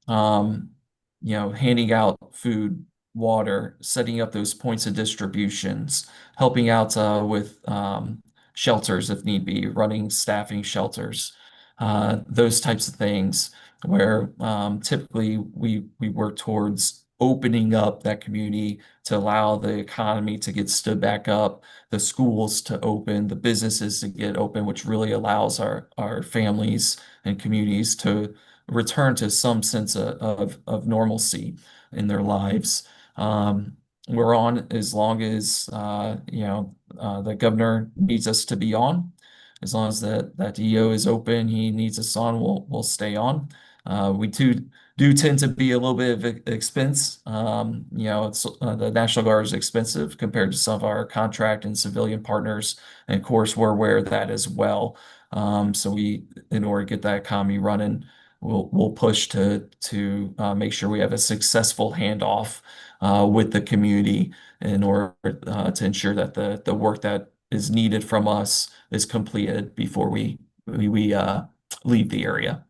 Handing out food, water, setting up those points of distributions, helping out with shelters if need be, running staffing shelters, those types of things where typically we work towards opening up that community to allow the economy to get stood back up, the schools to open, the businesses to get open, which really allows our families and communities to return to some sense of normalcy in their lives. We're on as long as the governor needs us to be on. As long as that DO is open, he needs us on, we'll stay on. We do tend to be a little bit of expense. It's the National Guard is expensive compared to some of our contract and civilian partners, and of course we're aware of that as well. So in order to get that economy running, we'll push to make sure we have a successful handoff with the community in order to ensure that the work that is needed from us is completed before we leave the area.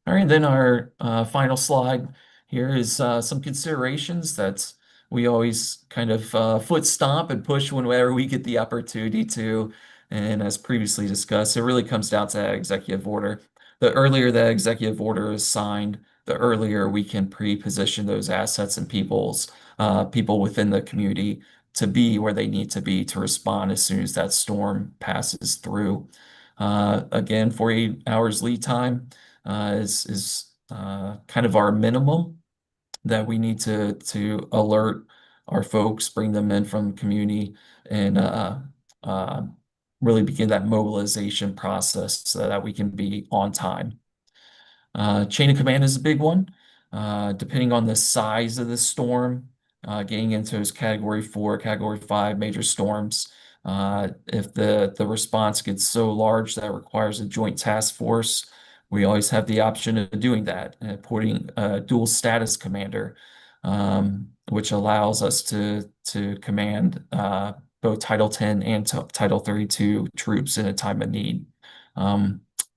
All right, then our final slide here is some considerations that we always kind of foot stomp and push whenever we get the opportunity to. And as previously discussed, it really comes down to that executive order. The earlier that executive order is signed, the earlier we can pre-position those assets and people within the community to be where they need to be to respond as soon as that storm passes through. Again, 48 hours lead time is kind of our minimum that we need to alert our folks, bring them in from community, and really begin that mobilization process so that we can be on time. Chain of command is a big one. Depending on the size of the storm, getting into those Category 4, Category 5 major storms, if the response gets so large that it requires a joint task force, we always have the option of doing that and putting a dual status commander, which allows us to command both Title 10 and Title 32 troops in a time of need.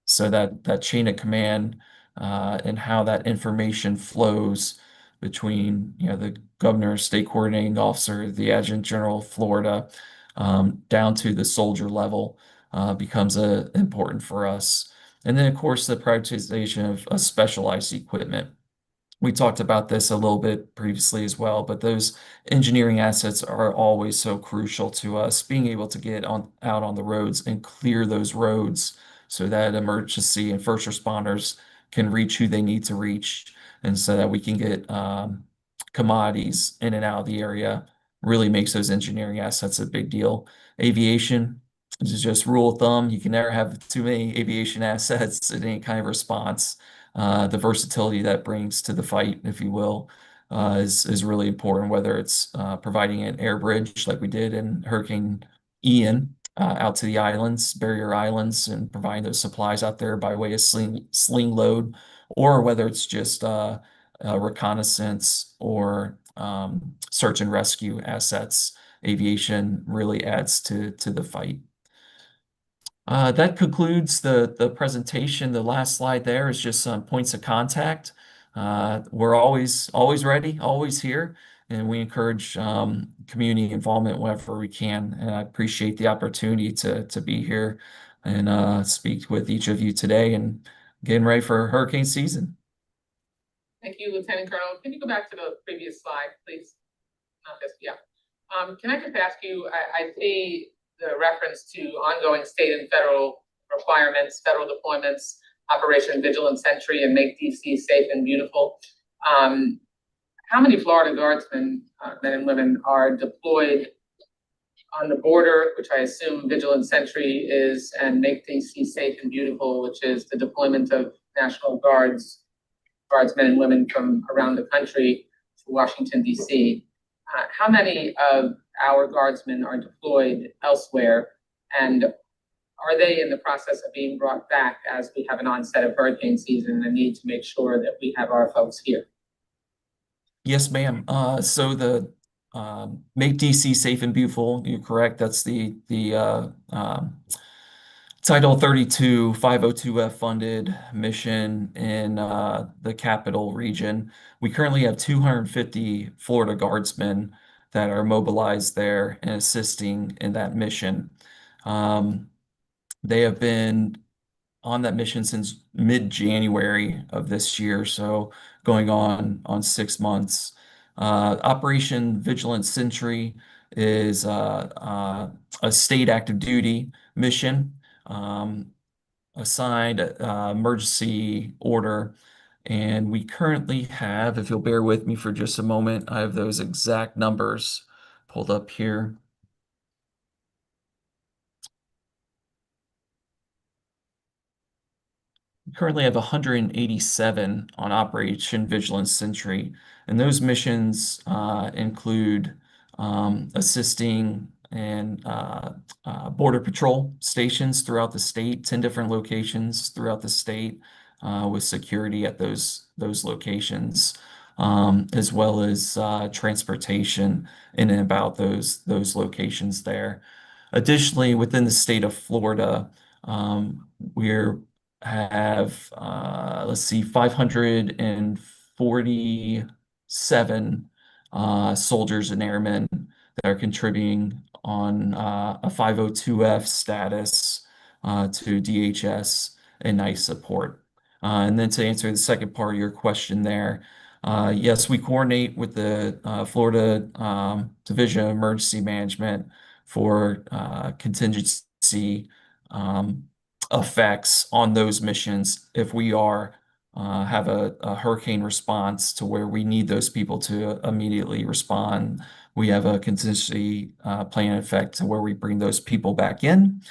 So that chain of command and how that information flows between the governor, state coordinating officer, the adjutant general of Florida, down to the soldier level becomes important for us. And then, of course, the prioritization of specialized equipment. We talked about this a little bit previously as well, but those engineering assets are always so crucial to us, being able to get out on the roads and clear those roads so that emergency and first responders can reach who they need to reach, and so that we can get commodities in and out of the area. Really makes those engineering assets a big deal. Aviation is just rule of thumb. You can never have too many aviation assets in any kind of response. The versatility that brings to the fight, if you will, is really important, whether it's providing an air bridge like we did in Hurricane Ian out to the islands, barrier islands, and providing those supplies out there by way of sling load, or whether it's just reconnaissance or search and rescue assets. Aviation really adds to the fight. That concludes the presentation. The last slide there is just some points of contact. We're always ready, always here, and we encourage community involvement whenever we can. And I appreciate the opportunity to be here and speak with each of you today and getting ready for hurricane season. Thank you, Lieutenant Colonel. Can you go back to the previous slide, please? Yeah. Can I just ask you, I see the reference to ongoing state and federal requirements, federal deployments, Operation Vigilant Sentry and Make DC Safe and Beautiful. How many Florida Guardsmen, men and women, are deployed on the border, which I assume Vigilant Sentry is, and Make DC Safe and Beautiful, which is the deployment of National Guardsmen and women from around the country to Washington, DC. How many of our Guardsmen are deployed elsewhere, and are they in the process of being brought back as we have an onset of hurricane season and need to make sure that we have our folks here? Yes, ma'am. So the Make DC Safe and Beautiful, you're correct. That's the Title 32 502F funded mission in the capital region. We currently have 250 Florida Guardsmen that are mobilized there and assisting in that mission. They have been on that mission since mid-January of this year, so going on 6 months. Operation Vigilant Sentry is a state active duty mission assigned emergency order. And we currently have, if you'll bear with me for just a moment, I have those exact numbers pulled up here. We currently have 187 on Operation Vigilant Sentry, and those missions include assisting and border patrol stations throughout the state, 10 different locations throughout the state with security at those locations, as well as transportation in and about those locations there. Additionally, within the state of Florida, we're have let's see, 547 soldiers and airmen that are contributing on a 502F status to DHS and NICE support. And then to answer the second part of your question there, yes, we coordinate with the Florida Division of Emergency Management for contingency effects on those missions if we are have a hurricane response to where we need those people to immediately respond. We have a contingency plan in effect to where we bring those people back in.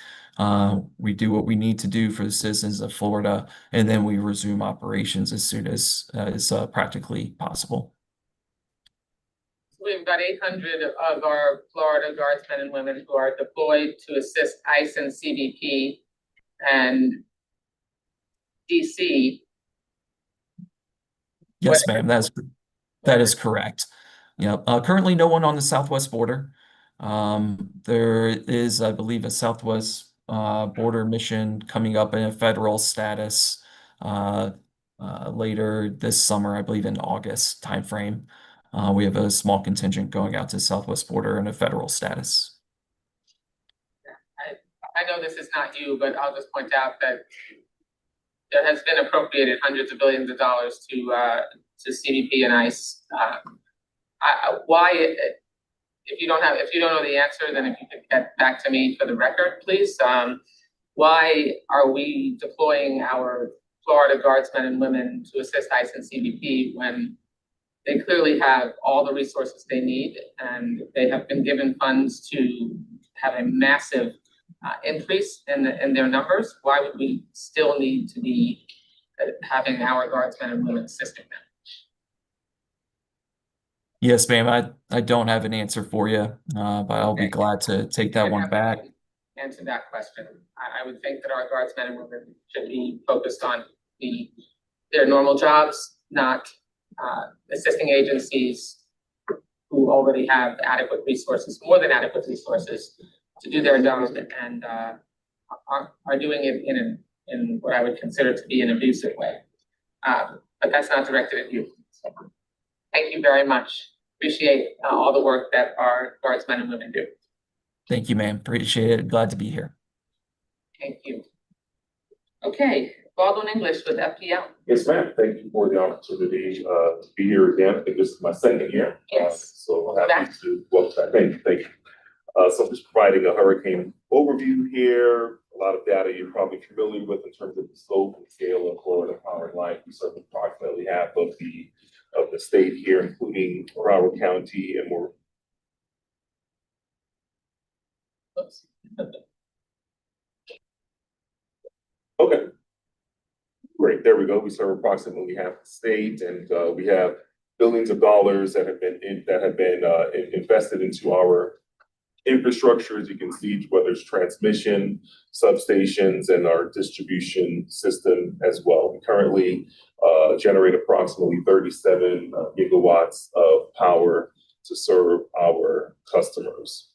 We do what we need to do for the citizens of Florida, and then we resume operations as soon as practically possible. We've got 800 of our Florida Guardsmen and women who are deployed to assist ICE and CBP and DC. Yes, ma'am. That is correct. Yeah. Currently, no one on the southwest border. There is, I believe, a southwest border mission coming up in a federal status later this summer, I believe in August timeframe. We have a small contingent going out to southwest border in a federal status. I know this is not you, but I'll just point out that there has been appropriated hundreds of billions of dollars to CBP and ICE. Why, if you don't know the answer, then if you could get back to me for the record, please. Why are we deploying our Florida Guardsmen and women to assist ICE and CBP when they clearly have all the resources they need and they have been given funds to have a massive increase in their numbers? Why would we still need to be having our Guardsmen and women assisting them? Yes, ma'am. I don't have an answer for you, but I'll be glad to take that one back. Answer that question. I would think that our Guardsmen and women should be focused on their normal jobs, not assisting agencies who already have adequate resources, more than adequate resources, to do their job and are doing it in what I would consider to be an abusive way. But that's not directed at you. So, thank you very much. Appreciate all the work that our Guardsmen and women do. Thank you, ma'am. Appreciate it. Glad to be here. Thank you. Okay, Baldwin English with FPL. Yes, ma'am. Thank you for the opportunity to be here again. I think this is my second year. Yes. So happy to welcome back. Thank you. So I'm just providing a hurricane overview here. A lot of data you're probably familiar with in terms of the scope and scale of Florida Power and Light. We serve approximately half of the state here, including Broward County and more. Oops. Okay. Great, there we go. We serve approximately half the state, and we have billions of dollars that have been invested into our infrastructure, as you can see, whether it's transmission, substations, and our distribution system as well. We currently generate approximately 37 gigawatts of power to serve our customers.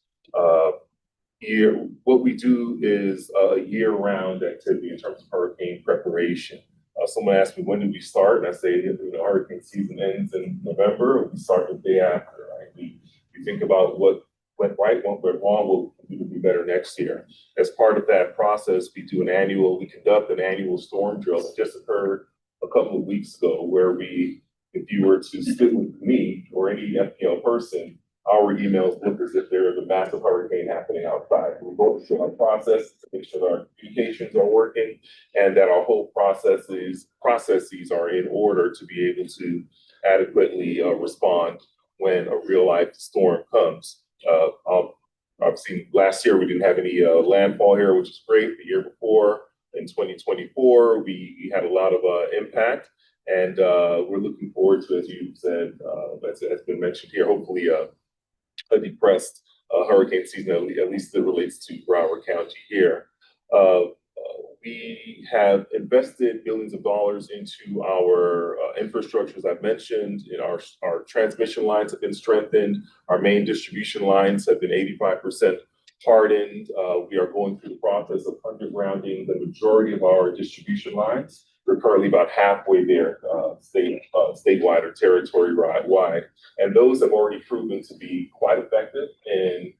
What we do is a year-round activity in terms of hurricane preparation. Someone asked me, when did we start? And I say, hurricane season ends in November, and we start the day after, right? We think about what went right, what went wrong, what we can do better next year. As part of that process, we conduct an annual storm drill that just occurred a couple of weeks ago, where if you were to sit with me or any FPL person, our emails look as if there is a massive hurricane happening outside. We go through our process to make sure that our communications are working and that our whole processes are in order to be able to adequately respond when a real life storm comes. Obviously, last year we didn't have any landfall here, which is great. The year before, in 2024, we had a lot of impact, and we're looking forward to, as you said, as has been mentioned here, hopefully a depressed hurricane season, at least as it relates to Broward County here. We have invested billions of dollars into our infrastructure, as I've mentioned. Our transmission lines have been strengthened. Our main distribution lines have been 85% hardened. We are going through the process of undergrounding the majority of our distribution lines. We're currently about halfway there, statewide or territory-wide. And those have already proven to be quite effective in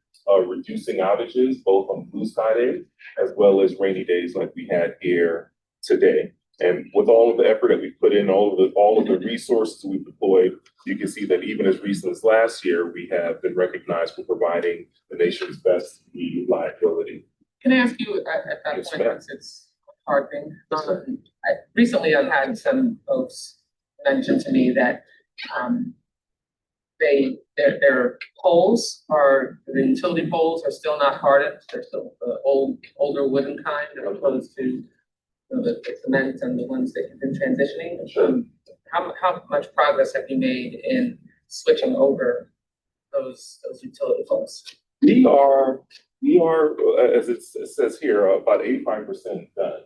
reducing outages, both on blue sky days as well as rainy days like we had here today. And with all of the effort that we've put in, all of the resources we've deployed, you can see that even as recent as last year, we have been recognized for providing the nation's best reliability. Can I ask you at that Yes, point, ma'am. since it's a hard thing? Recently, I've had some folks mention to me that their poles the utility poles are still not hardened. They're still the older wooden kind, as opposed to the cement and the ones that you've been transitioning. Sure. How much progress have you made in switching over those utility poles? We are, as it says here, about 85% done.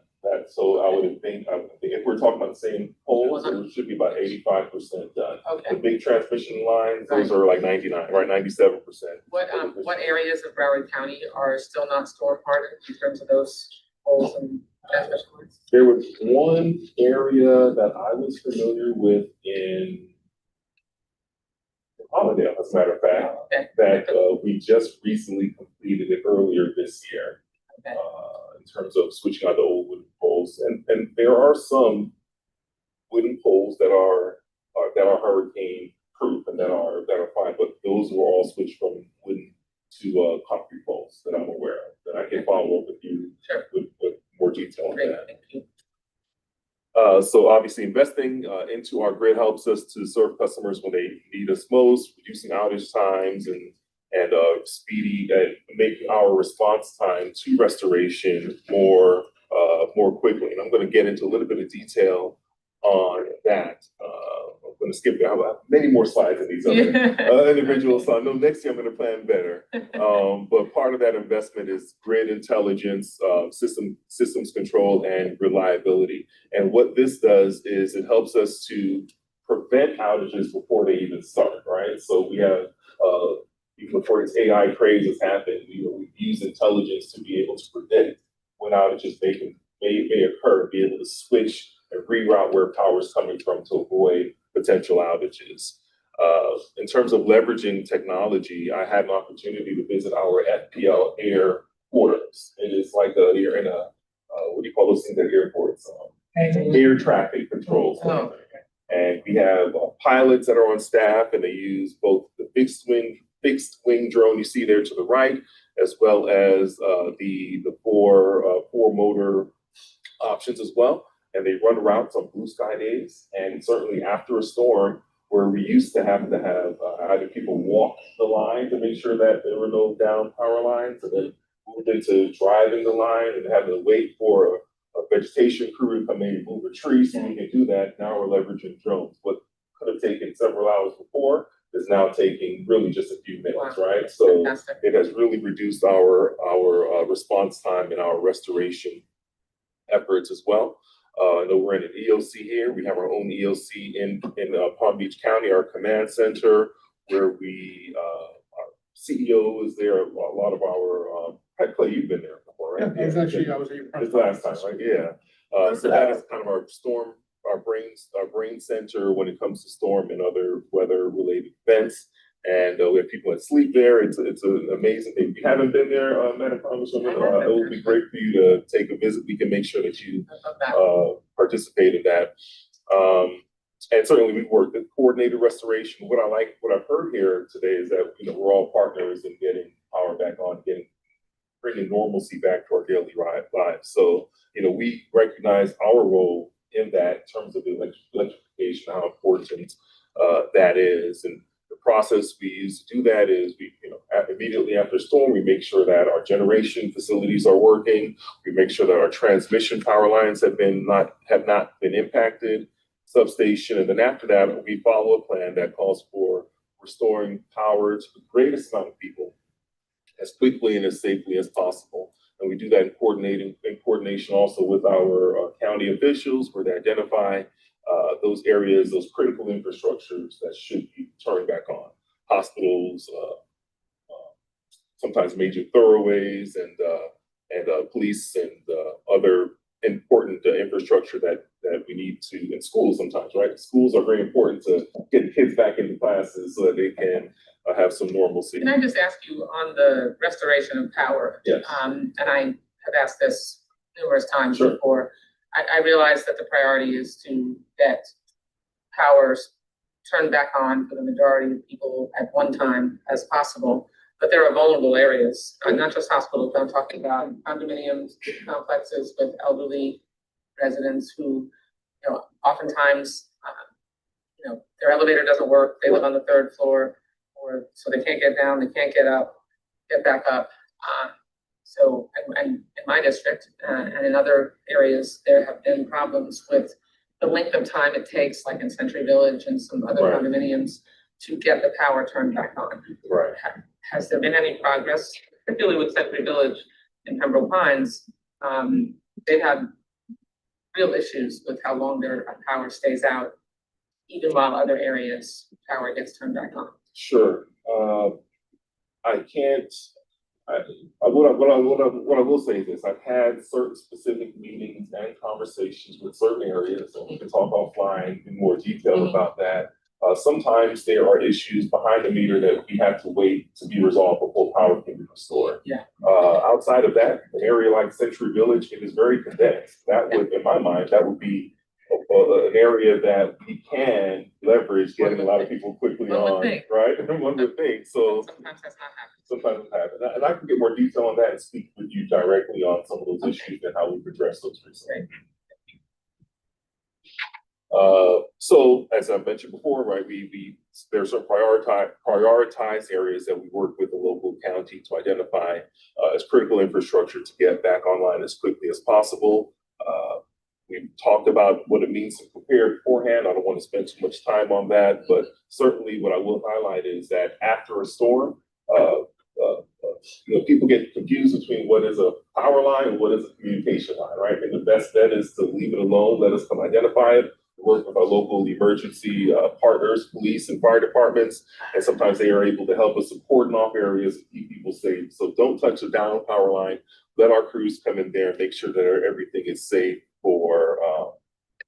So I would think, if we're talking about the same poles, it should be about 85% done. Okay. The big transmission lines, those are like 99, right, 97%. What areas of Broward County are still not storm hardened in terms of those poles and transmission lines? There was one area that I was familiar with in Hallandale, as a matter of fact, that we just recently completed it earlier this year. Okay. In terms of switching out the old wooden poles, and there are some wooden poles that are hurricane proof and that are fine, but those were all switched from wooden to concrete poles that I'm aware of. That I can follow up with you with more detail on that. Thank you. So obviously investing into our grid helps us to serve customers when they need us most, reducing outage times and speedy and making our response time to restoration more quickly. And I'm going to get into a little bit of detail on that. I'm going to skip there. I have many more slides than these other individuals. So I know next year I'm going to plan better. But part of that investment is grid intelligence, systems control, and reliability. And what this does is it helps us to prevent outages before they even start, right? So we have, even before this AI craze has happened, we use intelligence to be able to predict when outages may occur, be able to switch and reroute where power is coming from to avoid potential outages. In terms of leveraging technology, I had an opportunity to visit our FPL air quarters. It is like you're in what do you call those things at airports? air traffic controls. Oh. And we have pilots that are on staff, and they use both the fixed wing drone you see there to the right, as well as the four motor options as well. And they run routes on blue sky days. And certainly after a storm, where we used to have either people walk the line to make sure that there were no down power lines, and then moved into driving the line and having to wait for a vegetation crew to come in and move a tree so we can do that. Now we're leveraging drones. What could have taken several hours before is now taking really just a few minutes, right? So Fantastic. it has really reduced our response time and our restoration efforts as well. I know we're in an EOC here. We have our own EOC in Palm Beach County, our command center, where our CEO is there. A lot of our, Clay, you've been there before, right? Yeah, I was at your This last time, right? Yeah. So that is kind of our brain center when it comes to storm and other weather related events. And we have people that sleep there. It's an amazing thing. If you haven't been there, Madam Congresswoman, it would be great for you to take a visit. We can make sure that you participate in that. And certainly we work with coordinated restoration. What I've heard here today is that we're all partners in getting power back on, bringing normalcy back to our daily lives. So we recognize our role in that in terms of electrification, how important that is. And the process we use to do that is immediately after a storm, we make sure that our generation facilities are working. We make sure that our transmission power lines have not been impacted, substation. And then after that, we follow a plan that calls for restoring power to the greatest amount of people as quickly and as safely as possible. And we do that in coordination also with our county officials, where they identify those areas, those critical infrastructures that should be turned back on. Hospitals, sometimes major thoroughways, and police and other important infrastructure that we need to in schools sometimes, right? Schools are very important to get kids back into classes so that they can have some normalcy. Can I just ask you on the restoration of power? Yes. And I have asked this numerous times Sure. before. I realize that the priority is to get powers turned back on for the majority of people at one time as possible. But there are vulnerable areas, not just hospitals. I'm talking about condominiums, complexes with elderly residents who, oftentimes, their elevator doesn't work. They live on the third floor, so they can't get down, they can't get back up. So, and in my district and in other areas, there have been problems with the length of time it takes, like in Century Village and some other Right. condominiums, to get the power turned back on. Right. Has there been any progress, particularly with Century Village in Pembroke Pines? They've had real issues with how long their power stays out, even while other areas power gets turned back on. Sure. I can't. What I will say is this: I've had certain specific meetings and conversations with certain areas, and we can talk offline in more detail about that. Sometimes there are issues behind the meter that we have to wait to be resolved before power can be restored. Yeah. Outside of that, an area like Century Village, it is very condensed. That would, in my mind, that would be an area that we can leverage getting a lot of people quickly One would on, think. right? One would think. So Sometimes that's not happening. sometimes it happens. And I can get more detail on that and speak with you directly on some of those issues and how we've addressed those recently. So as I mentioned before, right, there are some prioritized areas that we work with the local county to identify as critical infrastructure to get back online as quickly as possible. We've talked about what it means to prepare beforehand. I don't want to spend too much time on that, but certainly what I will highlight is that after a storm, people get confused between what is a power line and what is a communication line, right? And the best bet is to leave it alone. Let us come identify it. Work with our local emergency partners, police and fire departments, and sometimes they are able to help us cordon off areas and keep people safe. So don't touch the down power line. Let our crews come in there and make sure that everything is safe for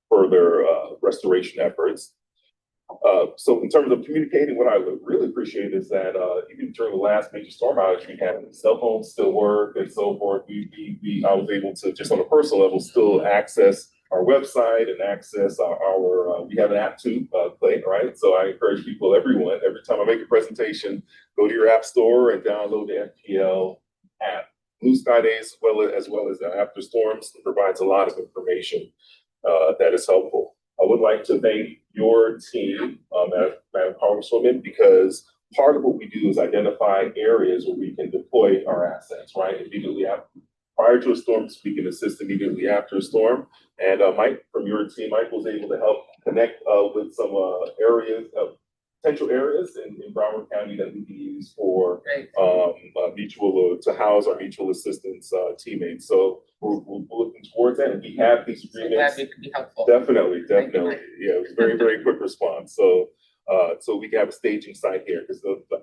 further restoration efforts. So in terms of communicating, what I would really appreciate is that even during the last major storm outage we had, cell phones still work and so forth. I was able to, just on a personal level, still access our website and access our we have an app too, Clay, right? So I encourage people, everyone, every time I make a presentation, go to your app store and download the FPL app. Blue Sky Days, as well as after storms, provides a lot of information that is helpful. I would like to thank your team, Madam Congresswoman, because part of what we do is identify areas where we can deploy our assets, right? Immediately after, prior to a storm, we can assist immediately after a storm. And Mike, from your team, Mike was able to help connect with some areas of potential areas in Broward County that we can use for mutual to house our mutual assistance teammates. So we're looking towards that, and we have these agreements. Glad we could be helpful. Definitely. Yeah, it was very quick response. So we can have a staging site here, because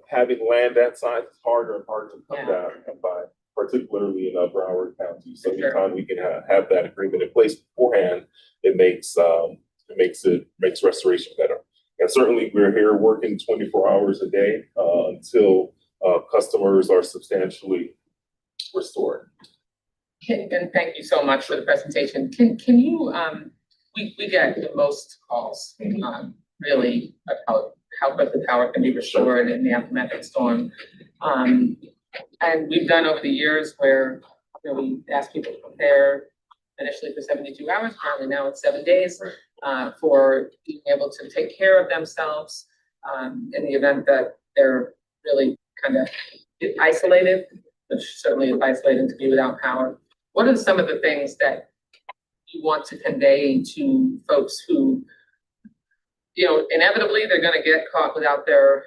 having land that size is harder and harder to come down and come by, particularly in Broward County. So anytime we can have that agreement in place beforehand, it makes restoration better. And certainly we're here working 24 hours a day until customers are substantially restored. And thank you so much for the presentation. Can you, we get the most calls, really, about how quickly power can be restored in the aftermath of a storm. And we've done over the years where we ask people to prepare initially for 72 hours, currently now it's 7 days, for being able to take care of themselves in the event that they're really kind of isolated, which certainly is isolating to be without power. What are some of the things that you want to convey to folks who, inevitably they're going to get caught without their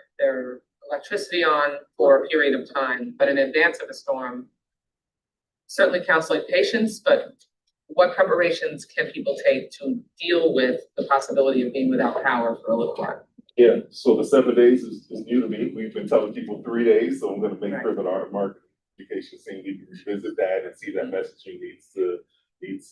electricity on for a period of time, but in advance of a storm, certainly counseling patients, but what preparations can people take to deal with the possibility of being without power for a little while? Yeah, so the 7 days is new to me. We've been telling people 3 days, so I'm going to make sure that our marketing communication team, we can revisit that and see that messaging needs to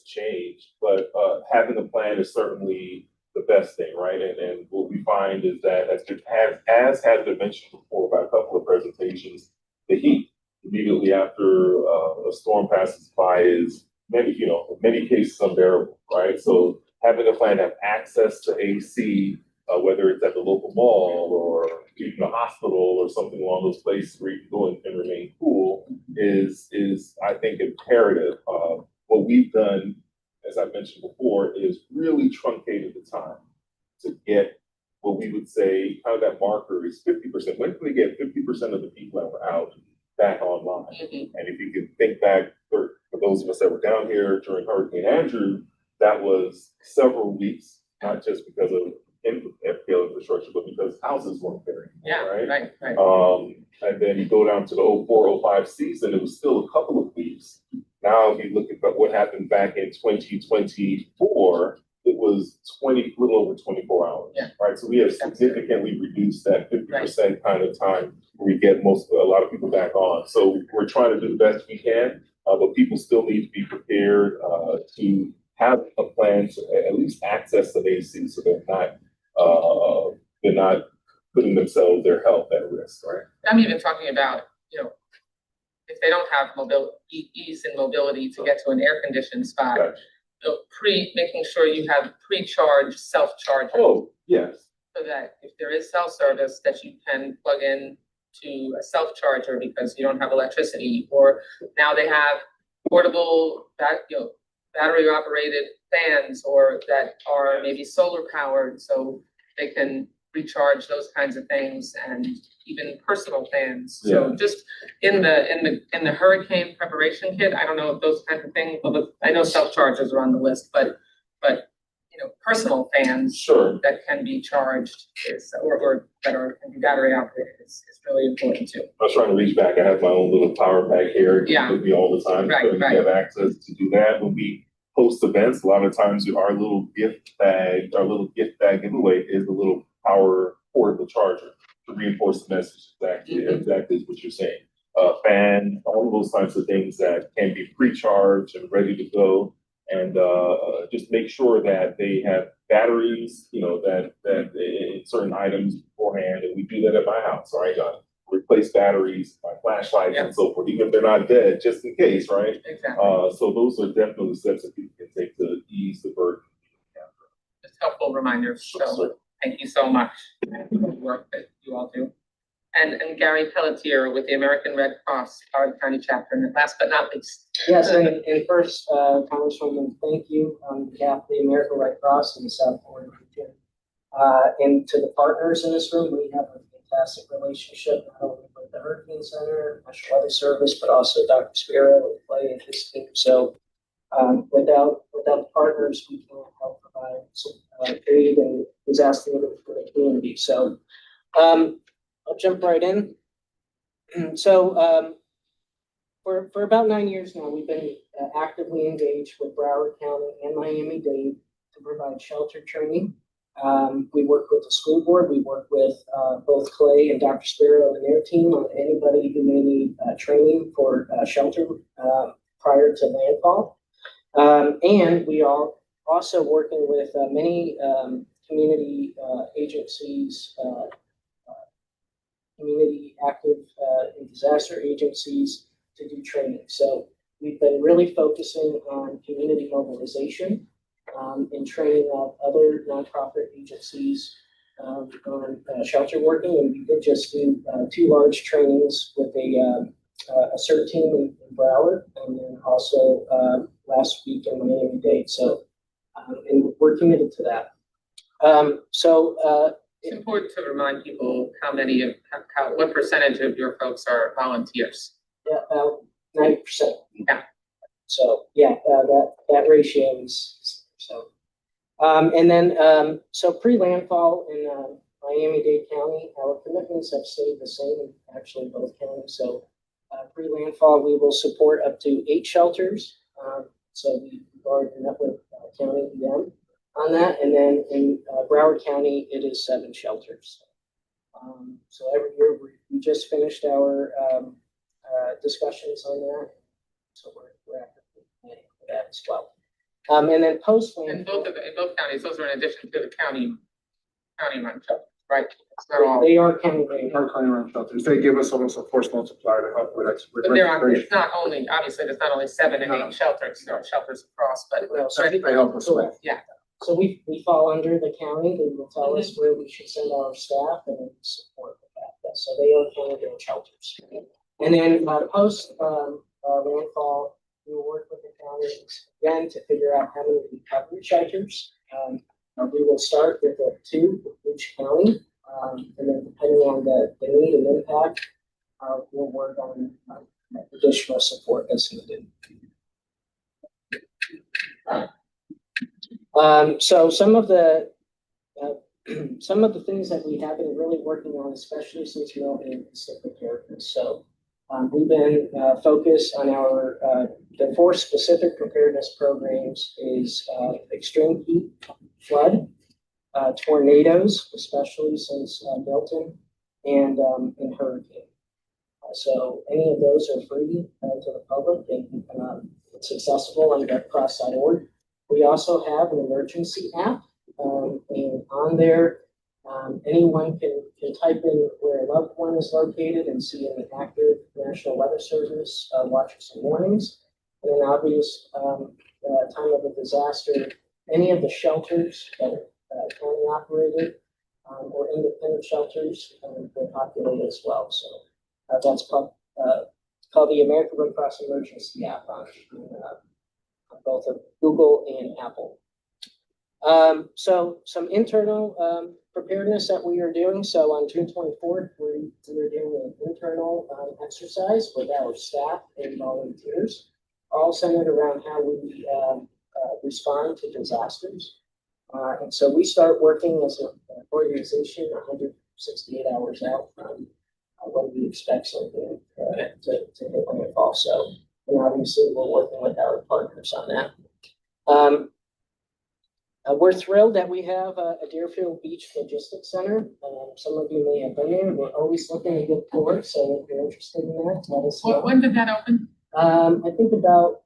change. But having a plan is certainly the best thing, right? And what we find is that, as has been mentioned before by a couple of presentations, the heat immediately after a storm passes by is in many cases unbearable, right? So having a plan to have access to AC, whether it's at the local mall or even a hospital or something along those places where you can go and remain cool is I think imperative. What we've done, as I mentioned before, is really truncated the time to get what we would say kind of that marker is 50%. When can we get 50% of the people that were out back online? And if you can think back, for those of us that were down here during Hurricane Andrew, that was several weeks, not just because of FPL infrastructure, but because houses weren't there anymore, right? And then you go down to the 04-05 season, it was still a couple of weeks. Now, if you look at what happened back in 2024, it was a little over 24 hours, right? So we have significantly reduced that 50% kind of time where we get a lot of people back on. So we're trying to do the best we can, but people still need to be prepared to have a plan to at least access the AC, so they're not putting themselves, their health at risk, right? I'm even talking about, if they don't have ease in mobility to get to an air-conditioned spot, making sure you have pre-charged self-charger. Oh, yes. So that if there is cell service, that you can plug in to a self-charger because you don't have electricity, or now they have portable, battery-operated fans, or that are maybe solar-powered, so they can recharge those kinds of things, and even personal fans. So just in the hurricane preparation kit, I don't know if those kinds of things, but I know self-chargers are on the list, but personal fans that can be charged or that can be battery operated is really important too. I was trying to reach back. I have my own little power pack here with me all the time. So we have access to do that. When we host events, a lot of times our little gift bag giveaway is the little power portable charger to reinforce the message exactly is what you're saying. Fan, all of those types of things that can be pre-charged and ready to go. And just make sure that they have batteries, that in certain items beforehand. And we do that at my house, right? Replace batteries, my flashlights, and so forth, even if they're not dead, just in case, right? Exactly. So those are definitely steps that people can take to ease the burden. Just helpful reminders, so thank you so much for the work that you all do. And Gary Pelletier with the American Red Cross, Howard County chapter, and last but not least. Yes, and first, Congresswoman, thank you on behalf of the American Red Cross and the South Florida region. And to the partners in this room, we have a fantastic relationship, not only with the Hurricane Center, National Weather Service, but also Dr. Spiro and Clay and his team. So without the partners, we can't help provide some aid and disaster relief for the community. So I'll jump right in. So for about 9 years now, we've been actively engaged with Broward County and Miami-Dade to provide shelter training. We work with the school board. We work with both Clay and Dr. Spiro and their team on anybody who may need training for shelter prior to landfall. And we are also working with many community agencies, community active and disaster agencies to do training. So we've been really focusing on community mobilization and training of other nonprofit agencies on shelter working. And we did just do 2 large trainings with a CERT team in Broward, and then also last week in Miami-Dade. So, and we're committed to that. It's important to remind people what percentage of your folks are volunteers. Yeah, about 90%. Yeah. So yeah, that ratio is so. And then so pre-landfall in Miami-Dade County, our commitments have stayed the same in actually both counties. So pre-landfall, we will support up to 8 shelters. So we've already met with County EM on that, and then in Broward County, it is 7 shelters. So every year we just finished our discussions on that, so we're actively planning for that as well. And then post In landfall, both counties, those are in addition to the county run shelters, right? It's not all. they are county rated. Our county run shelters, they give us almost a force multiplier to help with But there are, registration. it's not only, obviously, there's not only 7 and 8 No. shelters, there are shelters across, but. Well, so They help us with. Yeah. So we fall under the county. They will tell us where we should send our staff and then support with that. So they are county rated shelters. And then post landfall, we will work with the counties again to figure out how many recovery shelters. We will start with 2 for each county, and then depending on the need and impact, we'll work on additional support as needed. So some of the things that we have been really working on, especially since Milton, is the preparedness. So we've been focused on the 4 specific preparedness programs is extreme heat, flood, tornadoes, especially since Milton, and hurricane. So any of those are free to the public, and it's accessible on redcross.org. We also have an emergency app, and on there, anyone can type in where a loved one is located and see an active National Weather Service watches and warnings. And then obvious time of a disaster, any of the shelters that are county operated or independent shelters will populate as well. So that's called the American Red Cross Emergency app on both of Google and Apple. So some internal preparedness that we are doing. So on June 24th, we are doing an internal exercise with our staff and volunteers, all centered around how we respond to disasters. And so we start working as an organization 168 hours out from when we expect something to hit landfall. So, and obviously we're working with our partners on that. We're thrilled that we have a Deerfield Beach Logistics Center. Some of you may have been there. We're always looking to get tours, so if you're interested in that, let us know. When did that open? I think about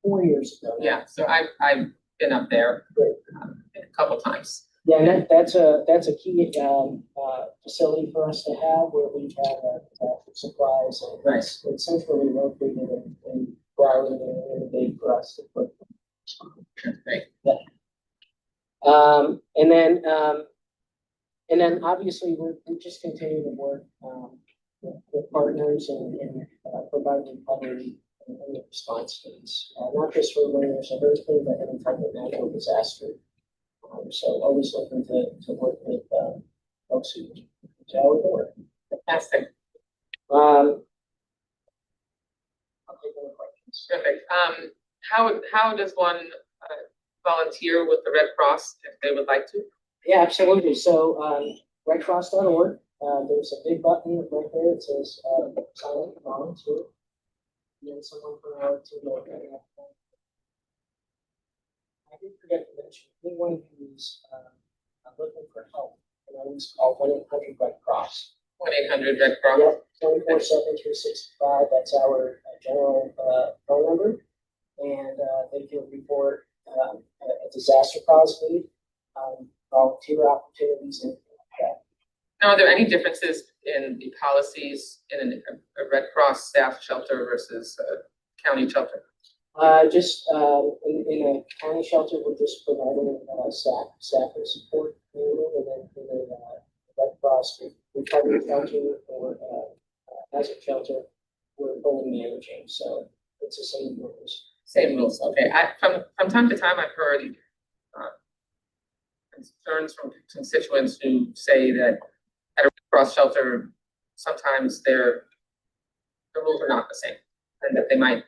4 years ago. now. Yeah, so I've been up there a couple times. Yeah, and that's a key facility for us to have where we have supplies, and it's centrally located in Broward and Miami-Dade for us to put. That's great. And then obviously we just continue to work, with partners and providing public and response needs, not just for when there's a hurricane, but any type of natural disaster. So always looking to work with, folks who tell the work. Fantastic. I'll take any questions. Terrific. How does one volunteer with the Red Cross if they would like to? Yeah, absolutely. So, redcross.org, there's a big button right there. It says, sign up to volunteer. And then someone from our team will get that. I did forget to mention, anyone who's, looking for help, can always call 1-800-RED-CROSS. 1-800 Red Cross. Yep, 24/7/365. That's our general phone number. And they can report a disaster cause need, volunteer opportunities, and Now, are there any differences in the policies in a Red Cross staff shelter versus a county shelter? just in a county shelter, we're just providing staff and support, and then in the Red Cross recovery shelter or hazard shelter, we're fully managing. So it's the same rules. Same rules, okay. From time to time, I've heard concerns from constituents who say that at a Red Cross shelter, sometimes the rules are not the same, and that they might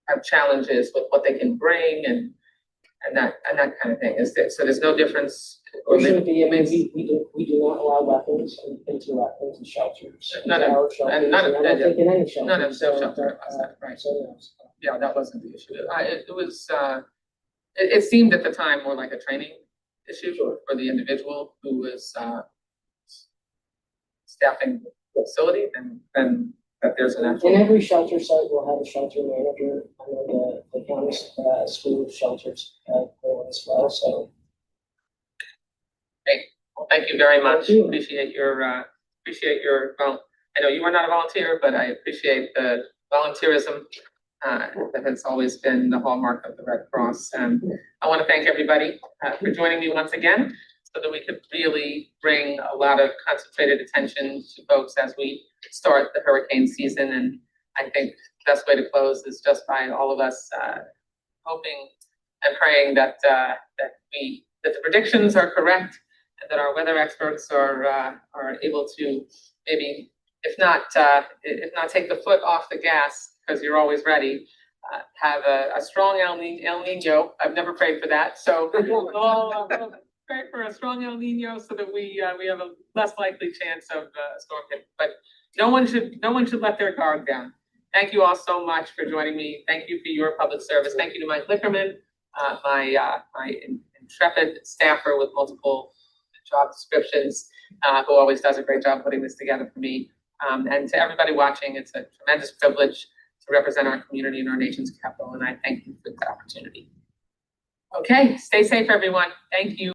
have challenges with what they can bring and that kind of thing. So there's no difference? There shouldn't be. I mean, we do not allow weapons into shelters. None of- Our shelters, and none of- I don't think in any shelter. none of the So, shelter allows that, right. So, no. Yeah, that wasn't the issue. It was, it seemed at the time more like a training issue for the individual who was staffing the facility than that there's an actual. And every shelter site will have a shelter manager. I know the county school shelters will as well. So Great. Well, thank you very much. Thank you. Appreciate your, well, I know you are not a volunteer, but I appreciate the volunteerism that has always been the hallmark of the Red Cross. And I want to thank everybody for joining me once again, so that we could really bring a lot of concentrated attention to folks as we start the hurricane season. And I think the best way to close is just by all of us hoping and praying that the predictions are correct, and that our weather experts are able to maybe, if not take the foot off the gas, because you're always ready, have a strong El Nino. I've never prayed for that, so we'll pray for a strong El Nino so that we have a less likely chance of storm hit. But no one should let their guard down. Thank you all so much for joining me. Thank you for your public service. Thank you to Mike Lickerman, my intrepid staffer with multiple job descriptions, who always does a great job putting this together for me. And to everybody watching, it's a tremendous privilege to represent our community in our nation's capital, and I thank you for the opportunity. Okay, stay safe, everyone. Thank you.